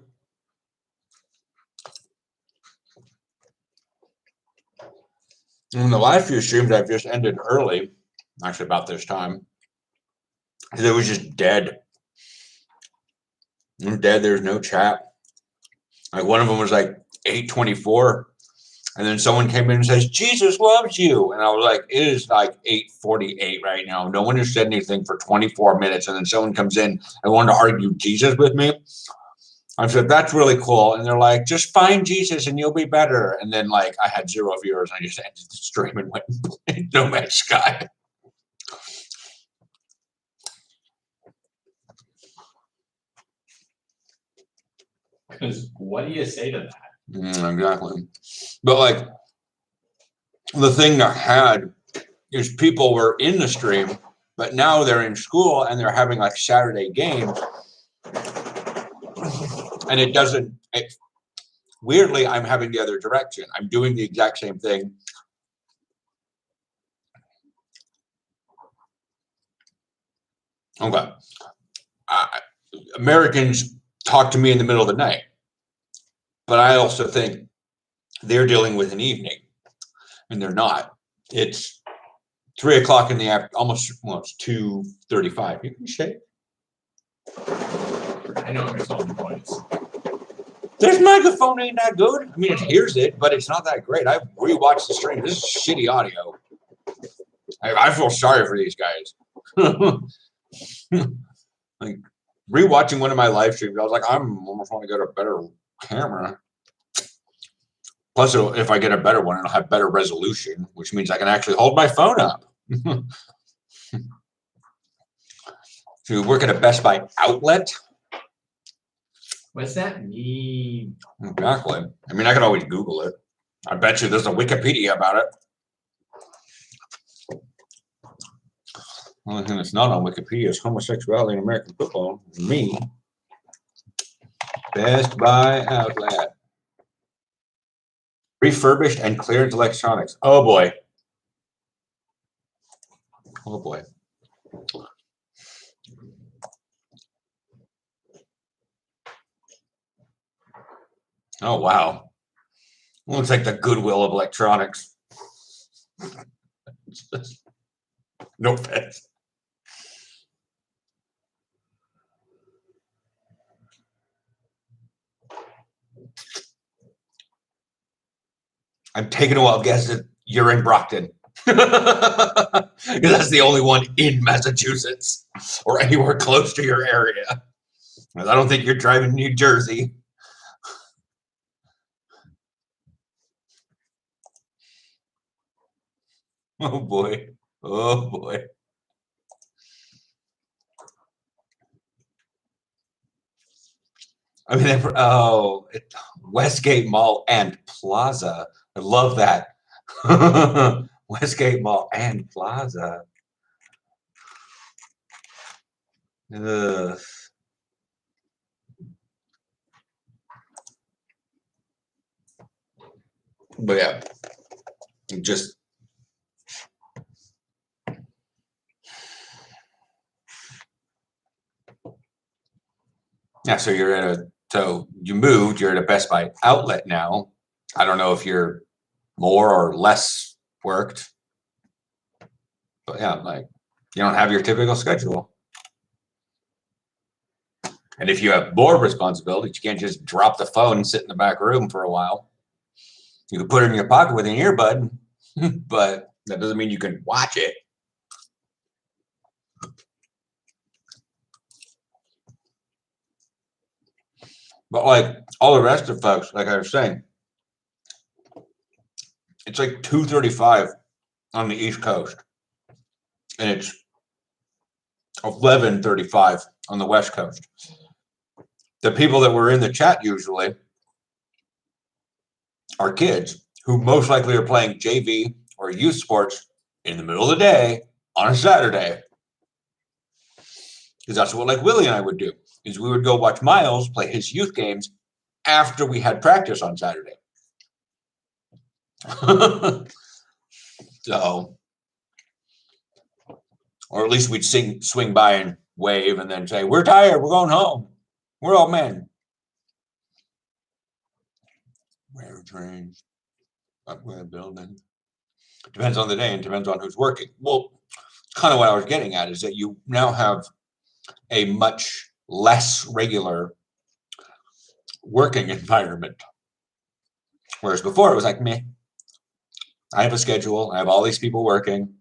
And the last few streams I've just ended early, actually about this time, because it was just dead. I'm dead. There's no chat. Like one of them was like 8:24, and then someone came in and says, "Jesus loves you," and I was like, "It is like 8:48 right now. No one has said anything for 24 minutes," and then someone comes in and wanted to argue Jesus with me. I said, "That's really cool," and they're like, "Just find Jesus and you'll be better." And then like I had 0 viewers, and I just ended the stream and went and played No Man's Sky. Because what do you say to that? Exactly. But like the thing that had is people were in the stream, but now they're in school and they're having like Saturday games. And it doesn't, weirdly, I'm having the other direction. I'm doing the exact same thing. Okay. Americans talk to me in the middle of the night, but I also think they're dealing with an evening, and they're not. It's 3 o'clock in the afternoon, almost, well, it's 2:35. You can shake. I know it's all voice. This microphone ain't that good. I mean, it hears it, but it's not that great. I've rewatched the stream. This is shitty audio. I feel sorry for these guys. Like rewatching one of my live streams, I was like, I'm almost want to get a better camera. Plus, if I get a better one, it'll have better resolution, which means I can actually hold my phone up. So you work at a Best Buy outlet? What's that mean? Exactly. I mean, I could always Google it. I bet you there's a Wikipedia about it. The only thing that's not on Wikipedia is homosexuality in American football. Me. Best Buy outlet. Refurbished and clearance electronics. Oh boy. Oh boy. Oh wow. Looks like the Goodwill of electronics. No offense. I'm taking a wild guess that you're in Brockton. Because that's the only one in Massachusetts or anywhere close to your area. I don't think you're driving New Jersey. Oh boy. Oh boy. I mean, Westgate Mall and Plaza. I love that. Westgate Mall and Plaza. Ugh. But yeah, just yeah. So you're at so you moved. You're at a Best Buy outlet now. I don't know if you're more or less worked, but yeah, like you don't have your typical schedule. And if you have more responsibilities, you can't just drop the phone and sit in the back room for a while. You can put it in your pocket with an earbud, but that doesn't mean you can watch it. But like all the rest of folks, like I was saying, it's like 2:35 on the East Coast, and it's 11:35 on the West Coast. The people that were in the chat usually are kids who most likely are playing JV or youth sports in the middle of the day on a Saturday. Because that's what like Willie and I would do, is we would go watch Miles play his youth games after we had practice on Saturday. So, or at least we'd swing by and wave and then say, we're tired, we're going home. We're all men. Rare trains, upgrade building. Depends on the day and depends on who's working. Well, kind of what I was getting at is that you now have a much less regular working environment. Whereas before it was like, meh, I have a schedule. I have all these people working.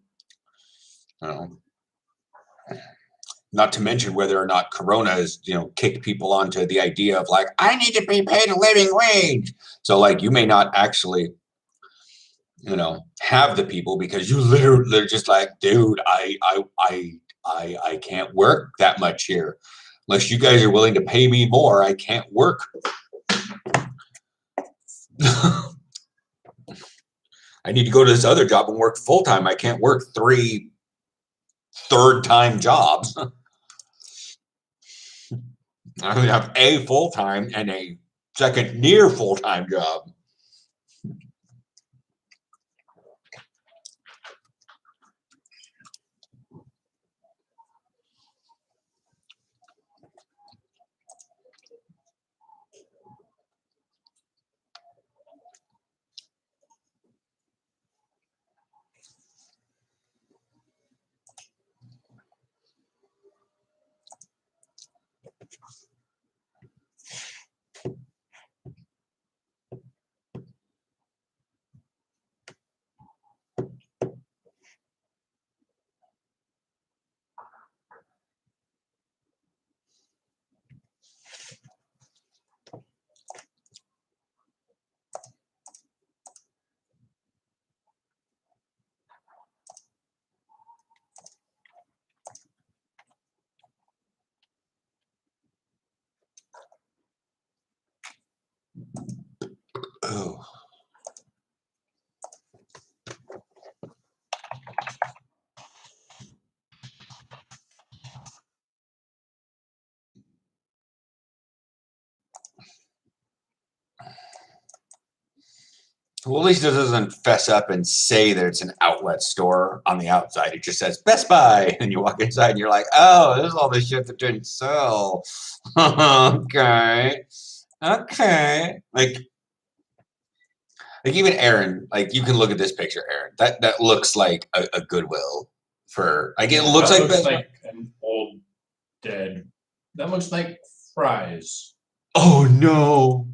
Not to mention whether or not Corona has, kicked people onto the idea of like, I need to be paid a living wage. So like, you may not actually, have the people because you literally they're just like, dude, I can't work that much here. Unless you guys are willing to pay me more, I can't work. I need to go to this other job and work full time. I can't work 3 third-time jobs. I only have a full-time and a second near full-time job. Oh. Well, at least it doesn't fess up and say that it's an outlet store on the outside. It just says Best Buy, and you walk inside and you're like, oh, there's all this shit that didn't sell. Okay. Like even Aaron, like you can look at this picture, Aaron. That looks like a Goodwill for like it looks that like looks like an old dead. That looks like Fry's. Oh no.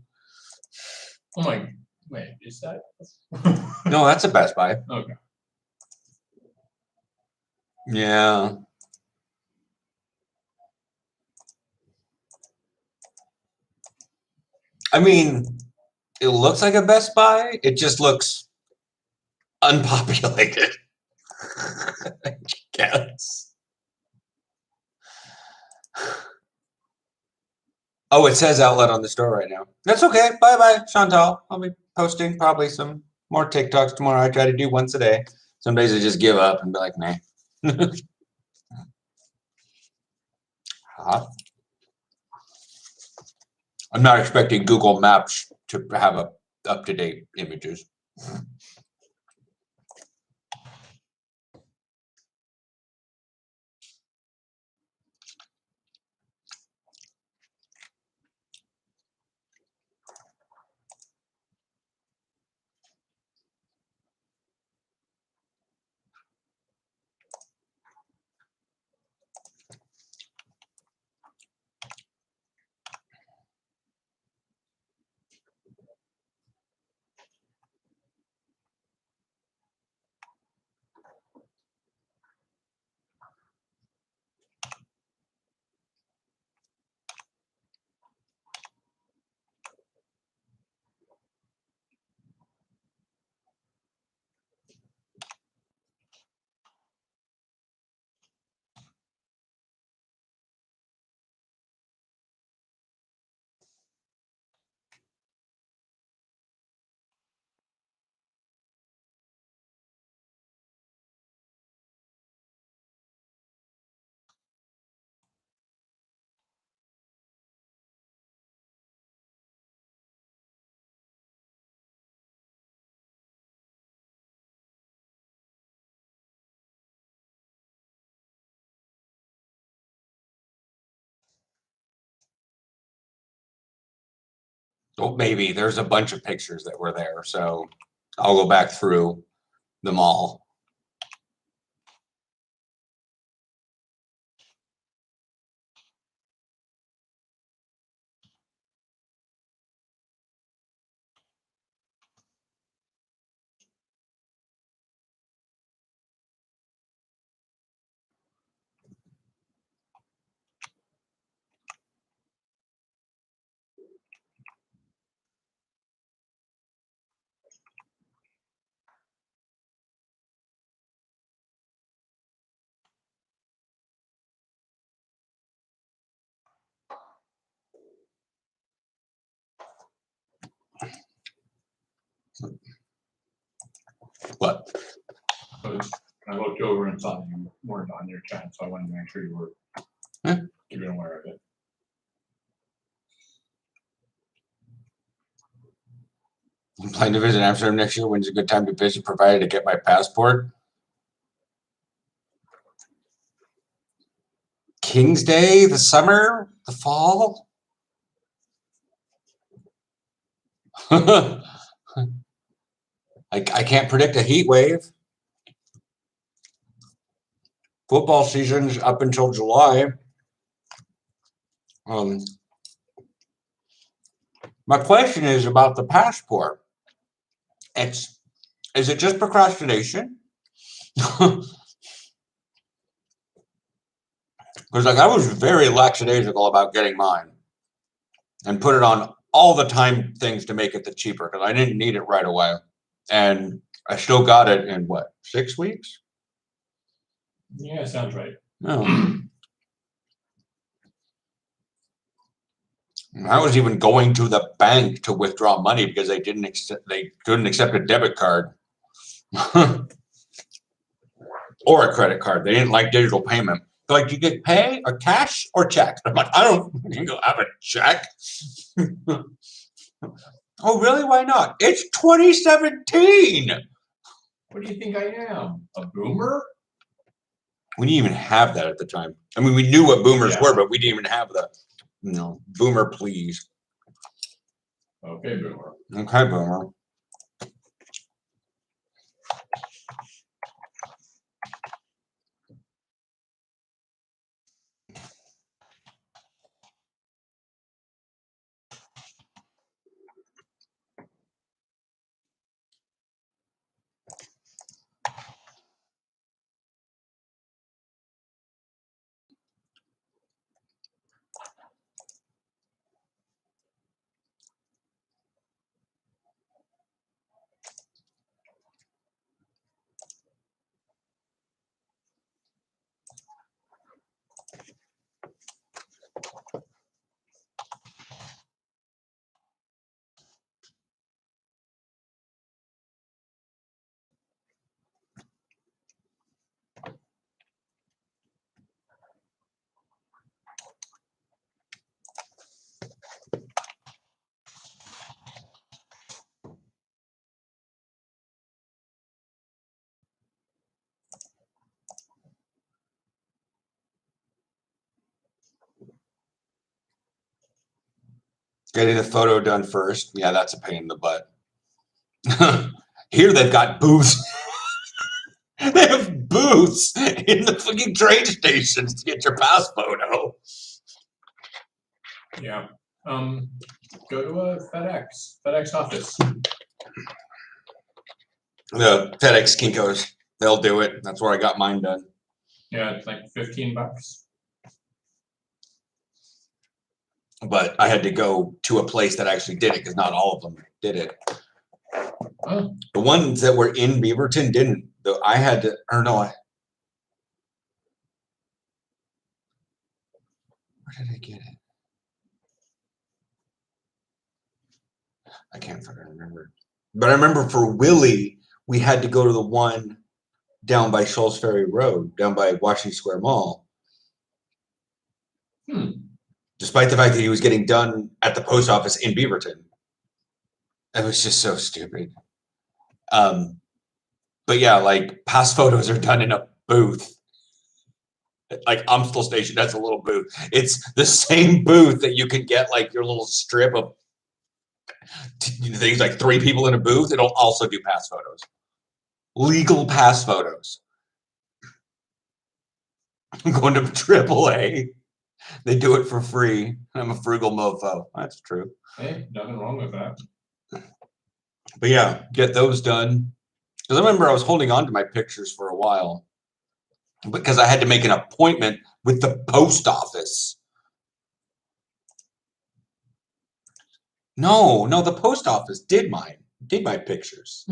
Oh my. Wait, is that? No, that's a Best Buy. Okay. Yeah. I mean, it looks like a Best Buy. It just looks unpopulated. I guess. Oh, it says outlet on the store right now. That's okay. Bye-bye, Chantal. I'll be posting probably some more TikToks tomorrow. I try to do once a day. Some days I just give up and be like, nah. I'm not expecting Google Maps to have up-to-date images. Oh, maybe there's a bunch of pictures that were there, so I'll go back through them all. What? I looked over and thought you weren't on your chat, so I wanted to make sure you were even aware of it. I'm planning to visit Amsterdam next year. When's a good time to visit, provided to get my passport? King's Day, the summer, the fall? I can't predict a heat wave. Football season's up until July. My question is about the passport. Is it just procrastination? Because like I was very lackadaisical about getting mine and put it on all the time things to make it the cheaper because I didn't need it right away. And I still got it in what, 6 weeks? Yeah, sounds right. No. I was even going to the bank to withdraw money because they couldn't accept a debit card or a credit card. They didn't like digital payment. They're like, you get pay or cash or check? I'm like, I don't have a check. Oh, really? Why not? It's 2017. What do you think I am? A boomer? We didn't even have that at the time. I mean, we knew what boomers Yeah. were, but we didn't even have the, boomer, please. Okay, boomer. Okay, boomer. Getting the photo done first. Yeah, that's a pain in the butt. Here they've got booths. They have booths in the fucking train stations to get your pass photo. Yeah. Go to a FedEx office. The FedEx Kinkos, they'll do it. That's where I got mine done. Yeah, it's like $15. But I had to go to a place that actually did it because not all of them did it. Oh. The ones that were in Beaverton didn't. I had to, or no, where did I get it? I can't fucking remember. But I remember for Willie, we had to go to the one down by Shoals Ferry Road, down by Washington Square Mall. Despite the fact that he was getting done at the post office in Beaverton. It was just so stupid. But yeah, like pass photos are done in a booth. Like Amstel Station, that's a little booth. It's the same booth that you can get like your little strip of Things like 3 people in a booth. It'll also do pass photos, legal pass photos. I'm going to AAA. They do it for free. I'm a frugal mofo. That's true. Hey, nothing wrong with that. But yeah, get those done. Because I remember I was holding on to my pictures for a while because I had to make an appointment with the post office. No, the post office did my pictures.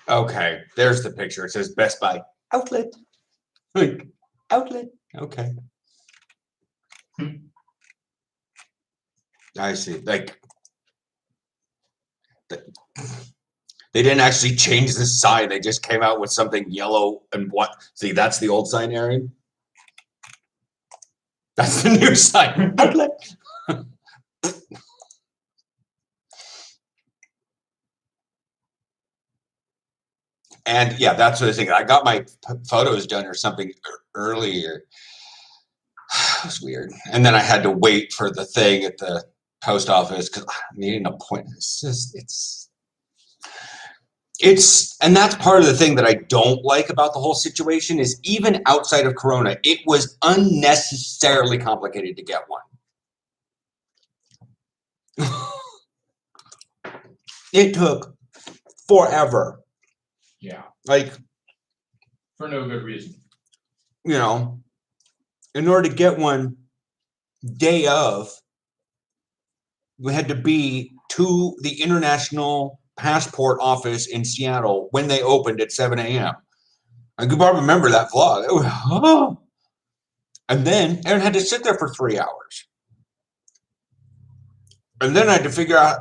Okay, there's the picture. It says Best Buy outlet. Like, outlet. Okay. I see. Like, they didn't actually change the sign. They just came out with something yellow and what? See, that's the old sign, Aaron. That's the new sign. Outlet. And yeah, that's what I think. I got my photos done or something earlier. It was weird. And then I had to wait for the thing at the post office because I needed an appointment. And that's part of the thing that I don't like about the whole situation is even outside of Corona, it was unnecessarily complicated to get one. It took forever. Yeah. Like, for no good reason. You know, in order to get one day of, we had to be to the International Passport Office in Seattle when they opened at 7 a.m. I could probably remember that vlog. It was, oh. And then Aaron had to sit there for 3 hours. And then I had to figure out,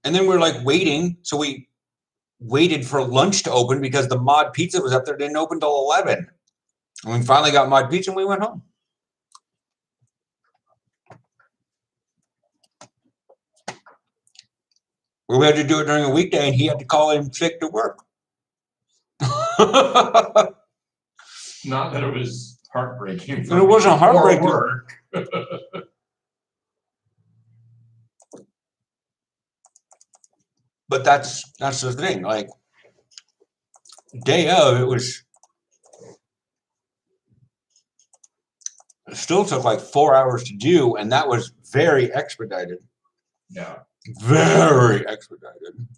and then we're like waiting. So we waited for lunch to open because the Mod Pizza was up there, didn't open till 11. And we finally got Mod Pizza and we went home. We had to do it during a weekday and he had to call in sick to work. Not that it was heartbreaking. And it wasn't heartbreaking. But that's the thing. Like, day of, it still took like 4 hours to do, and that was very expedited. Yeah. Very expedited.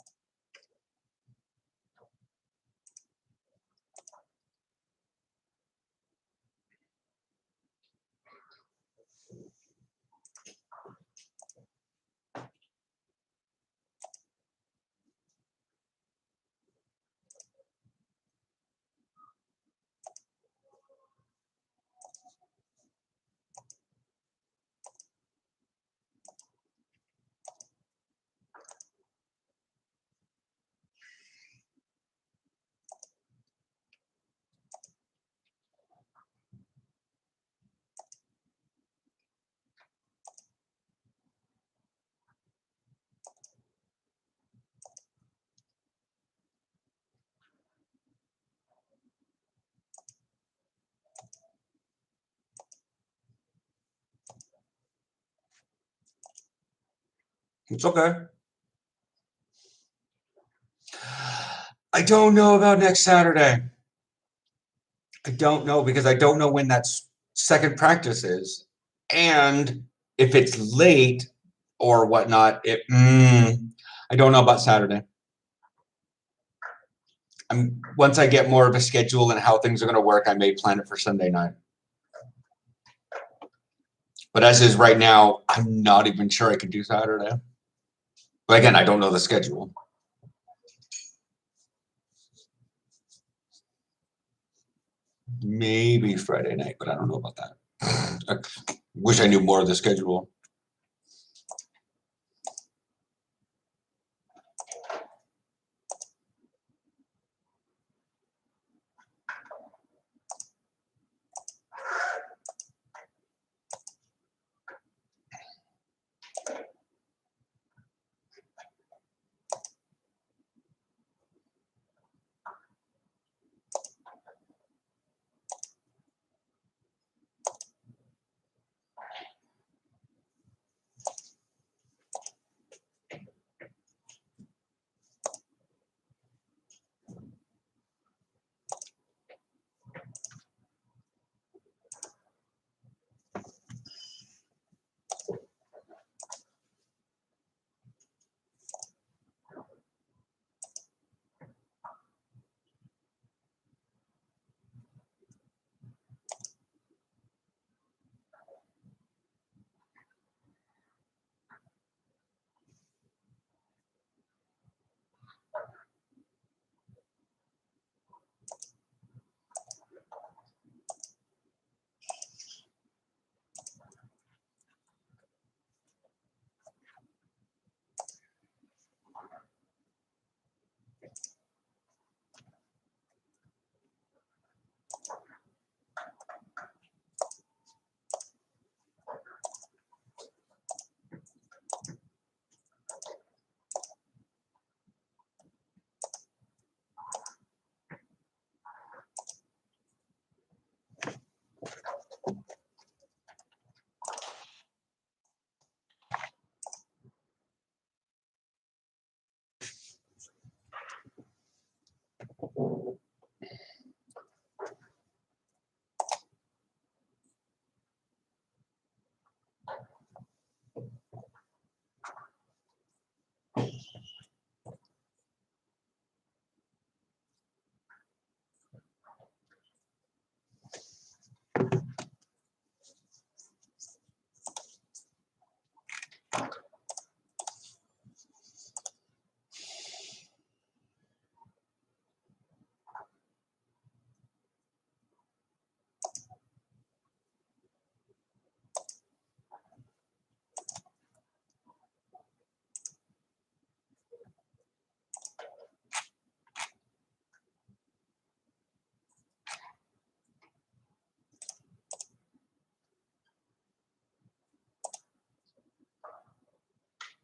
It's okay. I don't know about next Saturday. I don't know because I don't know when that second practice is. And if it's late or whatnot, I don't know about Saturday. once I get more of a schedule and how things are going to work, I may plan it for Sunday night. But as is right now, I'm not even sure I can do Saturday. But again, I don't know the schedule. Maybe Friday night, but I don't know about that. I wish I knew more of the schedule.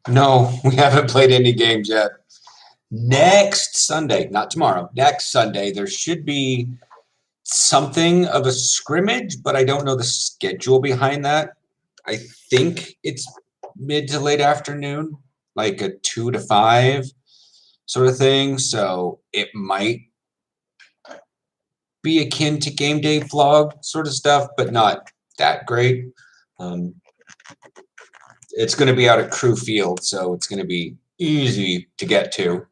No, we haven't played any games yet. Next Sunday, not tomorrow, next Sunday, there should be something of a scrimmage, but I don't know the schedule behind that. I think it's mid to late afternoon, like a 2 to 5 sort of thing. So it might be akin to game day vlog sort of stuff, but not that great. It's going to be out at Crew Field, so it's going to be easy to get to.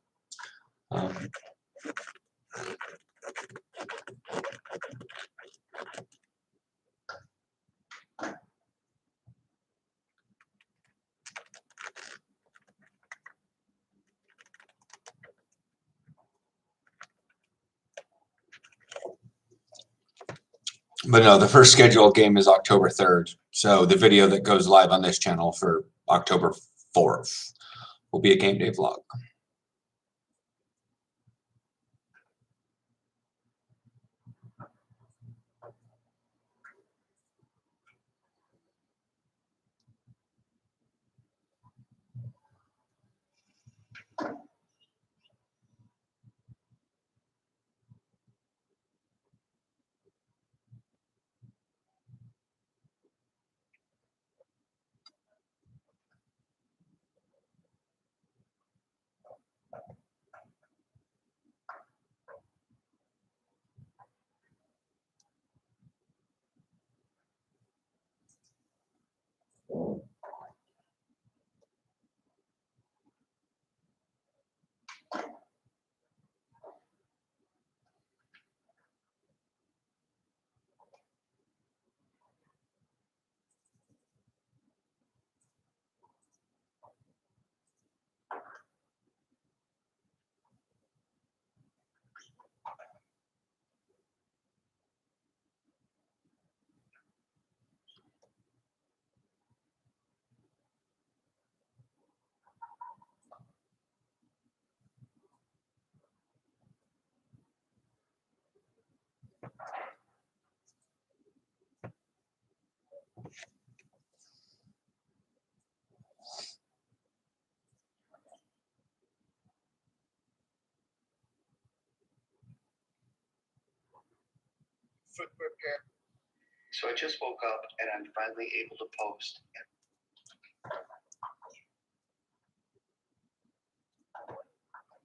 But no, the first scheduled game is October 3rd. So the video that goes live on this channel for October 4th will be a game day vlog. foot repair. So I just woke up and I'm finally able to post.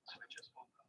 So I just woke up.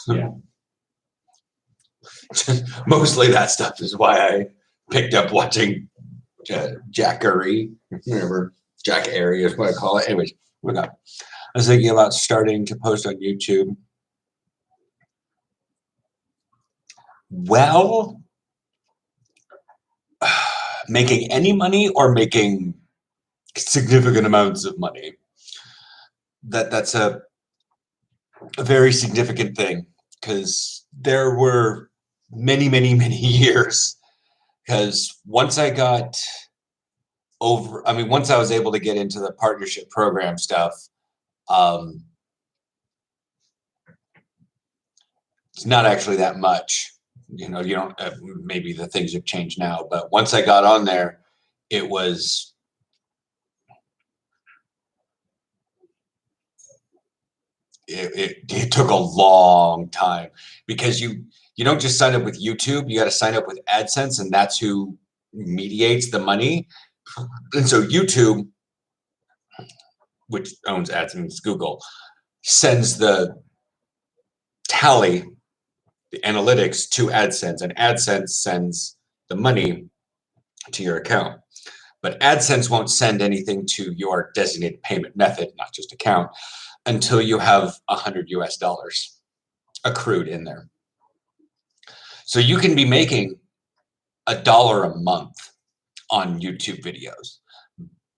Yeah. Mostly that stuff is why I picked up watching Jackery, whatever. Jack Airy is what I call it. Anyways, we got. I was thinking about starting to post on YouTube. Well, making any money or making significant amounts of money. That's a very significant thing because there were many years. Because once I got once I was able to get into the partnership program stuff, it's not actually that much. You know, you don't, maybe the things have changed now, but once I got on there, it was, it took a long time because you don't just sign up with YouTube, you got to sign up with AdSense, and that's who mediates the money. And so YouTube, which owns AdSense, Google, sends the tally, the analytics to AdSense, and AdSense sends the money to your account. But AdSense won't send anything to your designated payment method, not just account, until you have $100 US accrued in there. So you can be making $1 a month on YouTube videos,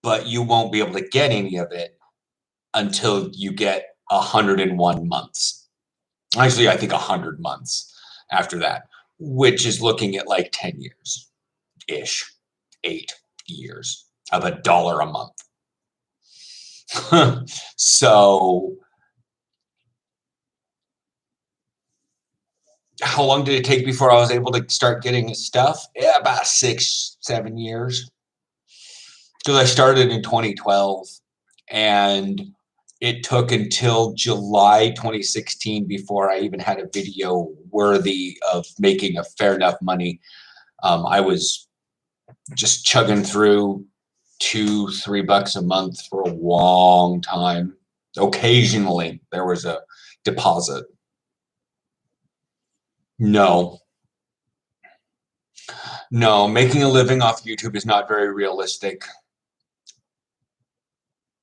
but you won't be able to get any of it until you get 101 months. Actually, I think 100 months after that, which is looking at like 10 years-ish, 8 years of $1 a month. So how long did it take before I was able to start getting stuff? Yeah, about 6-7 years. Because I started in 2012, and it took until July 2016 before I even had a video worthy of making a fair enough money. I was just chugging through $2-3 a month for a long time. Occasionally there was a deposit. No, making a living off YouTube is not very realistic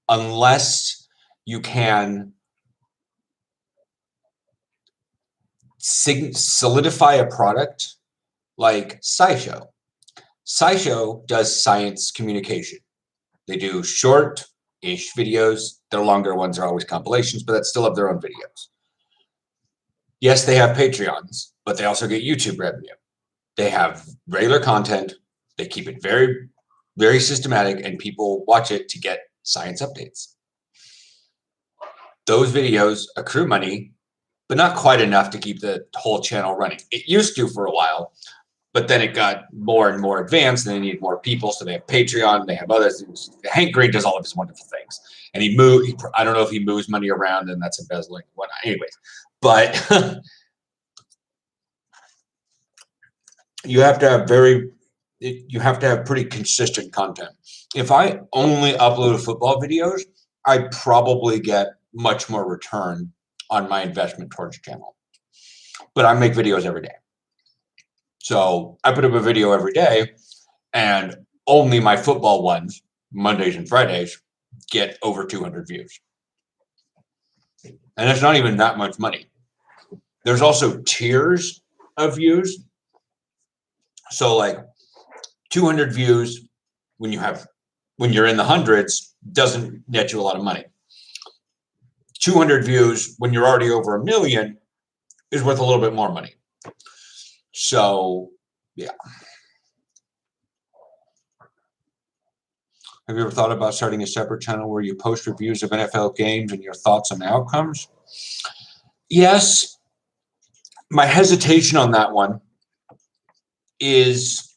unless you can solidify a product like SciShow. SciShow does science communication. They do short-ish videos. Their longer ones are always compilations, but that's still of their own videos. Yes, they have Patreons, but they also get YouTube revenue. They have regular content. They keep it very, very systematic, and people watch it to get science updates. those videos accrue money, but not quite enough to keep the whole channel running. It used to for a while, but then it got more and more advanced, and they need more people, so they have Patreon, they have other things. Hank Green does all of his wonderful things, and I don't know if he moves money around, and that's embezzling. Whatnot. Anyways, but you have to have pretty consistent content. If I only upload football videos, I probably get much more return on my investment towards the channel. But I make videos every day. So I put up a video every day, and only my football ones, Mondays and Fridays, get over 200 views. And it's not even that much money. There's also tiers of views. So like 200 views when you're in the hundreds doesn't net you a lot of money. 200 views when you're already over 1 million is worth a little bit more money. So, yeah. Have you ever thought about starting a separate channel where you post reviews of NFL games and your thoughts on the outcomes? Yes. My hesitation on that one is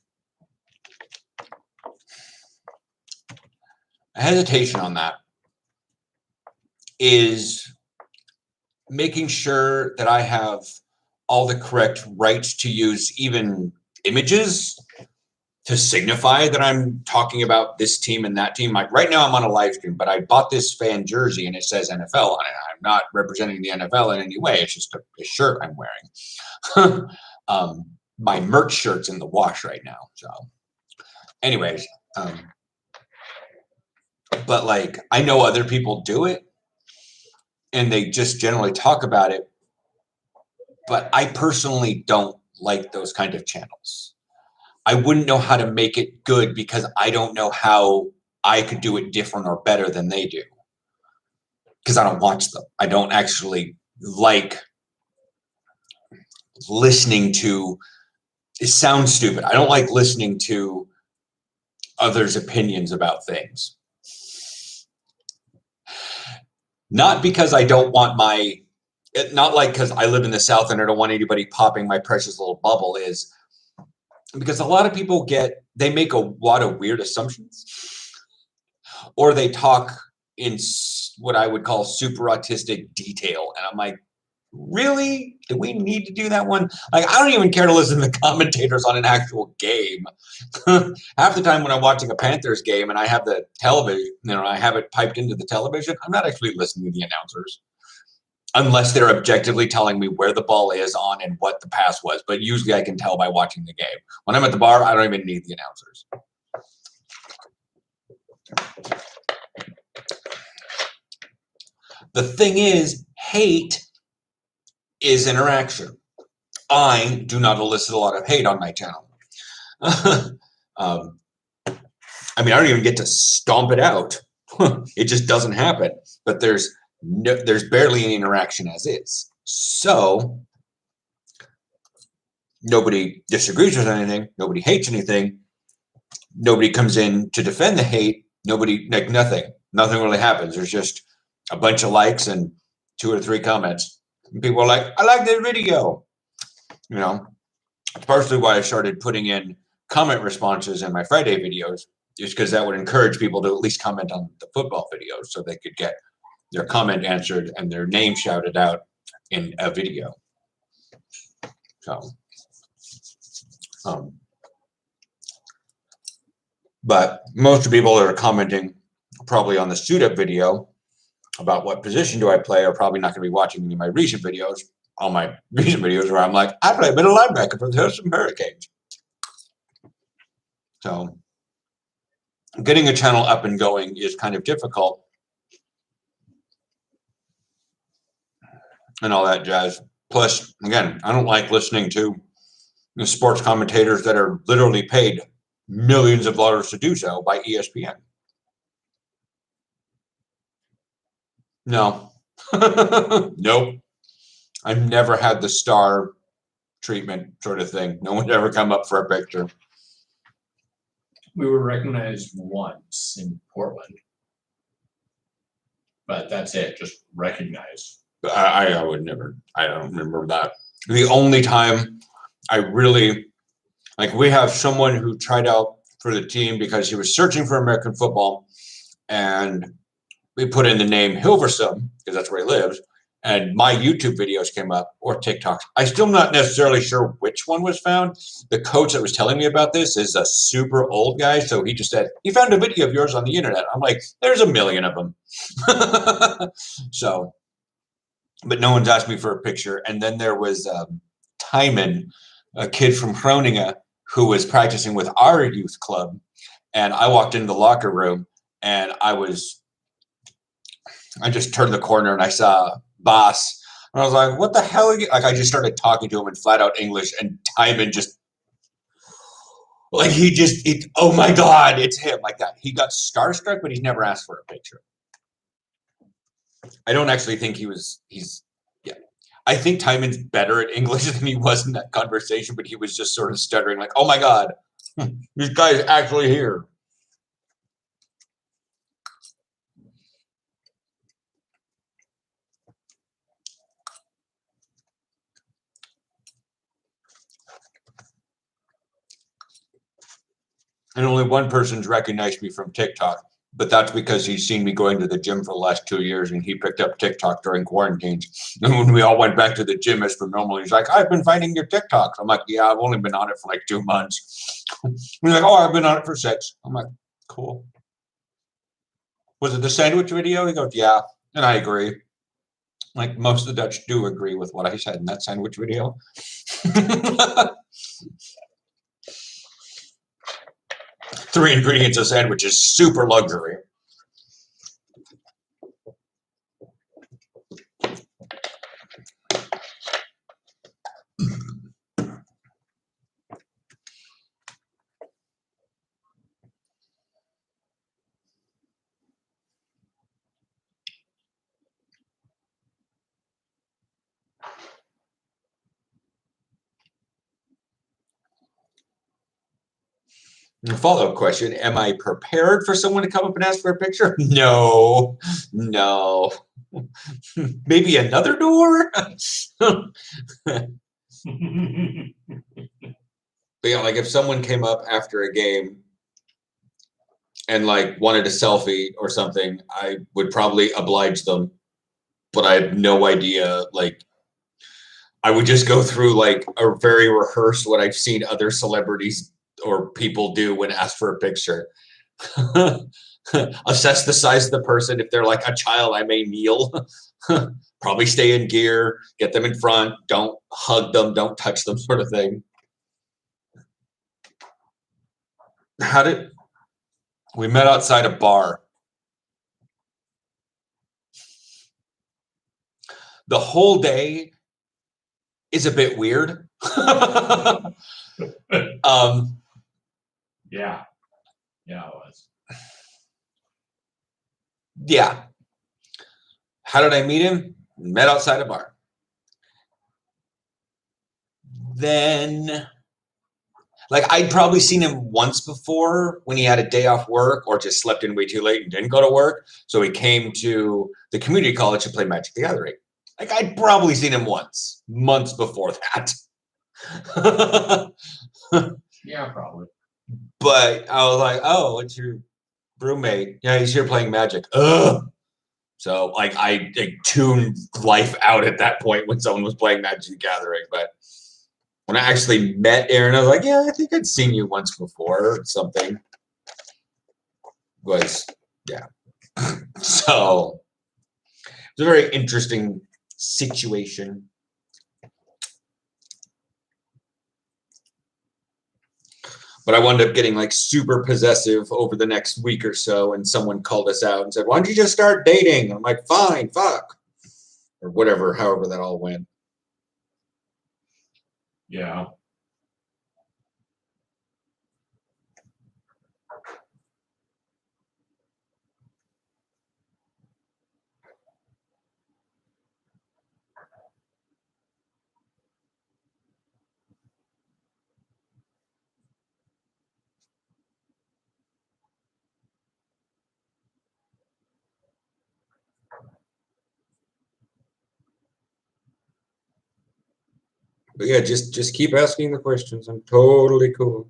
making sure that I have all the correct rights to use even images to signify that I'm talking about this team and that team. Like right now I'm on a live stream, but I bought this fan jersey and it says NFL on it. I'm not representing the NFL in any way. It's just a shirt I'm wearing. My merch shirt's in the wash right now. So anyways, but like I know other people do it and they just generally talk about it. But I personally don't like those kind of channels. I wouldn't know how to make it good because I don't know how I could do it different or better than they do. Because I don't watch them. I don't actually like listening to, it sounds stupid. I don't like listening to others' opinions about things. Not because I don't want not like because I live in the South and I don't want anybody popping my precious little bubble, is because a lot of people they make a lot of weird assumptions, or they talk in what I would call super autistic detail. And I'm like, really? Do we need to do that one? Like, I don't even care to listen to the commentators on an actual game. Half the time when I'm watching a Panthers game and I have the television, I have it piped into the television, I'm not actually listening to the announcers. Unless they're objectively telling me where the ball is on and what the pass was. But usually I can tell by watching the game. When I'm at the bar, I don't even need the announcers. The thing is, hate is interaction. I do not elicit a lot of hate on my channel. I don't even get to stomp it out. It just doesn't happen. But there's barely any interaction as is. So nobody disagrees with anything. Nobody hates anything. Nobody comes in to defend the hate. Nothing really happens. There's just a bunch of likes and 2 or 3 comments. And people are like, I like this video. It's partially why I started putting in comment responses in my Friday videos, just because that would encourage people to at least comment on the football videos so they could get their comment answered and their name shouted out in a video. So, but most of the people that are commenting probably on the suit up video about what position do I play are probably not going to be watching any of my recent videos. All my recent videos where I'm like, I play middle linebacker for the Houston Hurricanes. So getting a channel up and going is kind of difficult. And all that jazz. Plus, again, I don't like listening to the sports commentators that are literally paid millions of dollars to do so by ESPN. No. Nope. I've never had the star treatment sort of thing. No one's ever come up for a picture. We were recognized once in Portland. but that's it. Just recognize. I would never. I don't remember that. The only time I really like, we have someone who tried out for the team because he was searching for American football, and we put in the name Hilversum because that's where he lives. And my YouTube videos came up, or TikToks. I'm still not necessarily sure which one was found. The coach that was telling me about this is a super old guy. So he just said, he found a video of yours on the internet. I'm like, there's a million of them. So, but no one's asked me for a picture. And then there was Timon, a kid from Groningen, who was practicing with our youth club. And I walked into the locker room, and I just turned the corner and I saw Boss. And I was like, what the hell are you? Like, I just started talking to him in flat out English, and Timon just, like, oh my God, it's him, like that. He got starstruck, but he's never asked for a picture. I don't actually think yeah. I think Timon's better at English than he was in that conversation, but he was just sort of stuttering, like, oh my God, this guy is actually here. And only one person's recognized me from TikTok, but that's because he's seen me going to the gym for the last 2 years, and he picked up TikTok during quarantines. And when we all went back to the gym as per normal, he's like, I've been finding your TikToks. I'm like, yeah, I've only been on it for like 2 months. He's like, oh, I've been on it for 6. I'm like, cool. Was it the sandwich video? He goes, yeah. And I agree. Like, most of the Dutch do agree with what I said in that sandwich video. 3 ingredients of sandwich is super luxury. Follow-up question. Am I prepared for someone to come up and ask for a picture? No. Maybe another door? But yeah, like if someone came up after a game and like wanted a selfie or something, I would probably oblige them. But I have no idea. Like, I would just go through like a very rehearsed what I've seen other celebrities or people do when asked for a picture. Assess the size of the person. If they're like a child, I may kneel. Probably stay in gear, get them in front, don't hug them, don't touch them, sort of thing. We met outside a bar. The whole day is a bit weird. Yeah, it was. Yeah. How did I meet him? Met outside a bar. Then, like, I'd probably seen him once before when he had a day off work or just slept in way too late and didn't go to work. So he came to the community college to play Magic the Gathering. Like, I'd probably seen him once, months before that. Yeah, probably. But I was like, oh, what's your roommate? Yeah, he's here playing Magic. Ugh. So, like, I tuned life out at that point when someone was playing Magic the Gathering. But when I actually met Aaron, I was like, yeah, I think I'd seen you once before or something. Yeah. So, it's a very interesting situation. But I wound up getting like super possessive over the next week or so, and someone called us out and said, why don't you just start dating? I'm like, fine, fuck. Or whatever, however that all went. Yeah. But yeah, just keep asking the questions. I'm totally cool.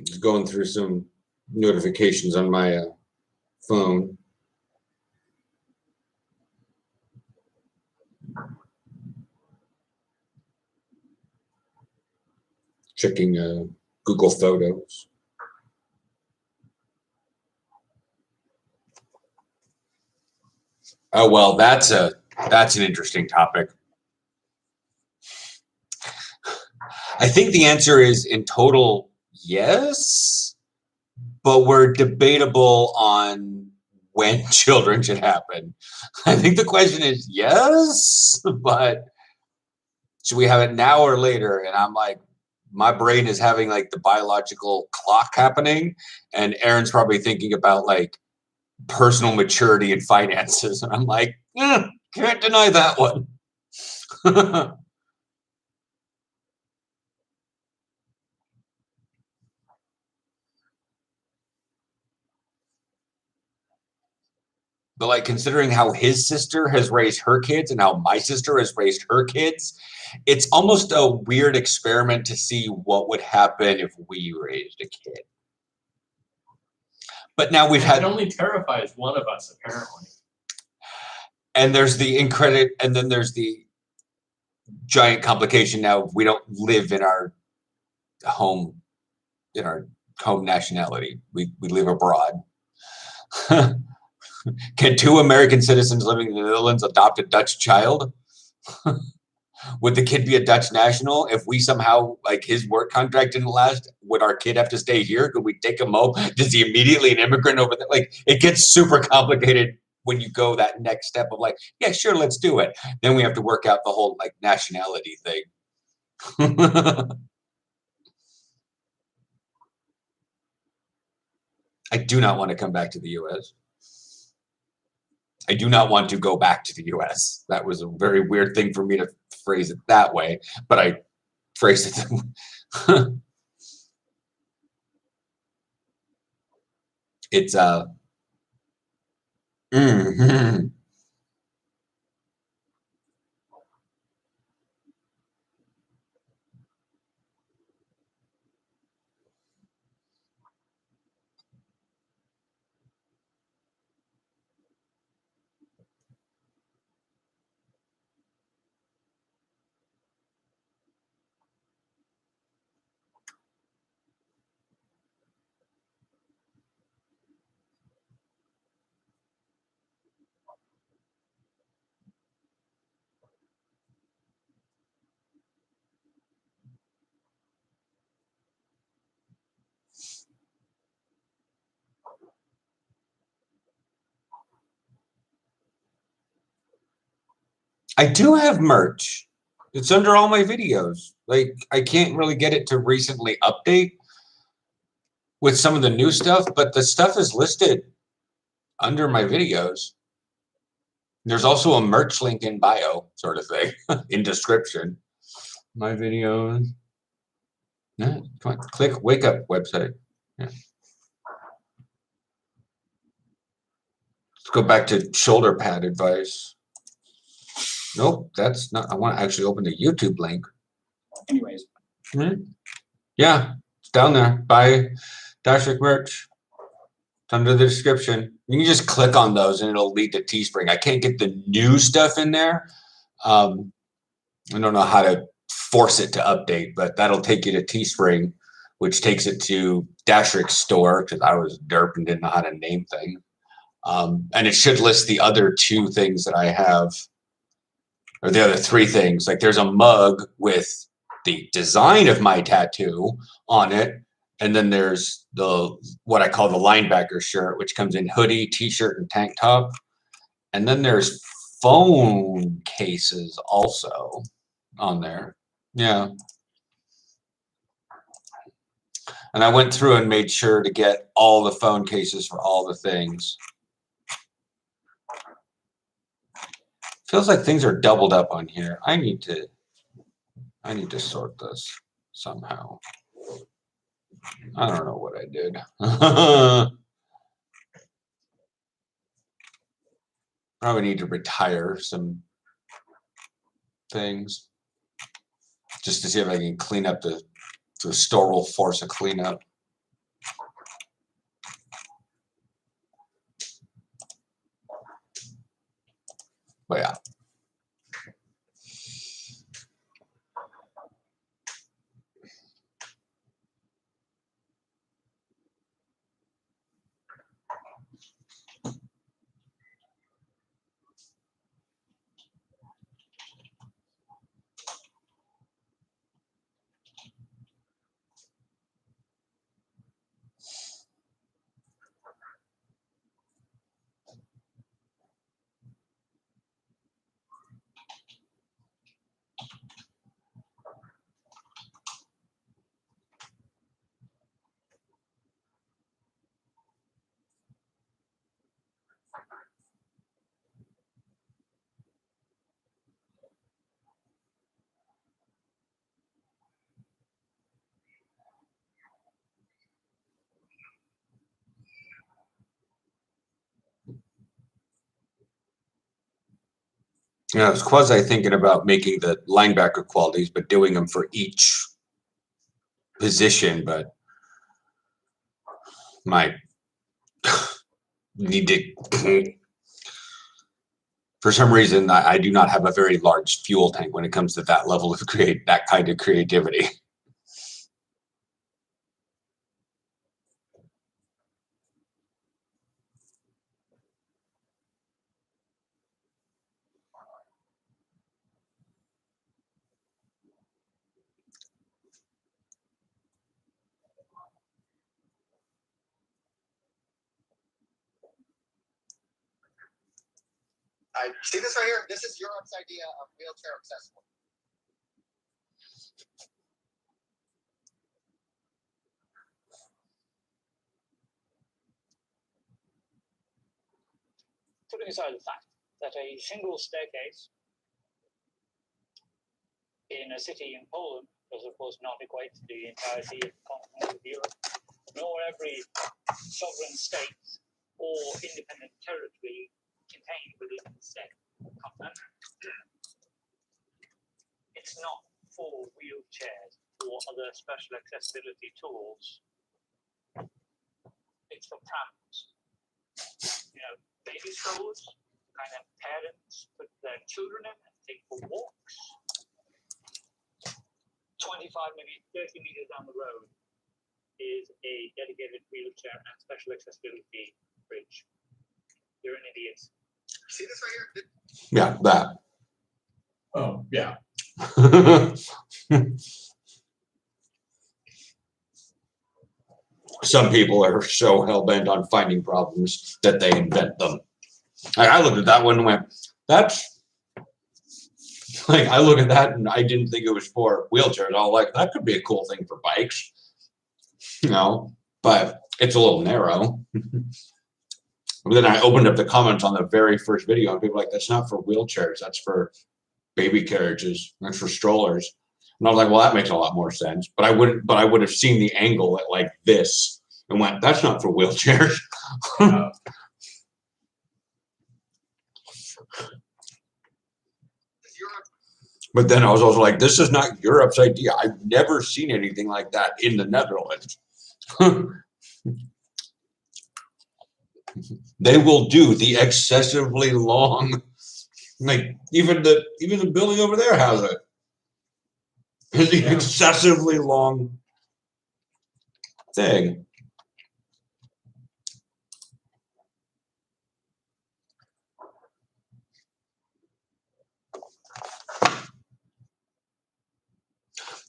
Just going through some notifications on my phone. Checking Google Photos. Oh well, that's an interesting topic. I think the answer is in total yes, but we're debatable on when children should happen. I think the question is yes, but should we have it now or later? And I'm like, my brain is having like the biological clock happening, and Aaron's probably thinking about like personal maturity and finances. And I'm like, can't deny that one. But like considering how his sister has raised her kids and how my sister has raised her kids, it's almost a weird experiment to see what would happen if we raised a kid. But now we've had. It only terrifies one of us, apparently. And there's the and then there's the giant complication now. We don't live in our home nationality. We live abroad. Can two American citizens living in the Netherlands adopt a Dutch child? Would the kid be a Dutch national? If we somehow, like his work contract didn't last, would our kid have to stay here? Could we take him home? Does he immediately an immigrant over there? Like, it gets super complicated when you go that next step of like, yeah, sure, let's do it. Then we have to work out the whole like nationality thing. I do not want to come back to the US. I do not want to go back to the US. That was a very weird thing for me to phrase it that way, but I phrased it. It's I do have merch. It's under all my videos. Like, I can't really get it to recently update with some of the new stuff, but the stuff is listed under my videos. There's also a merch link in bio, sort of thing, in description. My videos. Yeah, come on, click Wake Up website. Yeah. Let's go back to shoulder pad advice. Nope, that's not. I want to actually open the YouTube link. Anyways. Yeah, it's down there. Buy Dashric merch. It's under the description. You can just click on those and it'll lead to Teespring. I can't get the new stuff in there. I don't know how to force it to update, but that'll take you to Teespring, which takes it to Dashric's store because I was derp and didn't know how to name things. And it should list the other two things that I have, or the other three things. Like there's a mug with the design of my tattoo on it. And then there's what I call the linebacker shirt, which comes in hoodie, t-shirt, and tank top. And then there's phone cases also on there. Yeah. And I went through and made sure to get all the phone cases for all the things. Feels like things are doubled up on here. I need to sort this somehow. I don't know what I did. Probably need to retire some things just to see if I can clean up the store will force a cleanup. But yeah. You know, I was quasi thinking about making the linebacker qualities, but doing them for each position, but my need to for some reason I do not have a very large fuel tank when it comes to that level of that kind of creativity. I see this right here. This is Europe's idea of wheelchair accessible. Putting aside the fact that a single staircase in a city in Poland does, of course, not equate to the entirety of the continent of Europe, nor every sovereign state or independent territory contained within the said continent. It's not for wheelchairs or other special accessibility tools. It's for prams. You know, baby strollers, kind of parents put their children in and take for walks. 25, maybe 30 meters down the road is a dedicated wheelchair and special accessibility bridge. You're an idiot. See this right here? Yeah, that. Oh, yeah. Some people are so hell-bent on finding problems that they invent them. I looked at that one and went, that's like, I look at that and I didn't think it was for wheelchairs. I was like, that could be a cool thing for bikes, you know, but it's a little narrow. But then I opened up the comments on the very first video and people were like, that's not for wheelchairs. That's for baby carriages. That's for strollers. And I was like, well, that makes a lot more sense. But I would have seen the angle at like this and went, that's not for wheelchairs. But then I was also like, this is not Europe's idea. I've never seen anything like that in the Netherlands. They will do the excessively long, like even the building over there has it. It's the excessively long thing.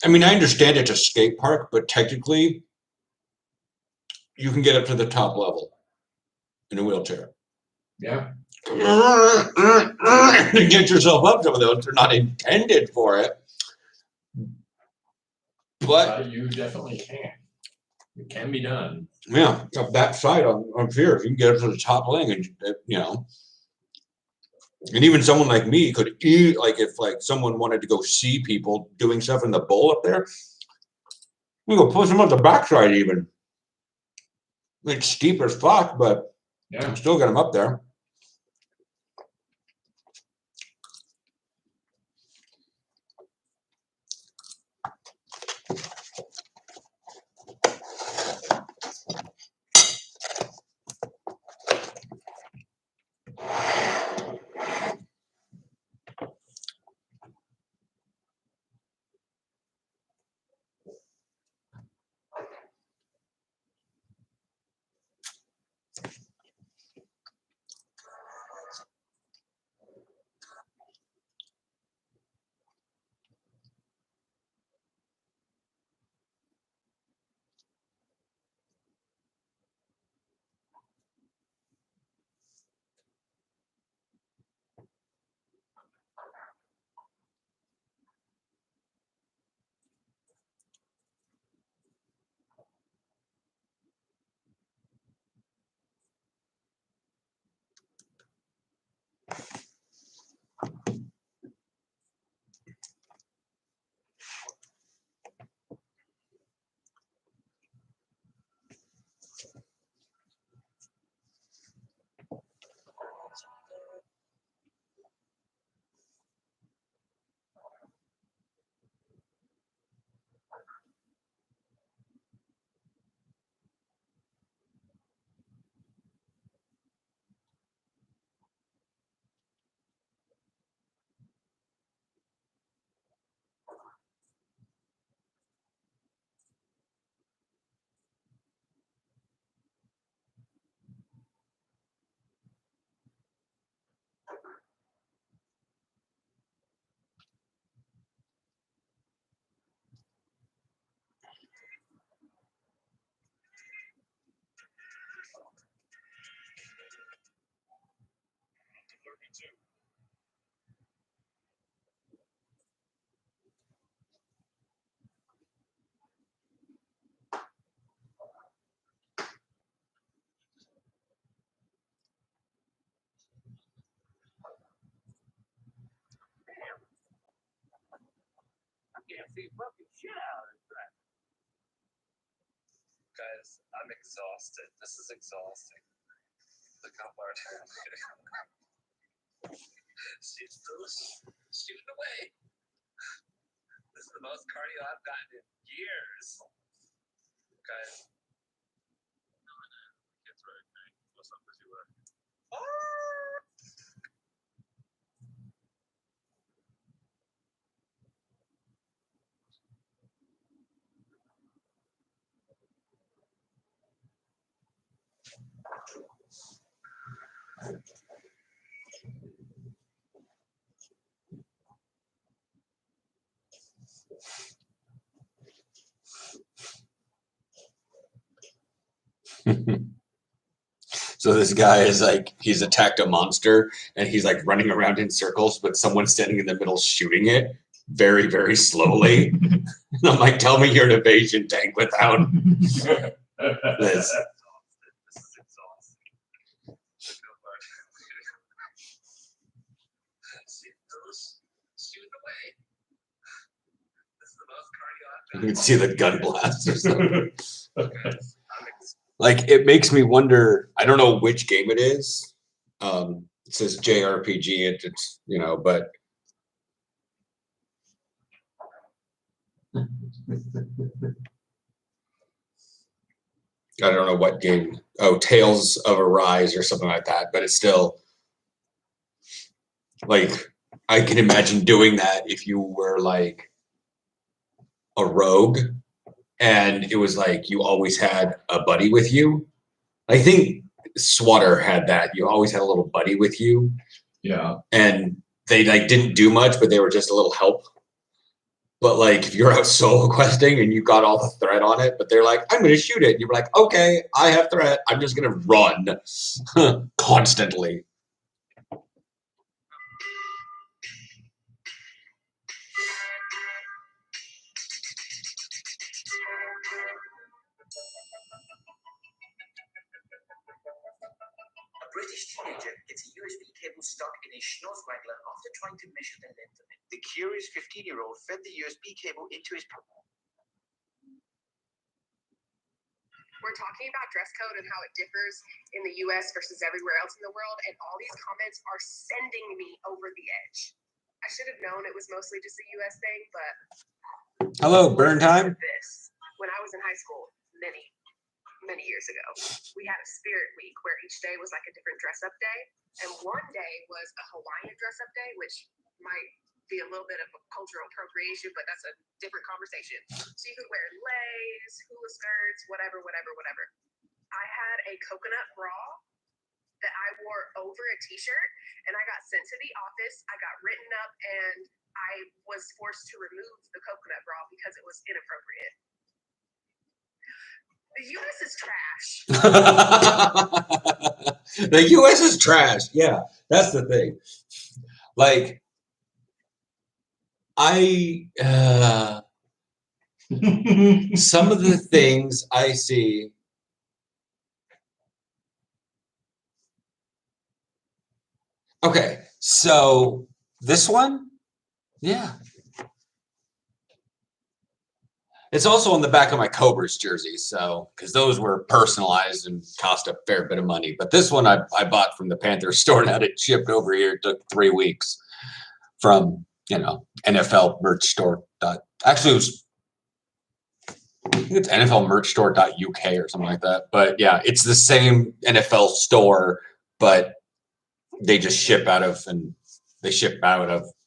I mean, I understand it's a skate park, but technically you can get up to the top level in a wheelchair. Yeah. To get yourself up to those, they're not intended for it. But you definitely can. It can be done. Yeah, up that side on here, you can get up to the top leg and, you know, And even someone like me could eat, like if like someone wanted to go see people doing stuff in the bowl up there, we go push them on the backside even. It's steep as fuck, but Yeah. still get them up there. Guys, I'm exhausted. This is exhausting. Look how far she's shooting away. This is the most cardio I've gotten in years. Guys. Kids were okay. What's up with you? So this guy is like, he's attacked a monster and he's like running around in circles, but someone's standing in the middle shooting it very, very slowly. And I'm like, tell me you're an evasion tank without this. This is exhausting. Look how far shooting away. This is the most cardio I've You gotten. can see the gun blast or something. Guys, Like, it makes me wonder, I don't know which game it is. It says JRPG, it's, you know, but I don't know what game. Oh, Tales of Arise or something like that. But it's still like, I can imagine doing that if you were like a rogue and it was like you always had a buddy with you. I think Swatter had that. You always had a little buddy with you. Yeah. And they like didn't do much, but they were just a little help. But like if you're out solo questing and you got all the threat on it, but they're like, I'm gonna shoot it. And you're like, okay, I have threat. I'm just gonna run constantly. a British teenager gets a USB cable stuck in his schnozzwaggler after trying to measure the length of it. The curious 15-year-old fed the USB cable into his We're talking about dress code and how it differs in the US versus everywhere else in the world, and all these comments are sending me over the edge. I should have known it was mostly just a US thing, but Hello, burn time. this when I was in high school many years ago, we had a spirit week where each day was like a different dress up day, and one day was a Hawaiian dress up day, which might be a little bit of a cultural appropriation, but that's a different conversation. So you could wear leis, hula skirts, whatever. I had a coconut bra that I wore over a t-shirt, and I got sent to the office. I got written up, and I was forced to remove the coconut bra because it was inappropriate. The U.S. is trash. The U.S. is trash. Yeah, that's the thing. Like, some of the things I see. Okay, so this one, yeah. It's also on the back of my Cobras jersey, so because those were personalized and cost a fair bit of money. But this one I bought from the Panthers store and had it shipped over here. It took 3 weeks from NFL merch store. Actually, it was, I think it's NFL merch store.uk or something like that. But yeah, it's the same NFL store, but they just ship out of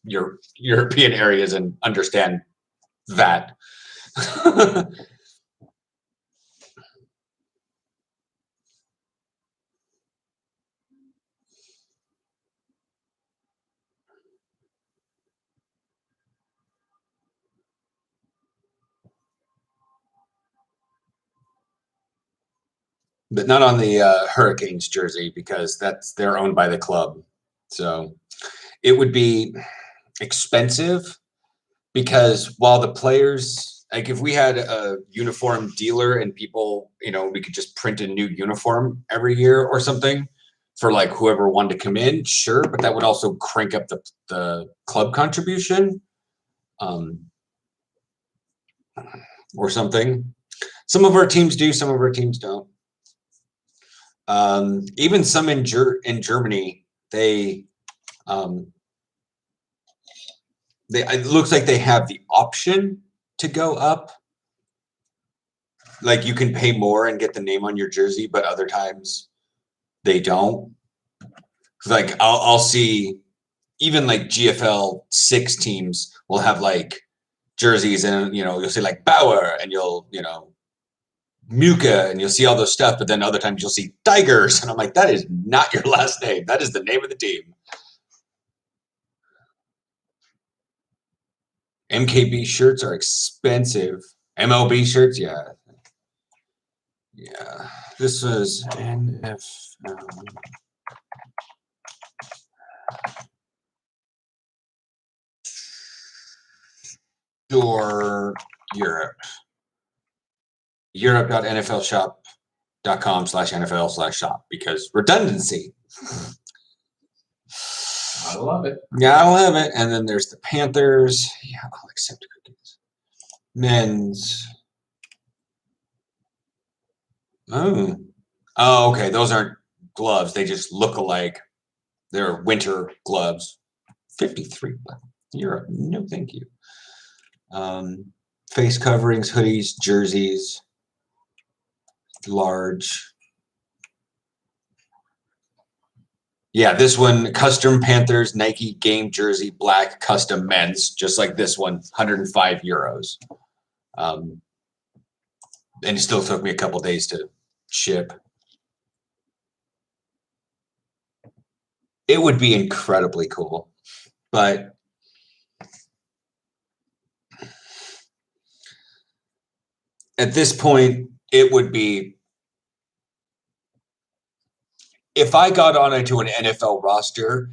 your European areas and understand that. But not on the Hurricanes jersey because they're owned by the club. So it would be expensive because while the players, like if we had a uniform dealer and people, we could just print a new uniform every year or something for like whoever wanted to come in, sure, but that would also crank up the club contribution or something. Some of our teams do, some of our teams don't. Even some in Germany, it looks like they have the option to go up. Like you can pay more and get the name on your jersey, but other times they don't. Like I'll see even like GFL 6 teams will have like jerseys and you'll see like Bauer and you'll Muka and you'll see all those stuff, but then other times you'll see Tigers and I'm like, that is not your last name. That is the name of the team. MKB shirts are expensive. MLB shirts, yeah. Yeah. This was NFL Store Europe. Europe.nflshop.com/NFL/shop because redundancy. I love it. Yeah, I love it. And then there's the Panthers. Yeah, I'll accept cookies. Men's. Oh, okay. Those aren't gloves. They just look alike. They're winter gloves. 53 Europe. No, thank you. Face coverings, hoodies, jerseys. Large. Yeah, this one, custom Panthers, Nike game jersey, black, custom men's, just like this one, 105 euros. And it still took me a couple days to ship. It would be incredibly cool, but at this point, it would be, if I got onto an NFL roster,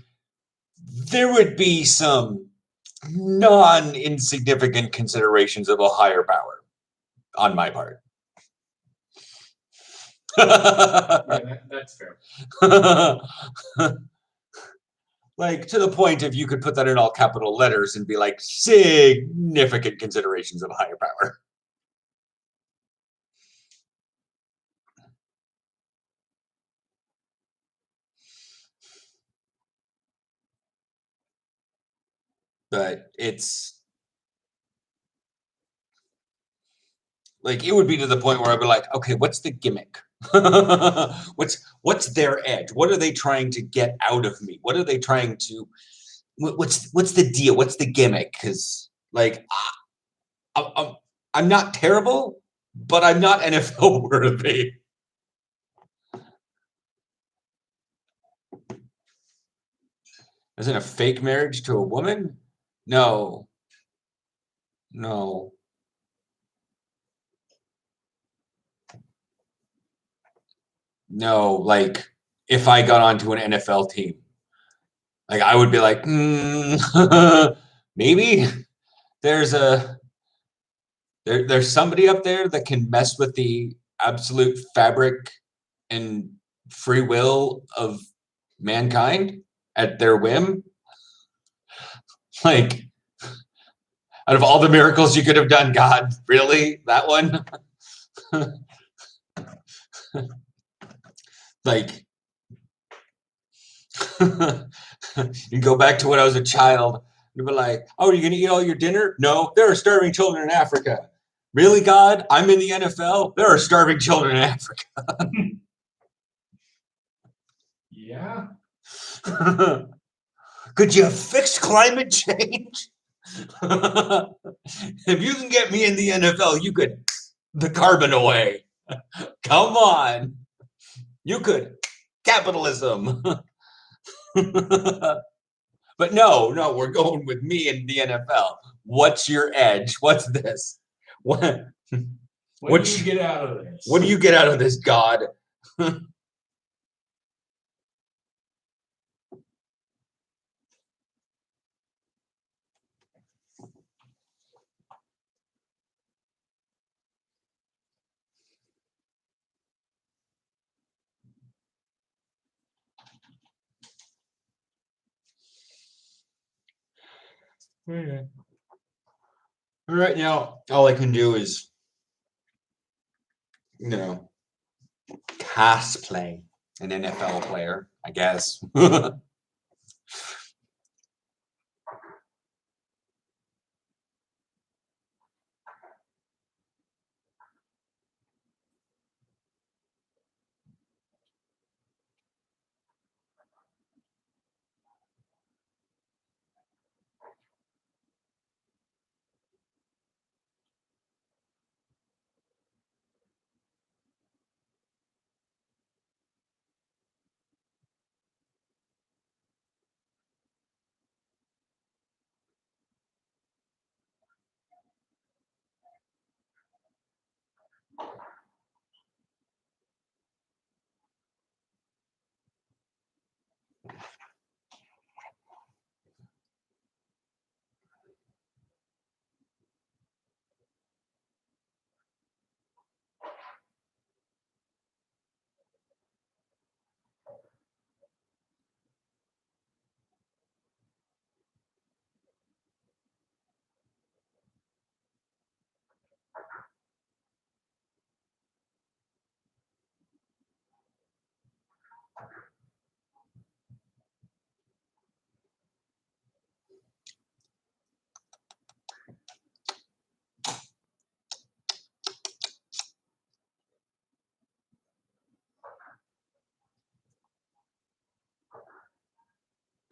there would be some non-insignificant considerations of a higher power on my part. Yeah, that's fair. Like to the point if you could put that in all capital letters and be like significant considerations of higher power. But it's like it would be to the point where I'd be like, okay, what's the gimmick? what's their edge? What are they trying to get out of me? What are they trying to what's the deal? What's the gimmick? Because like I'm not terrible, but I'm not NFL worthy. Isn't a fake marriage to a woman? No. No. No, like if I got onto an NFL team, like I would be like, maybe there's there's somebody up there that can mess with the absolute fabric and free will of mankind at their whim. Like out of all the miracles you could have done, God, really? That one? Like you go back to when I was a child, you'd be like, oh, are you gonna eat all your dinner? No, there are starving children in Africa. Really, God? I'm in the NFL? There are starving children in Africa. Yeah. Could you fix climate change? If you can get me in the NFL, you could the carbon away. Come on. You could. Capitalism. But no, we're going with me in the NFL. What's your edge? What's this? What What do you get out of this? What do you get out of this, God? Right now, all I can do is, cosplay an NFL player, I guess.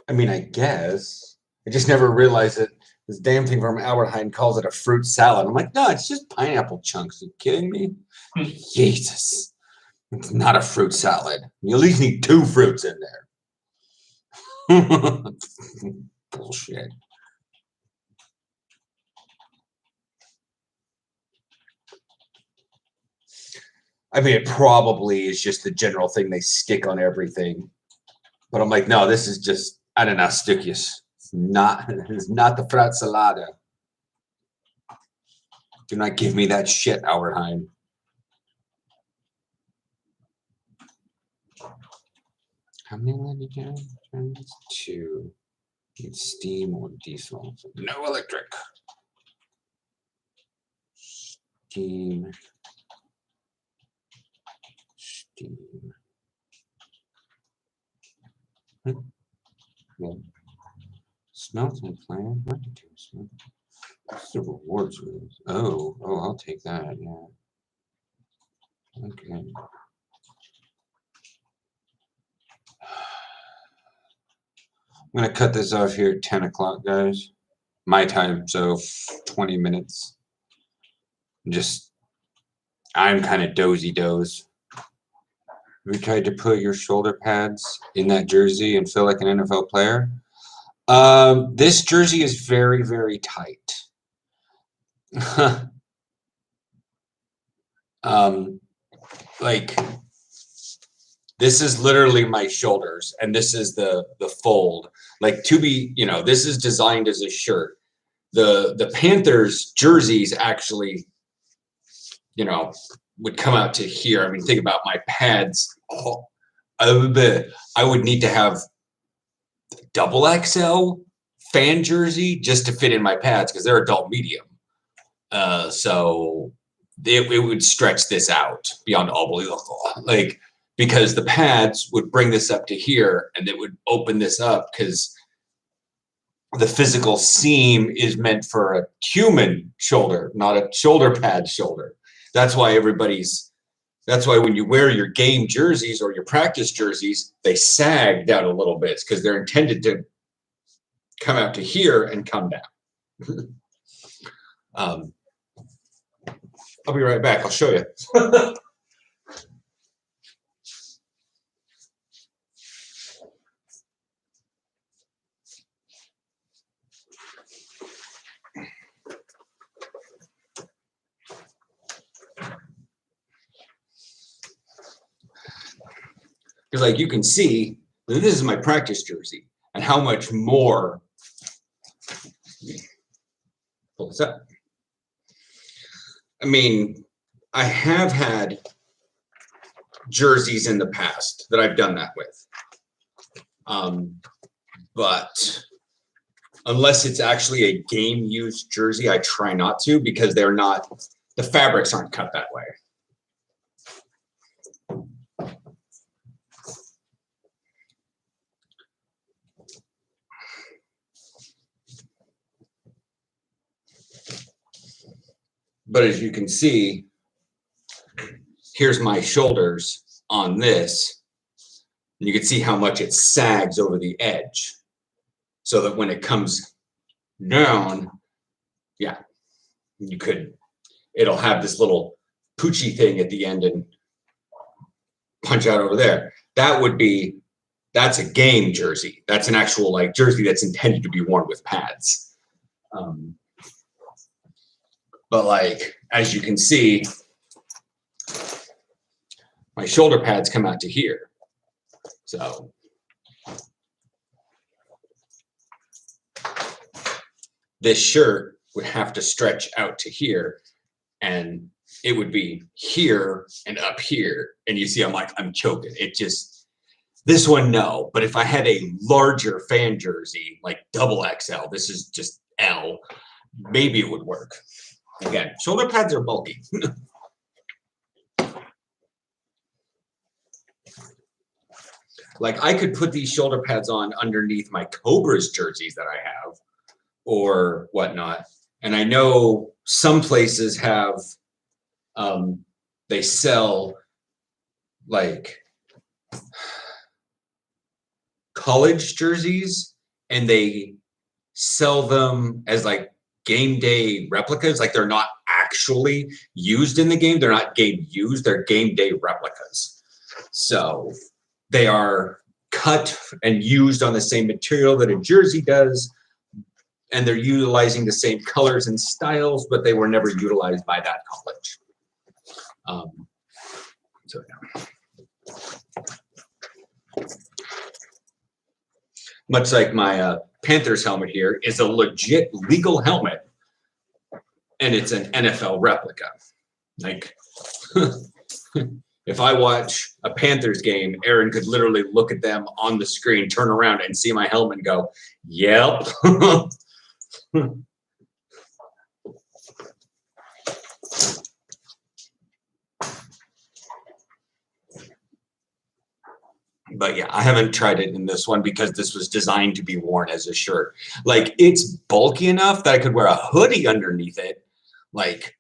I mean, I guess. I just never realized that this damn thing from Albert Heijn calls it a fruit salad. I'm like, no, it's just pineapple chunks. Are you kidding me? Jesus. It's not a fruit salad. You at least need 2 fruits in there. Bullshit. I mean, it probably is just the general thing they stick on everything. But I'm like, no, this is just ananastichius. It's not the fruit salada. Do not give me that shit, Albert Heijn. How many landing turns? 2. Need steam or diesel. No electric. Steam. Steam. Well, smelting plant. What to do? What's the rewards rules? Oh, I'll take that. Yeah. Okay. I'm gonna cut this off here at 10 o'clock, guys. My time, so 20 minutes. I'm kind of dozy-doze. Have you tried to put your shoulder pads in that jersey and feel like an NFL player? This jersey is very, very tight. Like, this is literally my shoulders, and this is the fold. Like, to be, this is designed as a shirt. The Panthers jerseys actually, would come out to here. I mean, think about my pads. I would need to have double XL fan jersey just to fit in my pads because they're adult medium. So it would stretch this out beyond all belief. Like, because the pads would bring this up to here and it would open this up because the physical seam is meant for a human shoulder, not a shoulder pad shoulder. That's why when you wear your game jerseys or your practice jerseys, they sag down a little bit because they're intended to come out to here and come down. I'll be right back. I'll show you. Because like you can see, this is my practice jersey and how much more. Pull this up. I mean, I have had jerseys in the past that I've done that with. But unless it's actually a game used jersey, I try not to because the fabrics aren't cut that way. But as you can see, here's my shoulders on this. And you can see how much it sags over the edge. So that when it comes down, yeah, it'll have this little poochy thing at the end and punch out over there. That's a game jersey. That's an actual like jersey that's intended to be worn with pads. But like, as you can see, my shoulder pads come out to here. So this shirt would have to stretch out to here and it would be here and up here. And you see, I'm choking. This one, no. But if I had a larger fan jersey, like double XL, this is just L, maybe it would work. Again, shoulder pads are bulky. Like I could put these shoulder pads on underneath my Cobras jerseys that I have or whatnot. And I know some places have, they sell like college jerseys and they sell them as like game day replicas. Like they're not actually used in the game. They're not game used. They're game day replicas. So they are cut and used on the same material that a jersey does. And they're utilizing the same colors and styles, but they were never utilized by that college. So yeah. Much like my Panthers helmet here is a legit legal helmet, and it's an NFL replica. Like if I watch a Panthers game, Aaron could literally look at them on the screen, turn around and see my helmet and go, yep. But yeah, I haven't tried it in this one because this was designed to be worn as a shirt. Like, it's bulky enough that I could wear a hoodie underneath it. Like,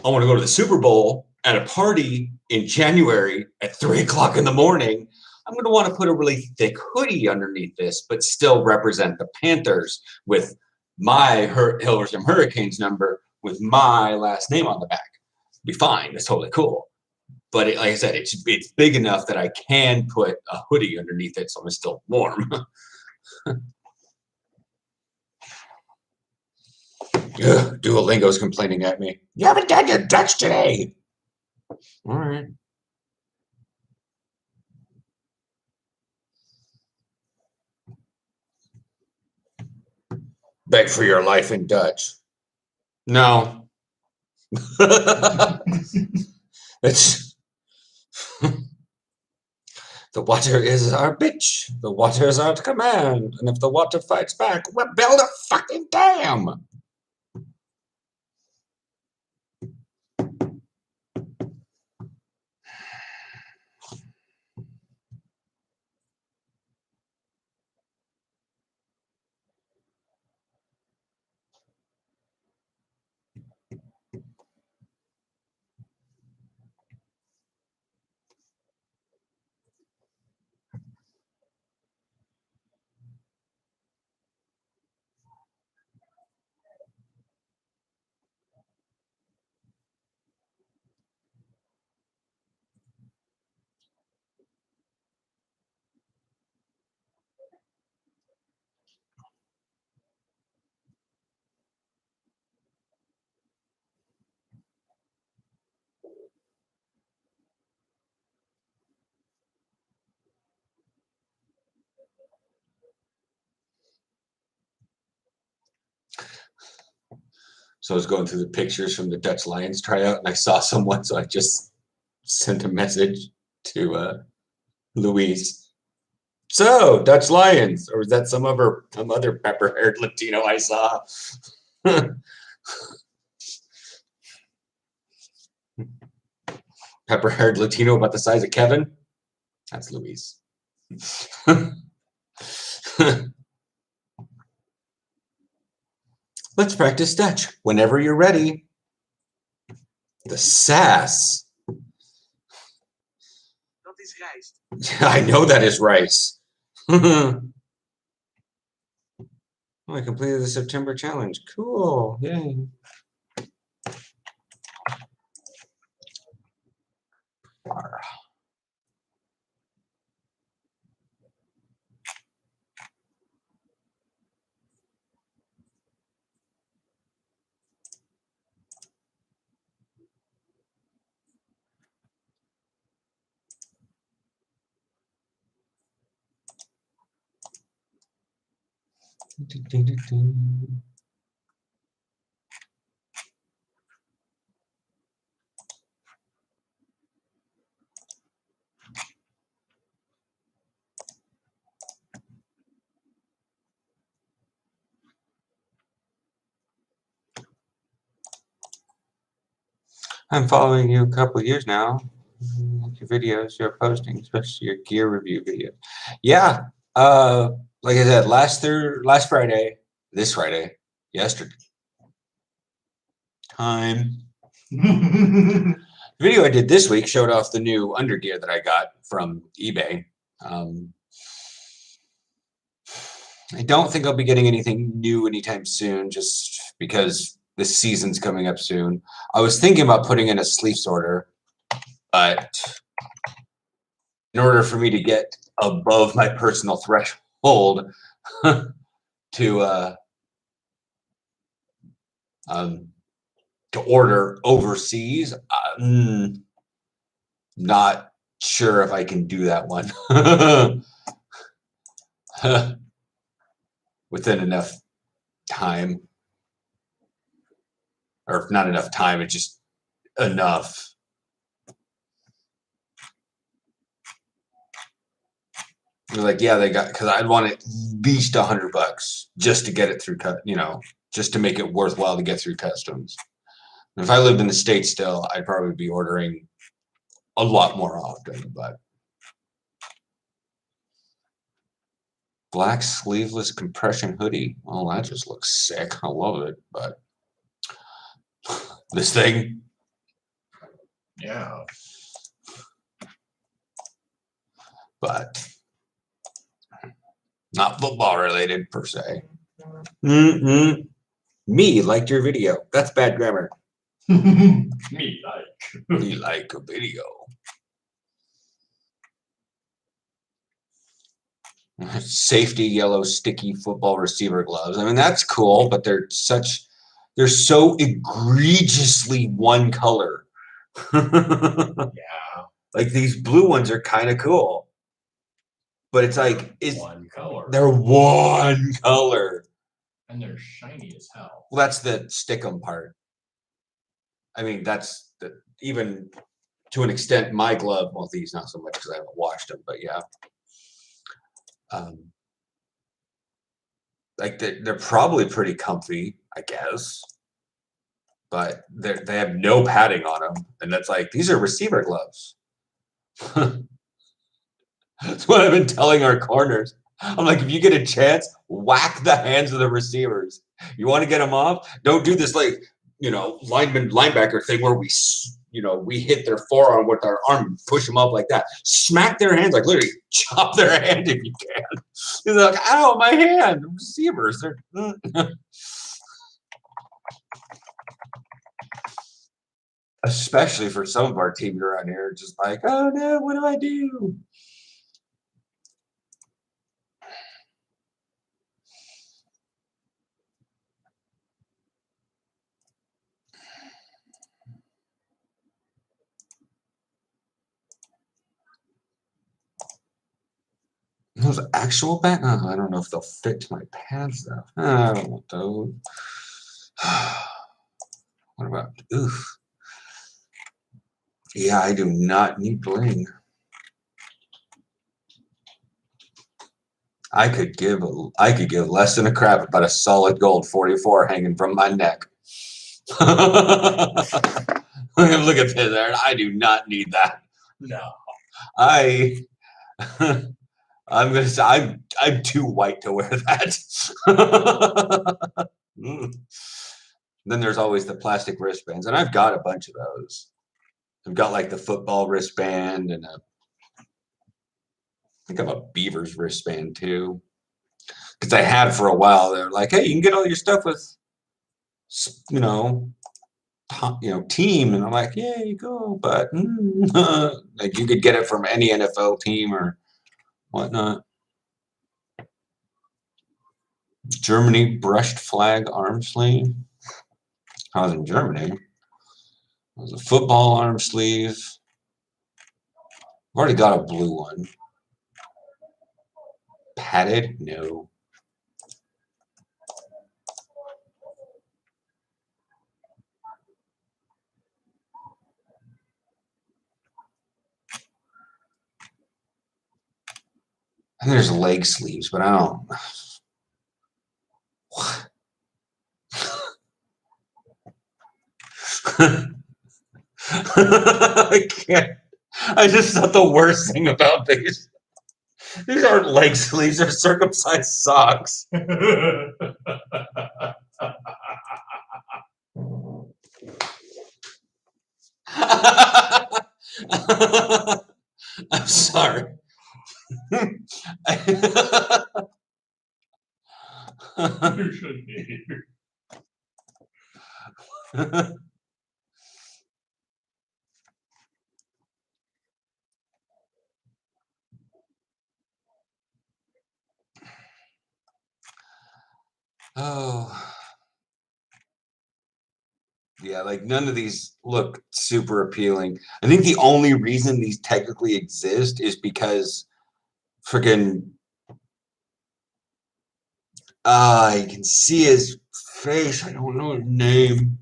I want to go to the Super Bowl at a party in January at 3 o'clock in the morning. I'm going to want to put a really thick hoodie underneath this, but still represent the Panthers with my Hilversum Hurricanes number with my last name on the back. Be fine. It's totally cool. But like I said, it's big enough that I can put a hoodie underneath it, so I'm still warm. Ugh, Duolingo's complaining at me. You haven't done your Dutch today. All right. Beg for your life in Dutch. No. It's the water is our bitch. The water is our command. And if the water fights back, we'll build a fucking dam. So I was going through the pictures from the Dutch Lions tryout, and I saw someone, so I just sent a message to Louise. So, Dutch Lions, or was that some other pepper-haired Latino I saw? Pepper-haired Latino about the size of Kevin? That's Louise. Let's practice Dutch whenever you're ready. The sass. Dat is rijst. I know that is rice. Oh, I completed the September challenge. Cool. Yay. I'm following you a couple of years now. Like your videos you're posting, especially your gear review videos. Yeah. Like I said, last Friday, this Friday, yesterday. Time. The video I did this week showed off the new undergear that I got from eBay. I don't think I'll be getting anything new anytime soon, just because this season's coming up soon. I was thinking about putting in a sleeves order, but in order for me to get above my personal threshold to order overseas, not sure if I can do that one within enough time, or if not enough time, it's just enough They're like, yeah, they got, because I'd want at least $100 just to get it through, just to make it worthwhile to get through customs. And if I lived in the States still, I'd probably be ordering a lot more often, but. Black sleeveless compression hoodie. Well, that just looks sick. I love it, but this thing. Yeah. But not football related per se. Mm-mm. Me liked your video. That's bad grammar. Me like. Me like a video. Safety yellow sticky football receiver gloves. I mean, that's cool, but they're so egregiously one color. Yeah. Like these blue ones are kind of cool. But it's like one color. They're one color. And they're shiny as hell. Well, that's the stickum part. I mean, that's even to an extent my glove. Well, these not so much because I haven't washed them, but yeah. Like they're probably pretty comfy, I guess. But they have no padding on them, and that's like these are receiver gloves. That's what I've been telling our corners. I'm like, if you get a chance, whack the hands of the receivers. You want to get them off? Don't do this like, linebacker thing where we hit their forearm with our arm and push them up like that. Smack their hands, like literally chop their hand if you can. They're like, ow, my hand. Receivers. Especially for some of our teams around here, just like, oh no, what do I do? Those actual pants? Oh, I don't know if they'll fit to my pants though. I don't want those. What about oof? Yeah, I do not need bling. I could give less than a crap about a solid gold 44 hanging from my neck. Look at this there. I do not need that. No. I'm gonna say I'm too white to wear that. Then there's always the plastic wristbands, and I've got a bunch of those. I've got like the football wristband, and I think I have a Beavers wristband too. Because I had for a while. They're like, hey, you can get all your stuff with, team, and I'm like, yeah, you go, but like you could get it from any NFL team or whatnot. Germany brushed flag arm sleeve. I was in Germany. It was a football arm sleeve. I've already got a blue one. Padded? No. And there's leg sleeves, but I don't. What? I can't. I just thought the worst thing about these. These aren't leg sleeves, they're circumcised socks. I'm sorry. You shouldn't be. Oh. Yeah, like none of these look super appealing. I think the only reason these technically exist is because freaking you can see his face. I don't know his name.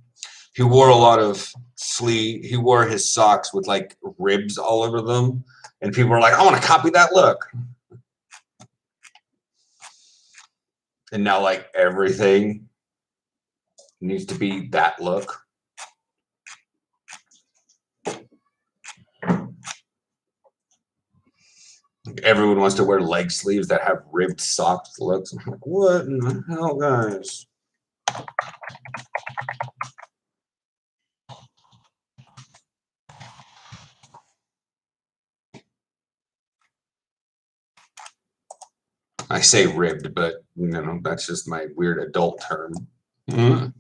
He wore a lot of he wore his socks with like ribs all over them. And people were like, I want to copy that look. And now like everything needs to be that look. Everyone wants to wear leg sleeves that have ribbed socks looks. I'm like, what in the hell, guys? I say ribbed, but you know, that's just my weird adult term. No.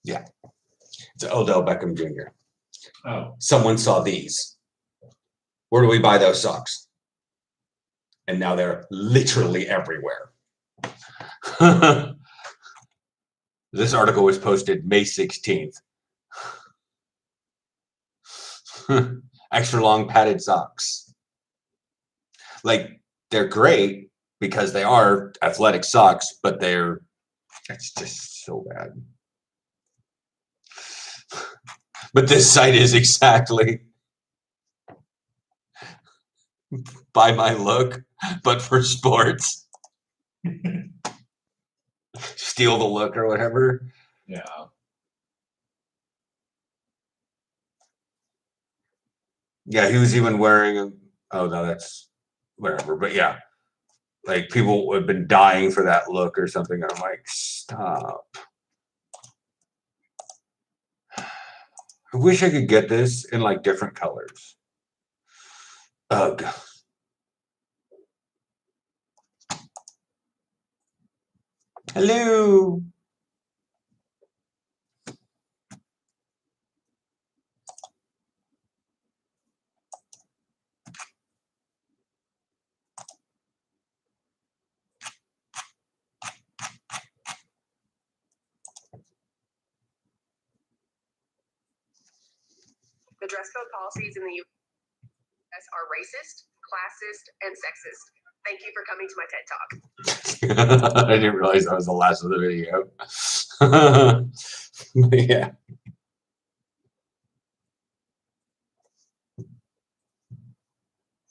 Yeah. It's Odell Beckham Jr. Oh, Someone saw these. Where do we buy those socks? And now they're literally everywhere. This article was posted May 16th. Extra long padded socks. Like, they're great because they are athletic socks, but it's just so bad. But this site is exactly by my look, but for sports. Steal the look or whatever. yeah. Yeah, he was even wearing a, oh no, that's whatever. But yeah, like people have been dying for that look or something. I'm like, stop. I wish I could get this in like different colors. Ugh. Hello. The dress code policies in the U.S. are racist, classist, and sexist. Thank you for coming to my TED Talk. I didn't realize that was the last of the video. Yeah.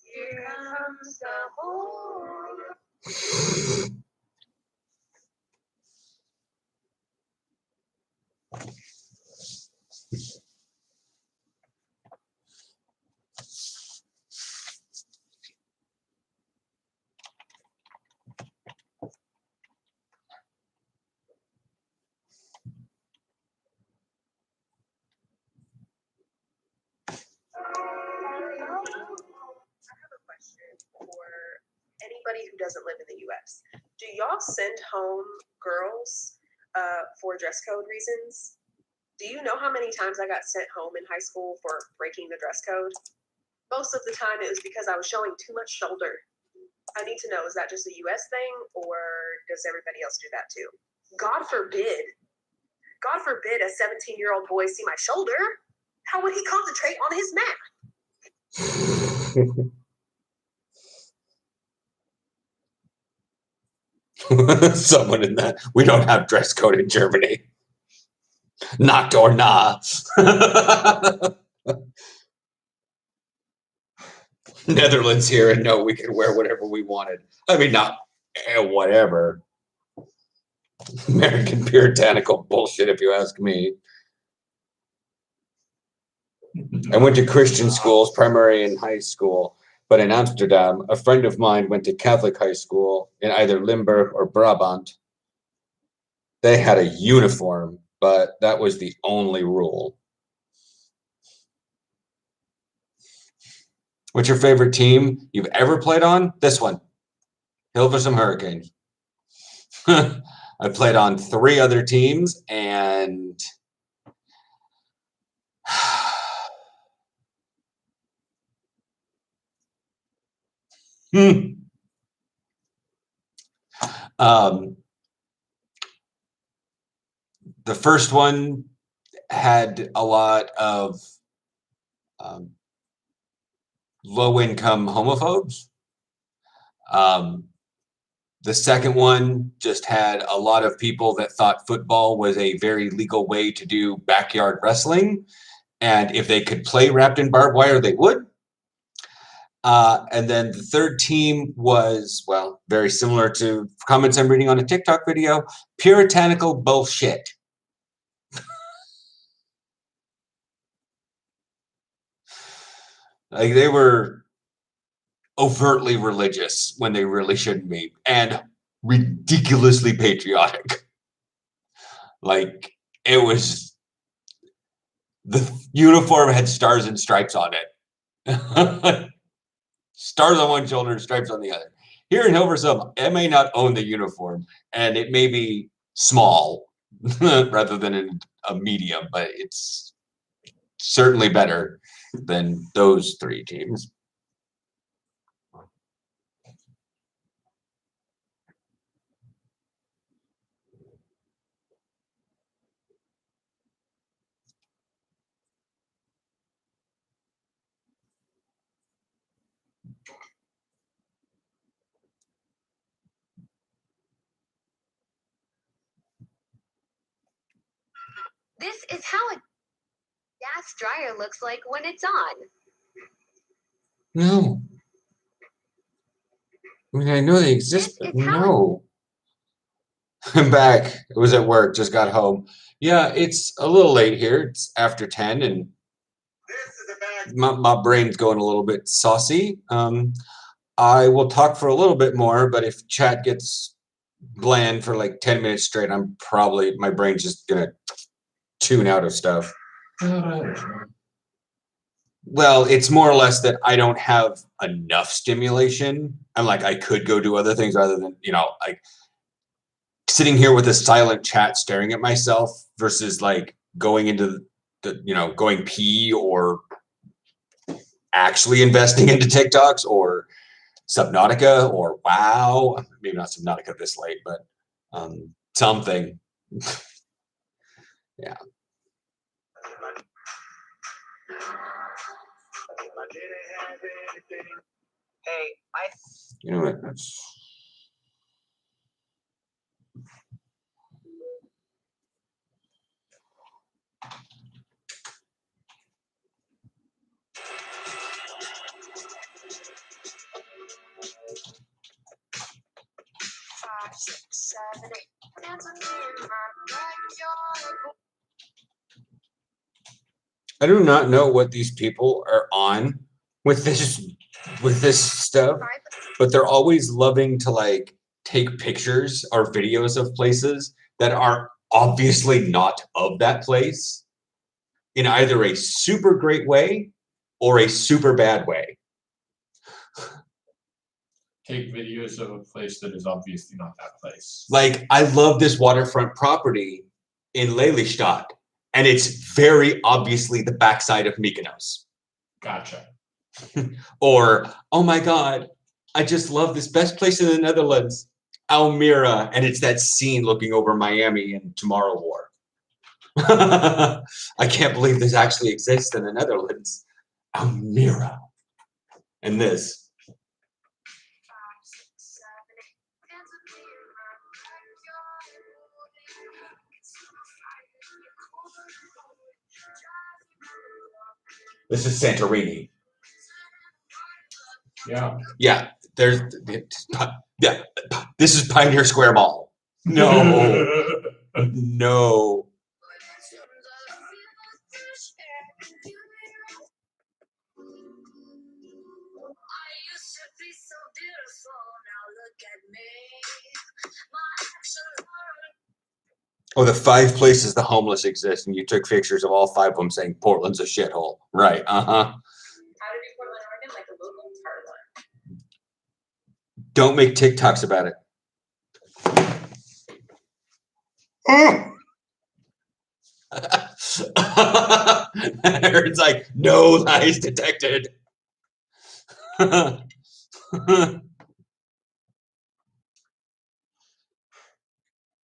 Here comes the horn. doesn't live in the U.S. Do y'all send home girls for dress code reasons? Do you know how many times I got sent home in high school for breaking the dress code? Most of the time it was because I was showing too much shoulder. I need to know, is that just a U.S. thing, or does everybody else do that too? God forbid a 17-year-old boy see my shoulder. How would he concentrate on his math? Someone in that. We don't have dress code in Germany. Not or nah. Netherlands here, and no, we can wear whatever we wanted. I mean, not whatever. American puritanical bullshit, if you ask me. I went to Christian schools, primary and high school, but in Amsterdam, a friend of mine went to Catholic high school in either Limburg or Brabant. They had a uniform, but that was the only rule. What's your favorite team you've ever played on? This one, Hilversum Hurricanes. I played on 3 other teams, and the first one had a lot of low-income homophobes. The second one just had a lot of people that thought football was a very legal way to do backyard wrestling. And if they could play wrapped in barbed wire, they would. And then the third team was, well, very similar to comments I'm reading on a TikTok video, puritanical bullshit. Like, they were overtly religious when they really shouldn't be, and ridiculously patriotic. Like, it was, the uniform had stars and stripes on it. Stars on one shoulder, stripes on the other. Here in Hilversum, I may not own the uniform, and it may be small rather than a medium, but it's certainly better than those 3 teams. This is how a gas dryer looks like when it's on. No. I mean, I know they exist, but no. I'm back. I was at work, just got home. Yeah, it's a little late here. It's after 10, and my brain's going a little bit saucy. I will talk for a little bit more, but if chat gets bland for like 10 minutes straight, my brain's just gonna tune out of stuff. Well, it's more or less that I don't have enough stimulation. I'm like, I could go do other things rather than, like sitting here with a silent chat staring at myself versus like going into the, going pee or actually investing into TikToks or Subnautica or WoW. Maybe not Subnautica this late, but something. Yeah. Hey, You know what? That's... Five, six, 7, 8. Dancing in my backyard. I do not know what these people are on with this stuff, but they're always loving to like take pictures or videos of places that are obviously not of that place in either a super great way or a super bad way. take videos of a place that is obviously not that place. Like, I love this waterfront property in Lelystad, and it's very obviously the backside of Mykonos. Gotcha. Or, oh my God, I just love this best place in the Netherlands, Almere, and it's that scene looking over Miami in Tomorrow War. I can't believe this actually exists in the Netherlands. Almere. And this. This is Santorini. Yeah. Yeah, yeah. This is Pioneer Square Mall. No, no. Oh, the 5 places the homeless exist, and you took pictures of all 5 of them saying Portland's a shithole. Right, How to do Portland, Oregon, like a local Target. Don't make TikToks about it. Aaron's like, no lies detected.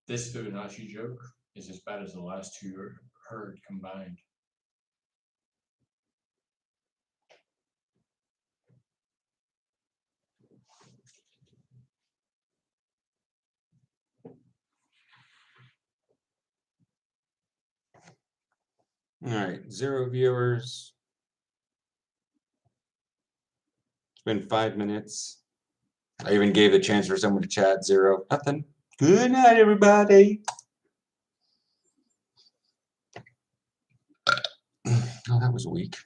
This Fibonacci joke is as bad as the last 2 you heard combined. All right, 0 viewers. It's been 5 minutes. I even gave a chance for someone to chat. 0, nothing. Good night, everybody. Oh, that was weak.